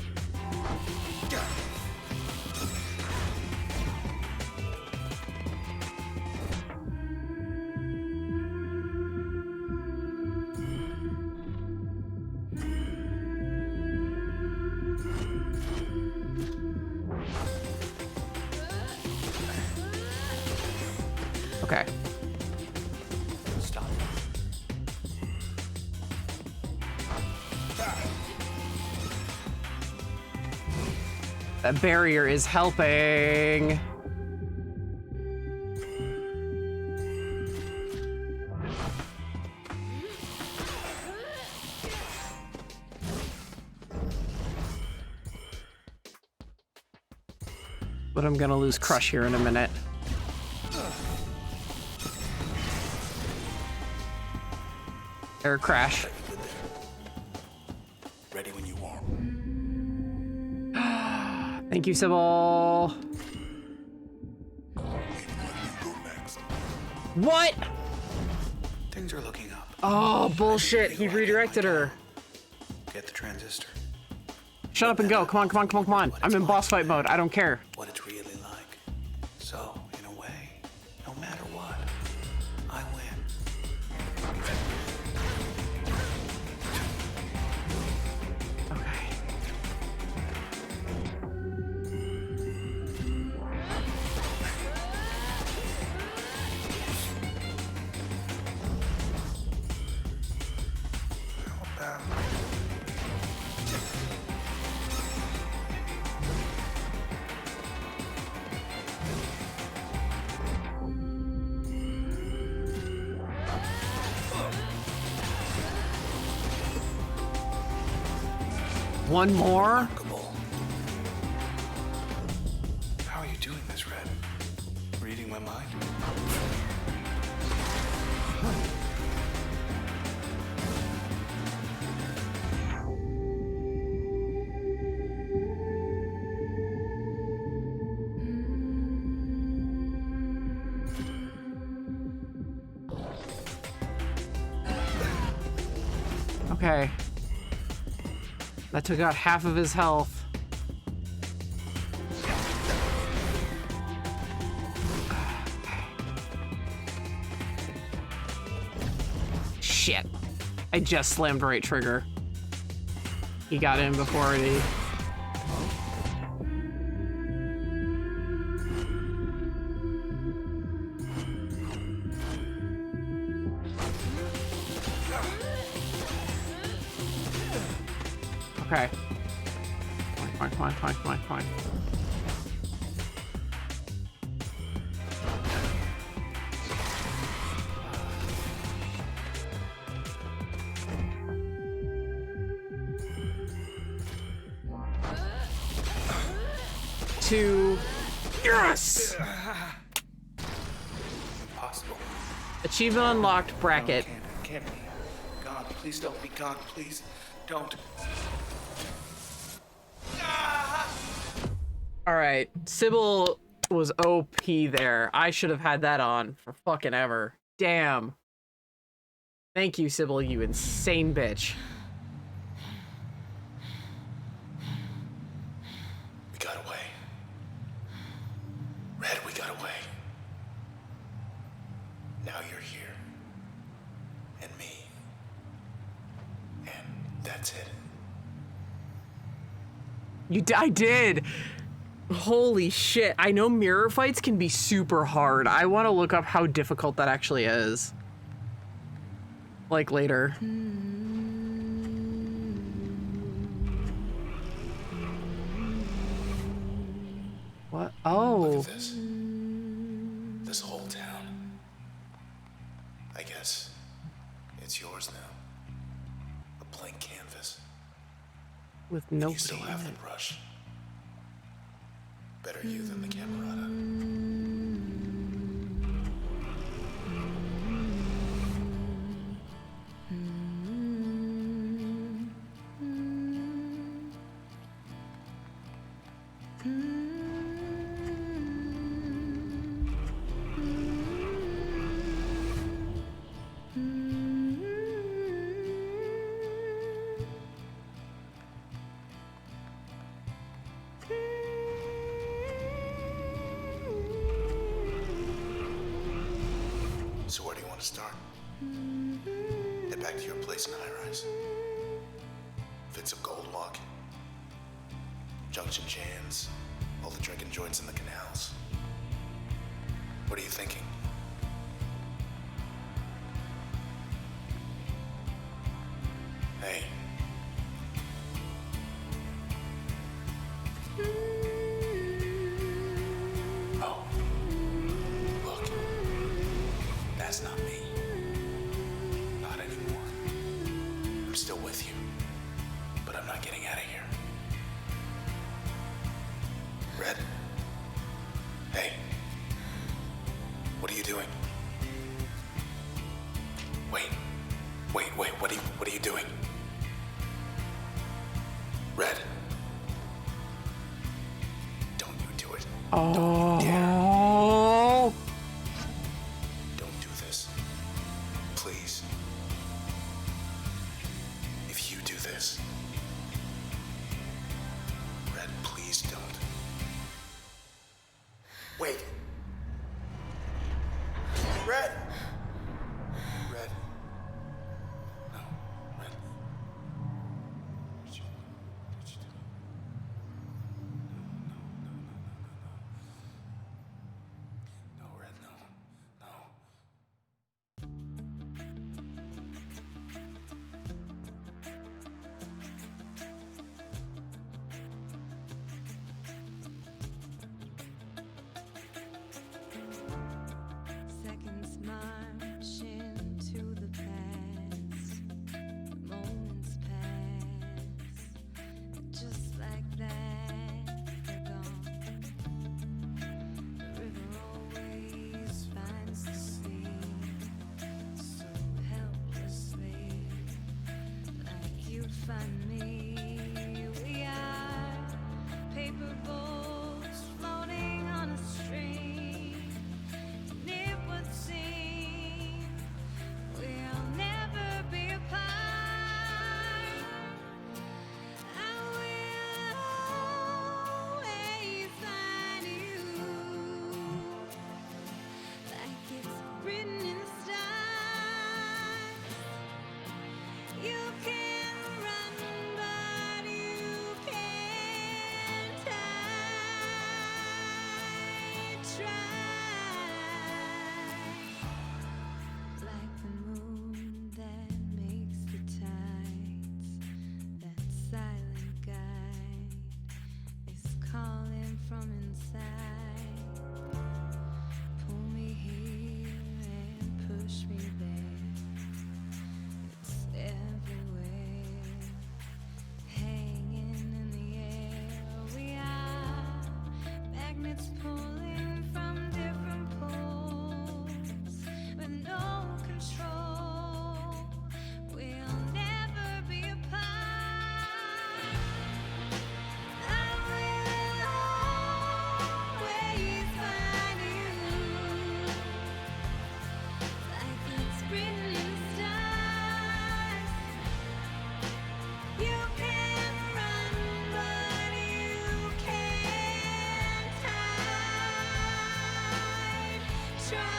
Okay. Stop. That barrier is helping. But I'm gonna lose Crush here in a minute. Air crash. Ready when you are. Thank you, Sybil. Go next. What? Things are looking up. Oh, bullshit. He redirected her. Get the transistor. Shut up and go. Come on, come on, come on, come on. I'm in boss fight mode. I don't care. What it's really like. So, in a way, no matter what, I win. Okay. One more? Remarkable. How are you doing this, Red? Reading my mind? Okay. That took out half of his health. Shit. I just slammed right trigger. He got in before he... Okay. Fine, fine, fine, fine, fine. Two. Yes! Impossible. Achievement unlocked bracket. No, it can't be. God, please don't be God, please. Don't. All right, Sybil was OP there. I should have had that on for fucking ever. Damn. Thank you, Sybil, you insane bitch. We got away. Red, we got away. Now you're here. And me. And that's it. I did. Holy shit. I know mirror fights can be super hard. I want to look up how difficult that actually is. Like later. What? Oh. Look at this. This whole town. I guess it's yours now. A blank canvas. With no You still have the brush. Better you than the Camerata. So where do you want to start? Head back to your place in High Rise. Fits of Gold Walk. Junction Jans. All the drinking joints in the canals. What are you thinking? Hey. Oh. Look. That's not me. Not anymore. I'm still with you. But I'm not getting out of here. Red, Oh. Don't do this. Please. If you do this. Red, please don't. Wait. Red! Red. No, Red. What you do? No, Red, no. No. Seconds march into the past. Moments pass. Just like that, they're gone. The river always finds the sea. So helplessly, like you find me. We are paper boats floating on a stream. It would seem we'll never be apart. I will always find you, like it's written in the stars. You can run, but you can't hide. Try. Like the moon that makes the tides, that silent guide is calling from inside. Pull me here and push me there. It's everywhere, hanging in the air. We are magnets pulling from different poles with no control. We'll never be apart. I will always find you, like it's written in the stars. You can run, but you can't hide. Try.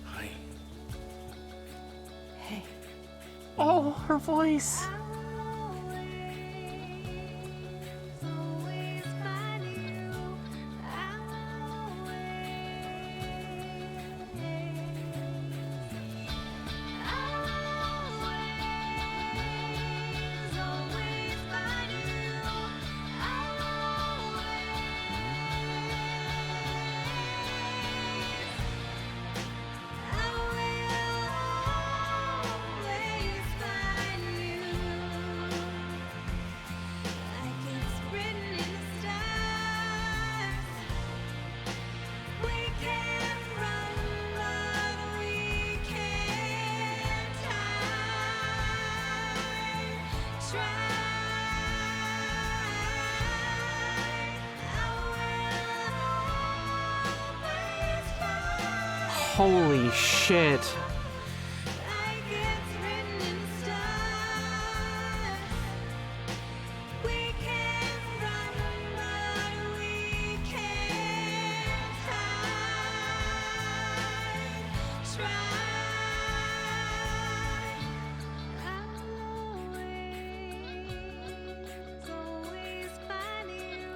Hi. Oh, her voice. Always find you. Always find you. Always find you, like it's written in the stars. We can run, but we can't hide. Try. I will always find Holy shit. like it's written in the stars. We can run, but we can't hide. Try. Always find you.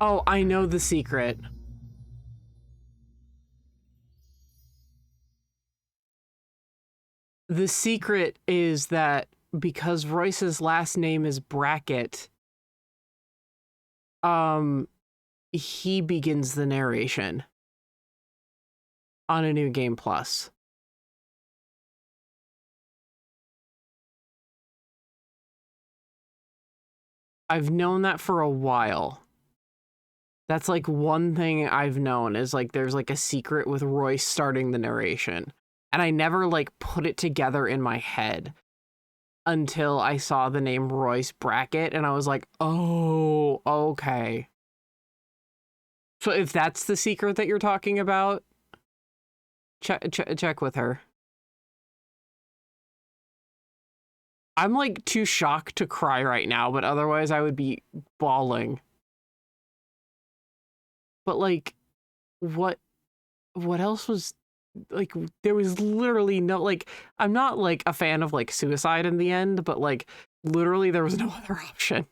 Oh, I know the secret. The secret is that because Royce's last name is Brackett, he begins the narration on a New Game Plus. I've known that for a while. That's like one thing I've known is like there's like a secret with Royce starting the narration. And I never like put it together in my head until I saw the name Royce Brackett and I was like, oh, okay. So if that's the secret that you're talking about, check with her. I'm like too shocked to cry right now, but otherwise I would be bawling. But like, what else was like? There was literally no like. I'm not like a fan of like suicide in the end, but like literally there was no other option.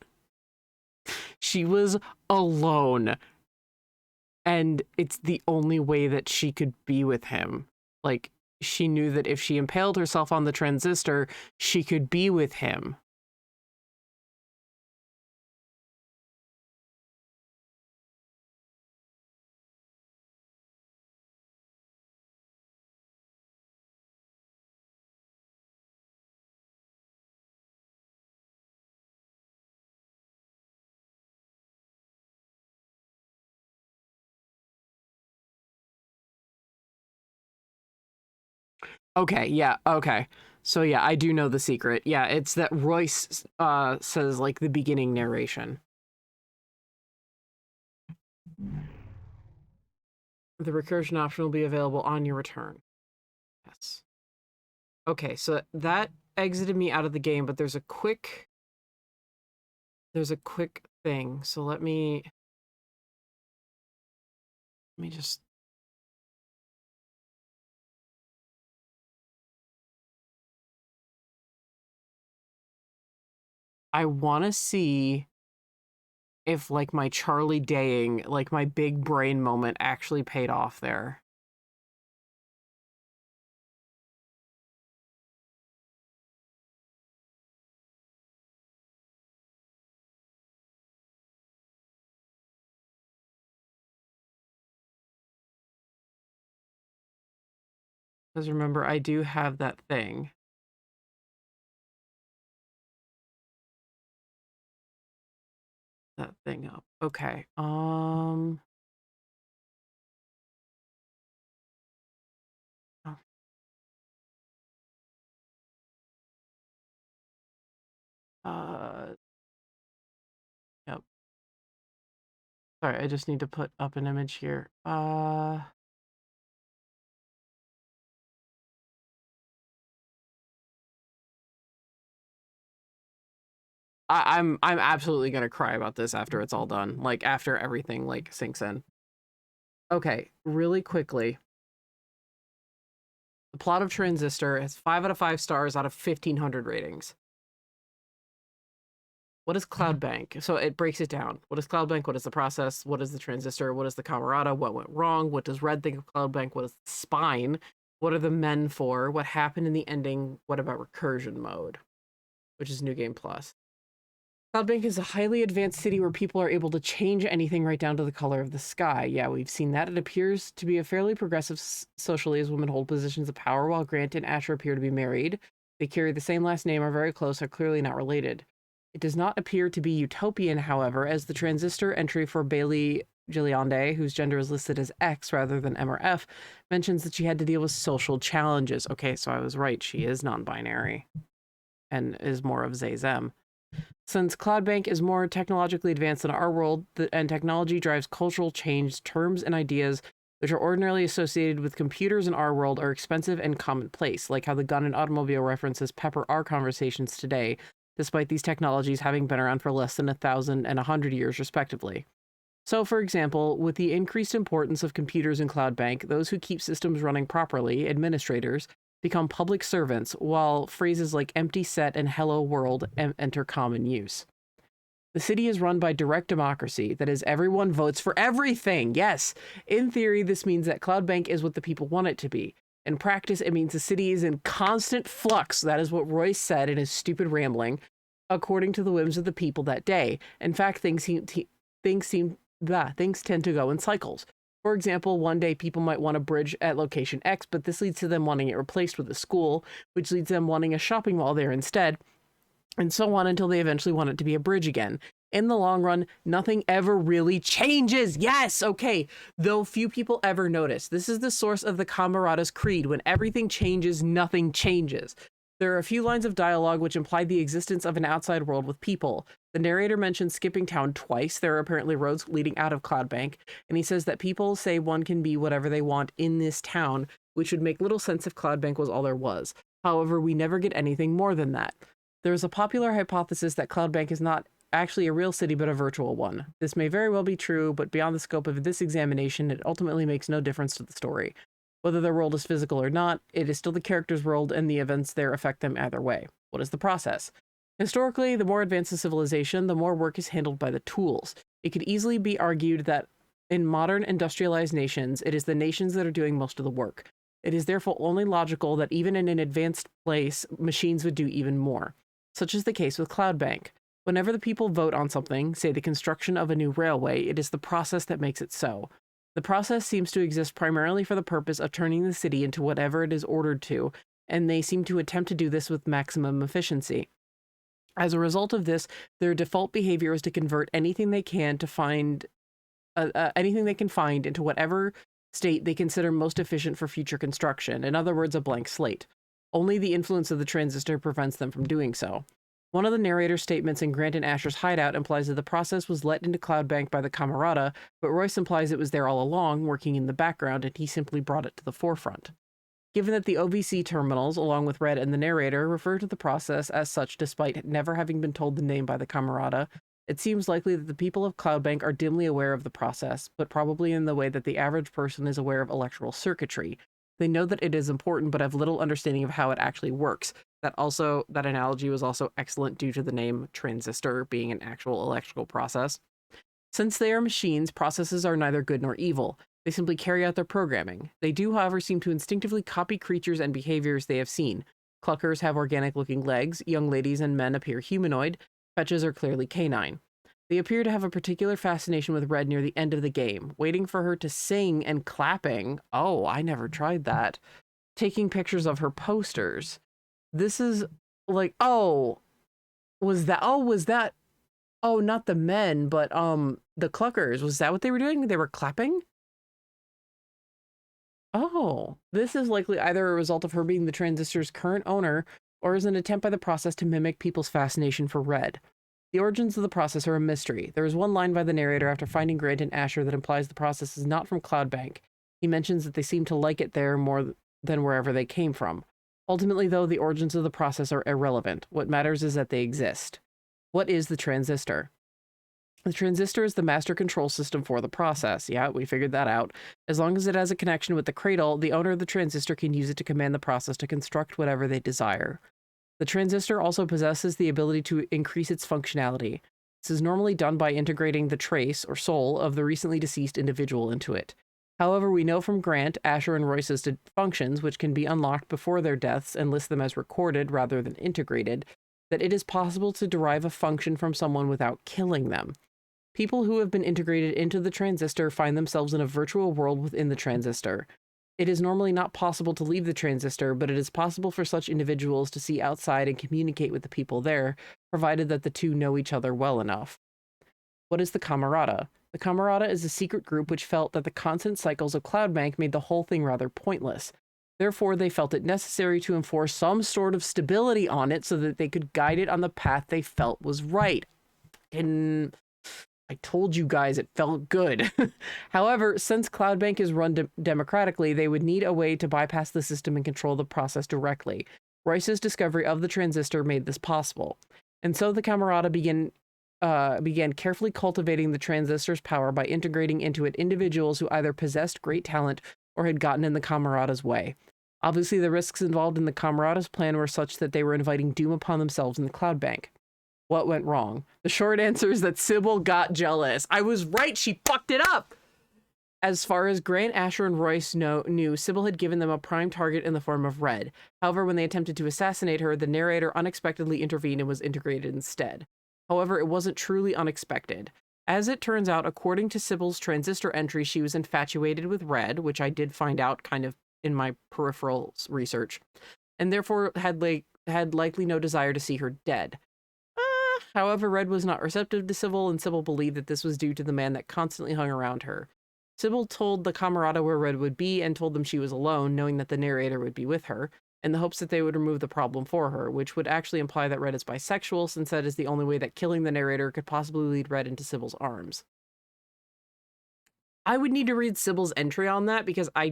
She was alone, and it's the only way that she could be with him. Like, she knew that if she impaled herself on the transistor, she could be with him. Okay, yeah, okay. So yeah, I do know the secret. Yeah, it's that Royce says like the beginning narration. The recursion option will be available on your return. Yes. Okay, so that exited me out of the game, but there's a quick thing. So let me just I want to see if like my Charlie Daying, like my big brain moment actually paid off there. Because remember, I do have that thing. That thing up. Okay. Oh. Yep. Sorry, I just need to put up an image here. I'm absolutely gonna cry about this after it's all done. Like after everything like sinks in. Okay, really quickly. The plot of Transistor has 5 out of 5 stars out of 1,500 ratings. What is Cloud Bank? So it breaks it down. What is Cloud Bank? What is the process? What is the transistor? What is the camerata? What went wrong? What does Red think of Cloud Bank? What is the spine? What are the men for? What happened in the ending? What about recursion mode? Which is New Game Plus. Cloud Bank is a highly advanced city where people are able to change anything right down to the color of the sky. Yeah, we've seen that. It appears to be a fairly progressive socially as women hold positions of power while Grant and Asher appear to be married. They carry the same last name, are very close, are clearly not related. It does not appear to be utopian, however, as the transistor entry for Bailey Gilliande, whose gender is listed as X rather than M or F, mentions that she had to deal with social challenges. Okay, so I was right. She is non-binary and is more of Zay-Zem. Since CloudBank is more technologically advanced than our world, and technology drives cultural change, terms and ideas which are ordinarily associated with computers in our world are expensive and commonplace, like how the gun and automobile references pepper our conversations today, despite these technologies having been around for less than 1,000 and 100 years, respectively. So, for example, with the increased importance of computers in CloudBank, those who keep systems running properly, administrators, become public servants, while phrases like empty set and hello world enter common use. The city is run by direct democracy, that is, everyone votes for everything. Yes, in theory, this means that CloudBank is what the people want it to be. In practice, it means the city is in constant flux. That is what Royce said in his stupid rambling, according to the whims of the people that day. In fact, things tend to go in cycles. For example, one day people might want a bridge at location X, but this leads to them wanting it replaced with a school, which leads them wanting a shopping mall there instead, and so on until they eventually want it to be a bridge again. In the long run, nothing ever really changes. Yes, okay. Though few people ever notice. This is the source of the Camarada's creed. When everything changes, nothing changes. There are a few lines of dialogue which imply the existence of an outside world with people. The narrator mentions skipping town twice. There are apparently roads leading out of Cloudbank, and he says that people say one can be whatever they want in this town, which would make little sense if Cloudbank was all there was. However, we never get anything more than that. There is a popular hypothesis that Cloudbank is not actually a real city but a virtual one. This may very well be true, but beyond the scope of this examination, it ultimately makes no difference to the story. Whether their world is physical or not, it is still the character's world, and the events there affect them either way. What is the process? Historically, the more advanced the civilization, the more work is handled by the tools. It could easily be argued that in modern industrialized nations, it is the nations that are doing most of the work. It is therefore only logical that even in an advanced place, machines would do even more. Such is the case with Cloudbank. Whenever the people vote on something, say the construction of a new railway, it is the process that makes it so. The process seems to exist primarily for the purpose of turning the city into whatever it is ordered to, and they seem to attempt to do this with maximum efficiency. As a result of this, their default behavior is to convert anything they can find into whatever state they consider most efficient for future construction. In other words, a blank slate. Only the influence of the transistor prevents them from doing so. One of the narrator's statements in Grant and Asher's hideout implies that the process was let into Cloudbank by the Camarada, but Royce implies it was there all along, working in the background, and he simply brought it to the forefront. Given that the OVC terminals, along with Red and the narrator, refer to the process as such despite never having been told the name by the Camarada, it seems likely that the people of Cloudbank are dimly aware of the process, but probably in the way that the average person is aware of electrical circuitry. They know that it is important, but have little understanding of how it actually works. That analogy was also excellent due to the name transistor being an actual electrical process. Since they are machines, processes are neither good nor evil. They simply carry out their programming. They do, however, seem to instinctively copy creatures and behaviors they have seen. Cluckers have organic-looking legs, young ladies and men appear humanoid, fetches are clearly canine. They appear to have a particular fascination with Red near the end of the game, waiting for her to sing and clapping. Oh, I never tried that. Taking pictures of her posters. This is like, was that, not the men, but, the cluckers. Was that what they were doing? They were clapping? Oh, this is likely either a result of her being the transistor's current owner or is an attempt by the process to mimic people's fascination for Red. The origins of the process are a mystery. There is one line by the narrator after finding Grant and Asher that implies the process is not from Cloudbank. He mentions that they seem to like it there more than wherever they came from. Ultimately, though, the origins of the process are irrelevant. What matters is that they exist. What is the transistor? The transistor is the master control system for the process. Yeah, we figured that out. As long as it has a connection with the cradle, the owner of the transistor can use it to command the process to construct whatever they desire. The transistor also possesses the ability to increase its functionality. This is normally done by integrating the trace, or soul, of the recently deceased individual into it. However, we know from Grant, Asher, and Royce's functions, which can be unlocked before their deaths and list them as recorded rather than integrated, that it is possible to derive a function from someone without killing them. People who have been integrated into the transistor find themselves in a virtual world within the transistor. It is normally not possible to leave the transistor, but it is possible for such individuals to see outside and communicate with the people there, provided that the two know each other well enough. What is the Camarada? The Camarada is a secret group which felt that the constant cycles of Cloudbank made the whole thing rather pointless. Therefore, they felt it necessary to enforce some sort of stability on it so that they could guide it on the path they felt was right. And I told you guys it felt good. However, since Cloudbank is run democratically, they would need a way to bypass the system and control the process directly. Royce's discovery of the transistor made this possible. And so the Camarada began carefully cultivating the transistor's power by integrating into it individuals who either possessed great talent or had gotten in the Camarada's way. Obviously, the risks involved in the Camarada's plan were such that they were inviting doom upon themselves in the Cloudbank. What went wrong? The short answer is that Sybil got jealous. I was right, she fucked it up! As far as Grant, Asher, and Royce knew, Sybil had given them a prime target in the form of Red. However, when they attempted to assassinate her, the narrator unexpectedly intervened and was integrated instead. However, it wasn't truly unexpected. As it turns out, according to Sybil's transistor entry, she was infatuated with Red, which I did find out kind of in my peripheral research, and therefore had likely no desire to see her dead. However, Red was not receptive to Sybil, and Sybil believed that this was due to the man that constantly hung around her. Sybil told the Camerata where Red would be and told them she was alone, knowing that the narrator would be with her, in the hopes that they would remove the problem for her, which would actually imply that Red is bisexual, since that is the only way that killing the narrator could possibly lead Red into Sybil's arms. I would need to read Sybil's entry on that because I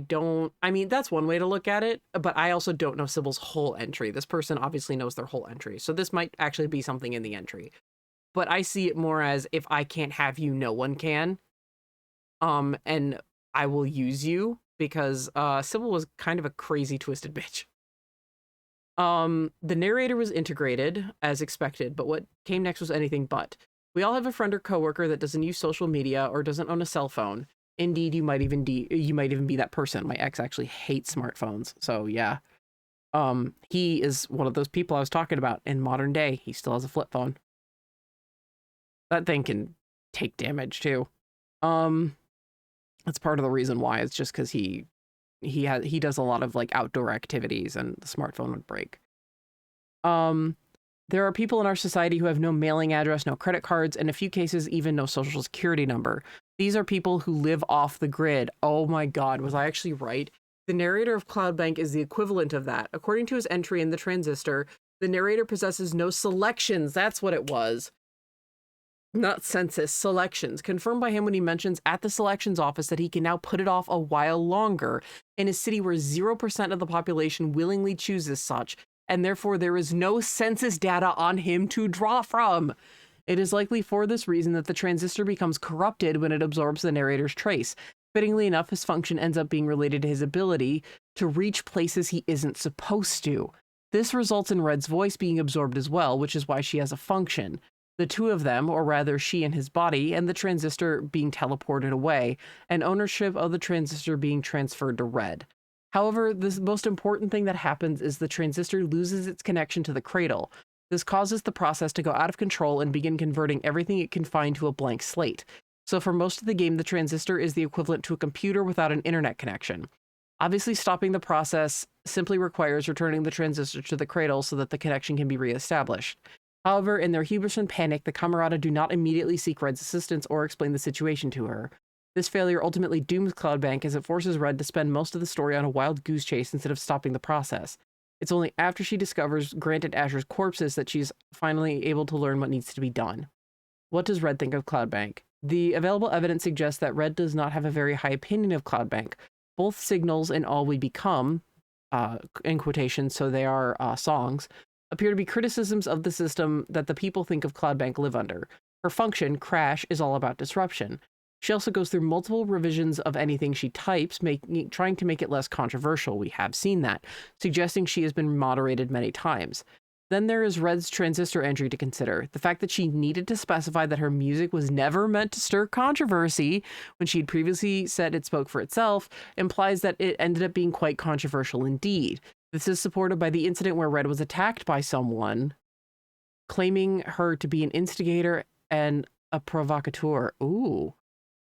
mean, that's one way to look at it, but I also don't know Sybil's whole entry. This person obviously knows their whole entry, so this might actually be something in the entry. But I see it more as, if I can't have you, no one can. And I will use you, because Sybil was kind of a crazy, twisted bitch. The narrator was integrated as expected, but what came next was anything but. We all have a friend or coworker that doesn't use social media or doesn't own a cell phone. Indeed, you might even be that person. My ex actually hates smartphones, so yeah. He is one of those people I was talking about in modern day. He still has a flip phone. That thing can take damage too. That's part of the reason why. It's just because he does a lot of like outdoor activities, and the smartphone would break. There are people in our society who have no mailing address, no credit cards, and in a few cases even no social security number. These are people who live off the grid. Oh my god, was I actually right? The narrator of Cloudbank is the equivalent of that. According to his entry in the Transistor, the narrator possesses no selections. That's what it was. Not census, selections. Confirmed by him when he mentions at the selections office that he can now put it off a while longer in a city where 0% of the population willingly chooses such, and therefore there is no census data on him to draw from. It is likely for this reason that the Transistor becomes corrupted when it absorbs the narrator's trace. Fittingly enough, his function ends up being related to his ability to reach places he isn't supposed to. This results in Red's voice being absorbed as well, which is why she has a function. The two of them, or rather she and his body, and the Transistor being teleported away, and ownership of the Transistor being transferred to Red. However, the most important thing that happens is the Transistor loses its connection to the cradle. This causes the process to go out of control and begin converting everything it can find to a blank slate. So for most of the game, the Transistor is the equivalent to a computer without an internet connection. Obviously, stopping the process simply requires returning the Transistor to the cradle so that the connection can be reestablished. However, in their hubris and panic, the Camerata do not immediately seek Red's assistance or explain the situation to her. This failure ultimately dooms Cloudbank as it forces Red to spend most of the story on a wild goose chase instead of stopping the process. It's only after she discovers Grant and Asher's corpses that she's finally able to learn what needs to be done. What does Red think of Cloudbank? The available evidence suggests that Red does not have a very high opinion of Cloudbank. Both signals and All We Become, in quotations, so they are songs, appear to be criticisms of the system that the people think of Cloudbank live under. Her function, Crash, is all about disruption. She also goes through multiple revisions of anything she types, trying to make it less controversial. We have seen that, suggesting she has been moderated many times. Then there is Red's Transistor entry to consider. The fact that she needed to specify that her music was never meant to stir controversy when she'd previously said it spoke for itself implies that it ended up being quite controversial indeed. This is supported by the incident where Red was attacked by someone, claiming her to be an instigator and a provocateur. Ooh.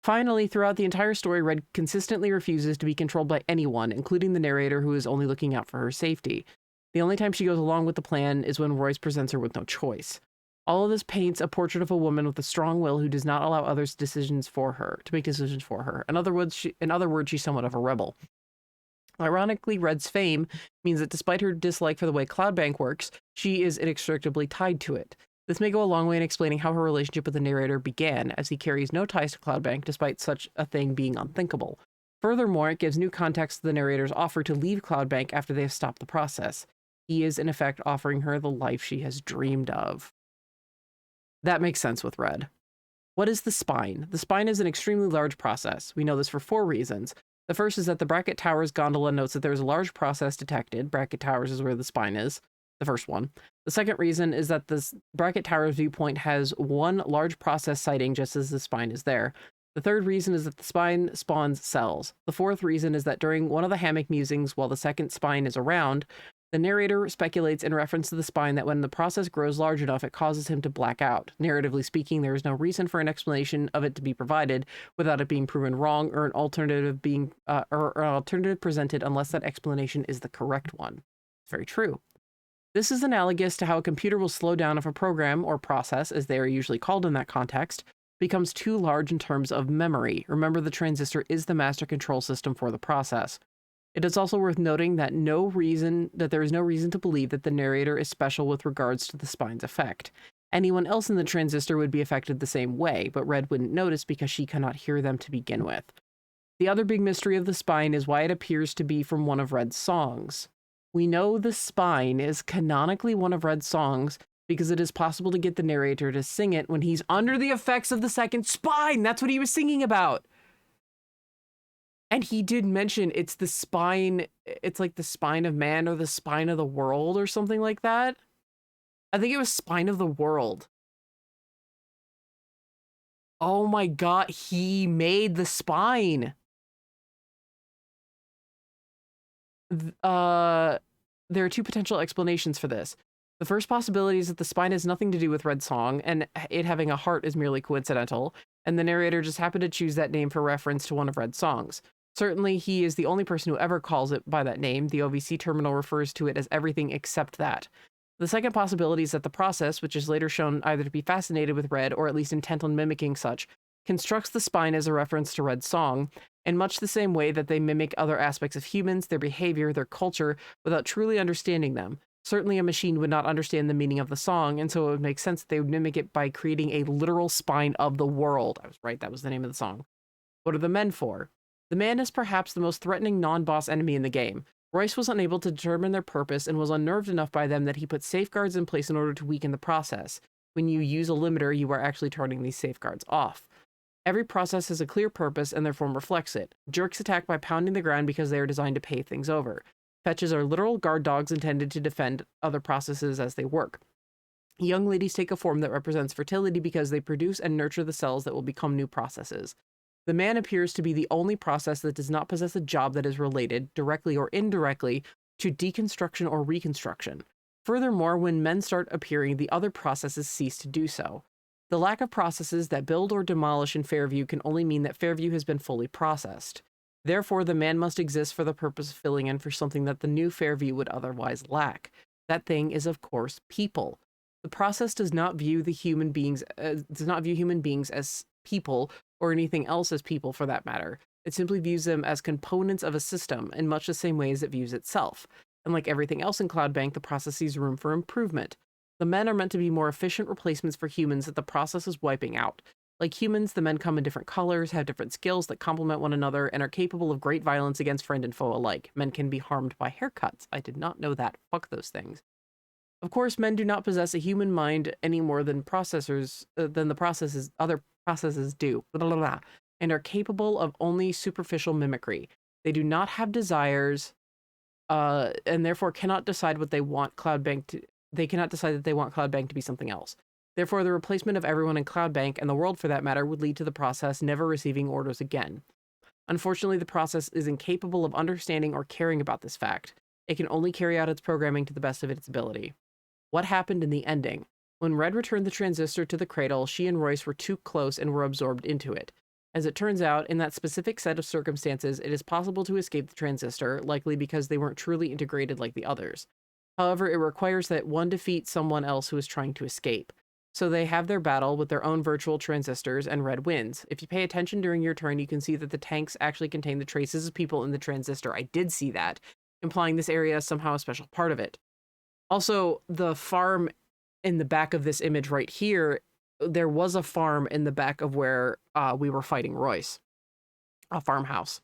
Finally, throughout the entire story, Red consistently refuses to be controlled by anyone, including the narrator, who is only looking out for her safety. The only time she goes along with the plan is when Royce presents her with no choice. All of this paints a portrait of a woman with a strong will who does not allow others to make decisions for her. In other words, she's somewhat of a rebel. Ironically, Red's fame means that despite her dislike for the way Cloudbank works, she is inextricably tied to it. This may go a long way in explaining how her relationship with the narrator began, as he carries no ties to Cloudbank despite such a thing being unthinkable. Furthermore, it gives new context to the narrator's offer to leave Cloudbank after they have stopped the process. He is, in effect, offering her the life she has dreamed of. That makes sense with Red. What is the spine? The spine is an extremely large process. We know this for 4 reasons. The first is that the Bracket Towers gondola notes that there is a large process detected. Bracket Towers is where the spine is. The first one. The second reason is that this Bracket Towers viewpoint has one large process sighting just as the spine is there. The third reason is that the spine spawns cells. The fourth reason is that during one of the hammock musings while the second spine is around, the narrator speculates in reference to the spine that when the process grows large enough, it causes him to black out. Narratively speaking, there is no reason for an explanation of it to be provided without it being proven wrong or an alternative presented unless that explanation is the correct one. It's very true. This is analogous to how a computer will slow down if a program or process, as they are usually called in that context, becomes too large in terms of memory. Remember, the transistor is the master control system for the process. It is also worth noting that there is no reason to believe that the narrator is special with regards to the spine's effect. Anyone else in the transistor would be affected the same way, but Red wouldn't notice because she cannot hear them to begin with. The other big mystery of the spine is why it appears to be from one of Red's songs. We know the spine is canonically one of Red's songs because it is possible to get the narrator to sing it when he's under the effects of the second spine. That's what he was singing about. And he did mention it's the spine, it's like the spine of man or the spine of the world or something like that. I think it was spine of the world. Oh my God, he made the spine. There are two potential explanations for this. The first possibility is that the spine has nothing to do with Red's song, and it having a heart is merely coincidental, and the narrator just happened to choose that name for reference to one of Red's songs. Certainly, he is the only person who ever calls it by that name. The OVC terminal refers to it as everything except that. The second possibility is that the process, which is later shown either to be fascinated with Red or at least intent on mimicking such, constructs the spine as a reference to Red's song, in much the same way that they mimic other aspects of humans, their behavior, their culture, without truly understanding them. Certainly a machine would not understand the meaning of the song, and so it would make sense that they would mimic it by creating a literal spine of the world. I was right, that was the name of the song. What are the men for? The man is perhaps the most threatening non-boss enemy in the game. Royce was unable to determine their purpose and was unnerved enough by them that he put safeguards in place in order to weaken the process. When you use a limiter, you are actually turning these safeguards off. Every process has a clear purpose and their form reflects it. Jerks attack by pounding the ground because they are designed to pave things over. Fetches are literal guard dogs intended to defend other processes as they work. Young ladies take a form that represents fertility because they produce and nurture the cells that will become new processes. The man appears to be the only process that does not possess a job that is related, directly or indirectly, to deconstruction or reconstruction. Furthermore, when men start appearing, the other processes cease to do so. The lack of processes that build or demolish in Fairview can only mean that Fairview has been fully processed. Therefore, the man must exist for the purpose of filling in for something that the new Fairview would otherwise lack. That thing is, of course, people. The process does not view human beings as people or anything else as people for that matter. It simply views them as components of a system in much the same way as it views itself. And like everything else in CloudBank, the process sees room for improvement. The men are meant to be more efficient replacements for humans that the process is wiping out. Like humans, the men come in different colors, have different skills that complement one another, and are capable of great violence against friend and foe alike. Men can be harmed by haircuts. I did not know that. Fuck those things. Of course, men do not possess a human mind any more than other processes do, and are capable of only superficial mimicry. They do not have desires, and therefore cannot decide what they want CloudBank to. They cannot decide that they want CloudBank to be something else. Therefore, the replacement of everyone in CloudBank, and the world for that matter, would lead to the process never receiving orders again. Unfortunately, the process is incapable of understanding or caring about this fact. It can only carry out its programming to the best of its ability. What happened in the ending? When Red returned the transistor to the cradle, she and Royce were too close and were absorbed into it. As it turns out, in that specific set of circumstances, it is possible to escape the transistor, likely because they weren't truly integrated like the others. However, it requires that one defeat someone else who is trying to escape. So they have their battle with their own virtual transistors, and Red wins. If you pay attention during your turn, you can see that the tanks actually contain the traces of people in the transistor. I did see that, implying this area is somehow a special part of it. Also, the farm in the back of this image right here, there was a farm in the back of where we were fighting Royce. A farmhouse.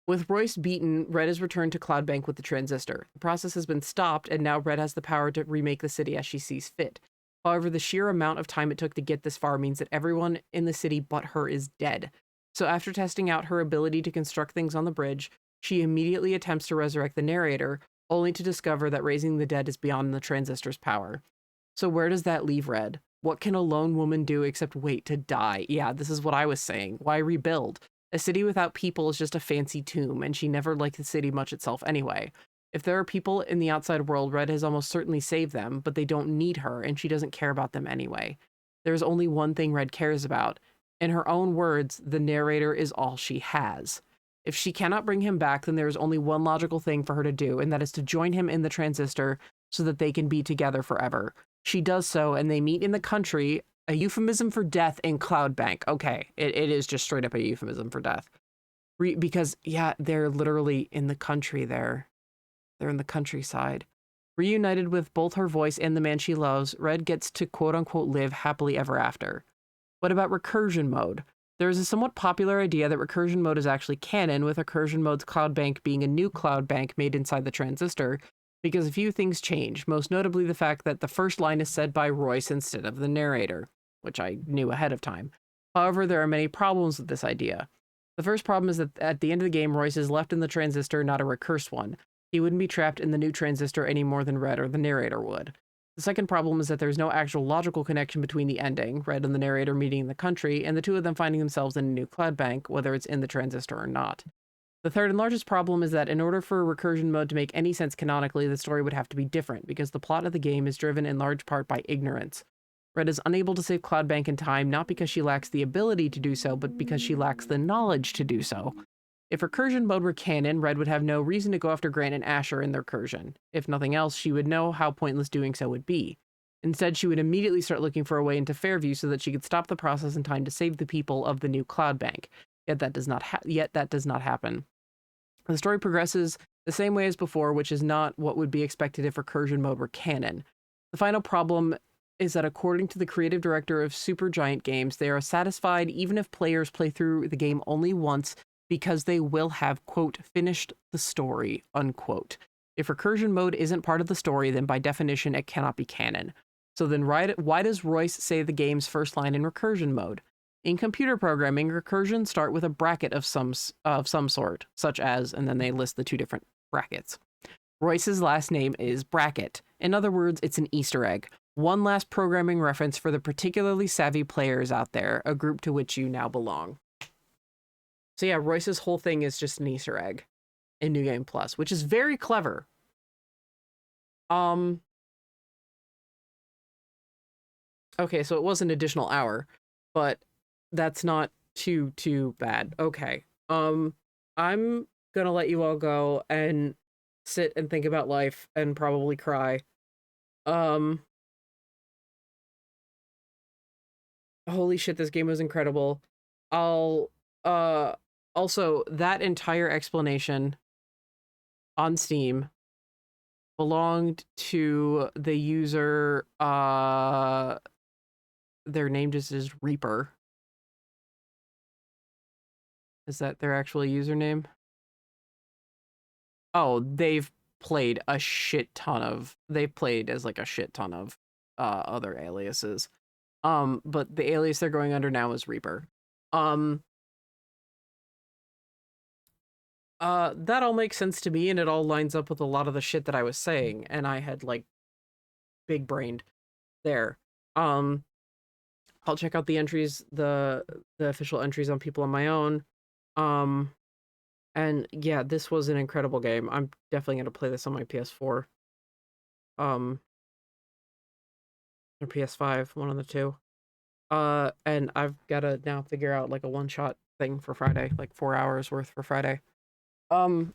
With Royce beaten, Red is returned to CloudBank with the transistor. The process has been stopped, and now Red has the power to remake the city as she sees fit. However, the sheer amount of time it took to get this far means that everyone in the city but her is dead. So after testing out her ability to construct things on the bridge, she immediately attempts to resurrect the narrator, only to discover that raising the dead is beyond the transistor's power. So where does that leave Red? What can a lone woman do except wait to die? Yeah, this is what I was saying. Why rebuild? A city without people is just a fancy tomb, and she never liked the city much itself anyway. If there are people in the outside world, Red has almost certainly saved them, but they don't need her, and she doesn't care about them anyway. There's only one thing Red cares about. In her own words, the narrator is all she has. If she cannot bring him back, then there is only one logical thing for her to do, and that is to join him in the transistor so that they can be together forever. She does so, and they meet in the country, a euphemism for death in Cloud Bank. Okay, it is just straight up a euphemism for death. Because, yeah, they're literally in the country there. They're in the countryside. Reunited with both her voice and the man she loves, Red gets to quote-unquote live happily ever after. What about recursion mode? There is a somewhat popular idea that recursion mode is actually canon, with recursion mode's cloud bank being a new cloud bank made inside the transistor, because a few things change, most notably the fact that the first line is said by Royce instead of the narrator, which I knew ahead of time. However, there are many problems with this idea. The first problem is that at the end of the game, Royce is left in the transistor, not a recurse one. He wouldn't be trapped in the new transistor any more than Red or the narrator would. The second problem is that there's no actual logical connection between the ending, Red and the narrator meeting in the country, and the two of them finding themselves in a new cloud bank, whether it's in the transistor or not. The third and largest problem is that in order for recursion mode to make any sense canonically, the story would have to be different, because the plot of the game is driven in large part by ignorance. Red is unable to save Cloud Bank in time, not because she lacks the ability to do so, but because she lacks the knowledge to do so. If recursion mode were canon, Red would have no reason to go after Grant and Asher in their recursion. If nothing else, she would know how pointless doing so would be. Instead, she would immediately start looking for a way into Fairview so that she could stop the process in time to save the people of the new Cloud Bank. Yet that does not happen. The story progresses the same way as before, which is not what would be expected if recursion mode were canon. The final problem is that according to the creative director of Supergiant Games, they are satisfied even if players play through the game only once, because they will have, quote, finished the story, unquote. If recursion mode isn't part of the story, then by definition, it cannot be canon. So then why does Royce say the game's first line in recursion mode? In computer programming, recursions start with a bracket of some sort, such as, and then they list the two different brackets. Royce's last name is Brackett. In other words, it's an Easter egg. One last programming reference for the particularly savvy players out there, a group to which you now belong. So yeah, Royce's whole thing is just an Easter egg in New Game Plus, which is very clever. Okay, so it was an additional hour, but that's not too bad. Okay. I'm gonna let you all go and sit and think about life and probably cry. Holy shit, this game was incredible. Also, that entire explanation on Steam belonged to the user, their name just is Reaper. Is that their actual username? Oh, they've played as like a shit ton of other aliases. But the alias they're going under now is Reaper. That all makes sense to me, and it all lines up with a lot of the shit that I was saying, and I had like big brained there. I'll check out the entries, the official entries on People on My Own. And yeah, this was an incredible game. I'm definitely gonna play this on my PS4. Or PS5, one of the two. And I've gotta now figure out like a one-shot thing for Friday, like 4 hours worth for Friday. 4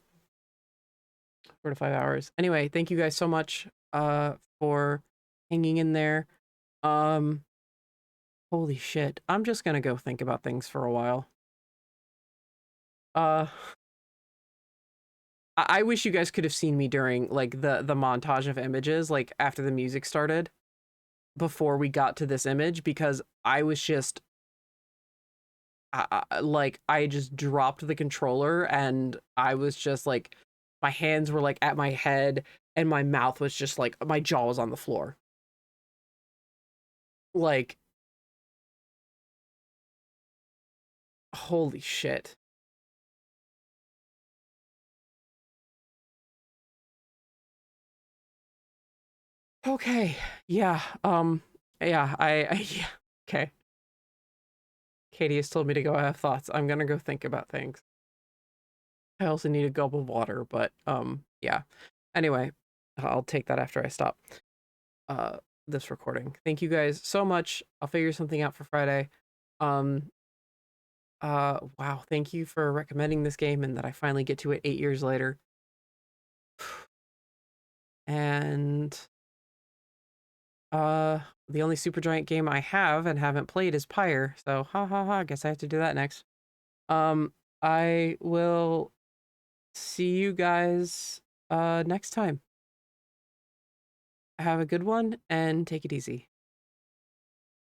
to 5 hours. Anyway, thank you guys so much for hanging in there. Holy shit. I'm just gonna go think about things for a while. I wish you guys could have seen me during like the montage of images, like after the music started, before we got to this image, because I was just I just dropped the controller and I was just like, my hands were like at my head and my mouth was just like, my jaw was on the floor. Like, holy shit. Okay. Yeah. Yeah, yeah. Okay. Katie has told me to go have thoughts. I'm gonna go think about things. I also need a gulp of water, but yeah. Anyway, I'll take that after I stop this recording. Thank you guys so much. I'll figure something out for Friday. Wow, thank you for recommending this game and that I finally get to it 8 years later. And the only Supergiant game I have and haven't played is Pyre, so ha ha ha, guess I have to do that next. I will see you guys next time. Have a good one and take it easy.